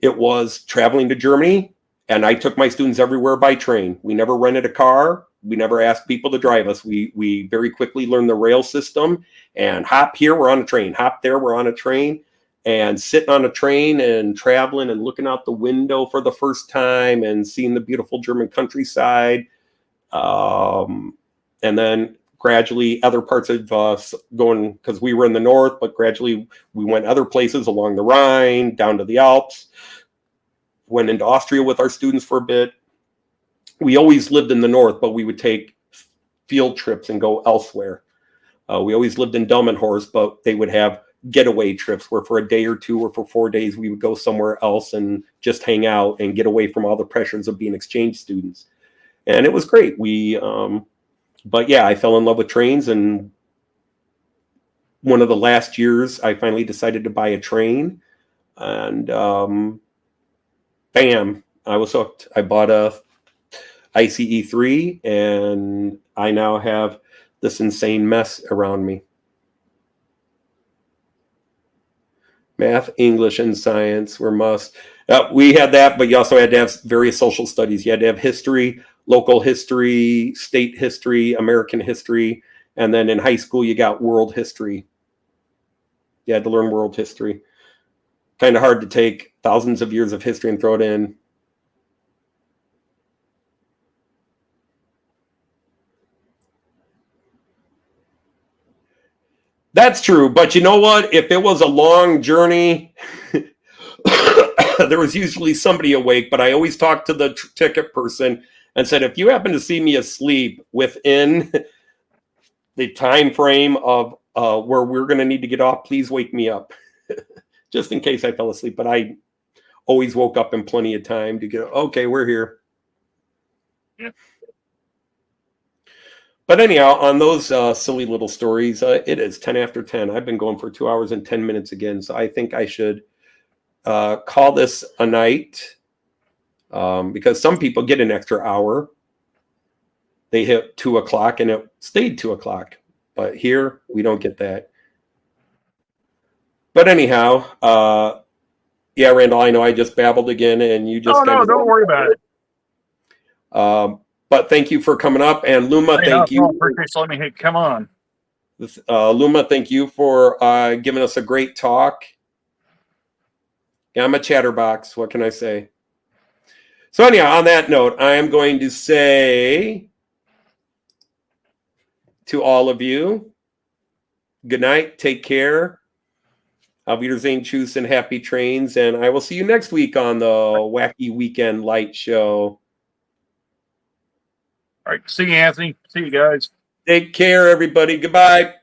[SPEAKER 1] it was traveling to Germany, and I took my students everywhere by train. We never rented a car. We never asked people to drive us. We very quickly learned the rail system, and hop here, we're on a train. Hop there, we're on a train. And sitting on a train and traveling and looking out the window for the first time and seeing the beautiful German countryside. And then gradually other parts of us going, because we were in the north, but gradually we went other places along the Rhine, down to the Alps, went into Austria with our students for a bit. We always lived in the north, but we would take field trips and go elsewhere. We always lived in Delmenhorst, but they would have getaway trips where for a day or two or for 4 days, we would go somewhere else and just hang out and get away from all the pressures of being exchange students. And it was great. But yeah, I fell in love with trains, and one of the last years I finally decided to buy a train, and bam, I was hooked. I bought a ICE3, and I now have this insane mess around me. Math, English, and science were must. We had that, but you also had to have various social studies. You had to have history, local history, state history, American history, and then in high school you got world history. You had to learn world history. Kind of hard to take thousands of years of history and throw it in. That's true, but you know what? If it was a long journey, there was usually somebody awake, but I always talked to the ticket person and said, if you happen to see me asleep within the time frame of where we're going to need to get off, please wake me up, just in case I fell asleep. But I always woke up in plenty of time to get, okay, we're here.
[SPEAKER 2] Yeah.
[SPEAKER 1] But anyhow, on those silly little stories, it is 10 after 10. I've been going for 2 hours and 10 minutes again, so I think I should call this a night, because some people get an extra hour. They hit 2 o'clock and it stayed 2 o'clock, but here we don't get that. But anyhow, yeah, Randall, I know I just babbled again, and you just
[SPEAKER 2] don't worry about it.
[SPEAKER 1] But thank you for coming up, and Luma, thank you.
[SPEAKER 2] Let me come on.
[SPEAKER 1] Luma, thank you for giving us a great talk. Yeah, I'm a chatterbox. What can I say? So anyhow, on that note, I am going to say to all of you, good night, take care. Auf Wiedersehen, tschüss, and happy trains. And I will see you next week on the Wacky Weekend Lite show.
[SPEAKER 2] All right. See you, Anthony. See you guys.
[SPEAKER 1] Take care, everybody. Goodbye.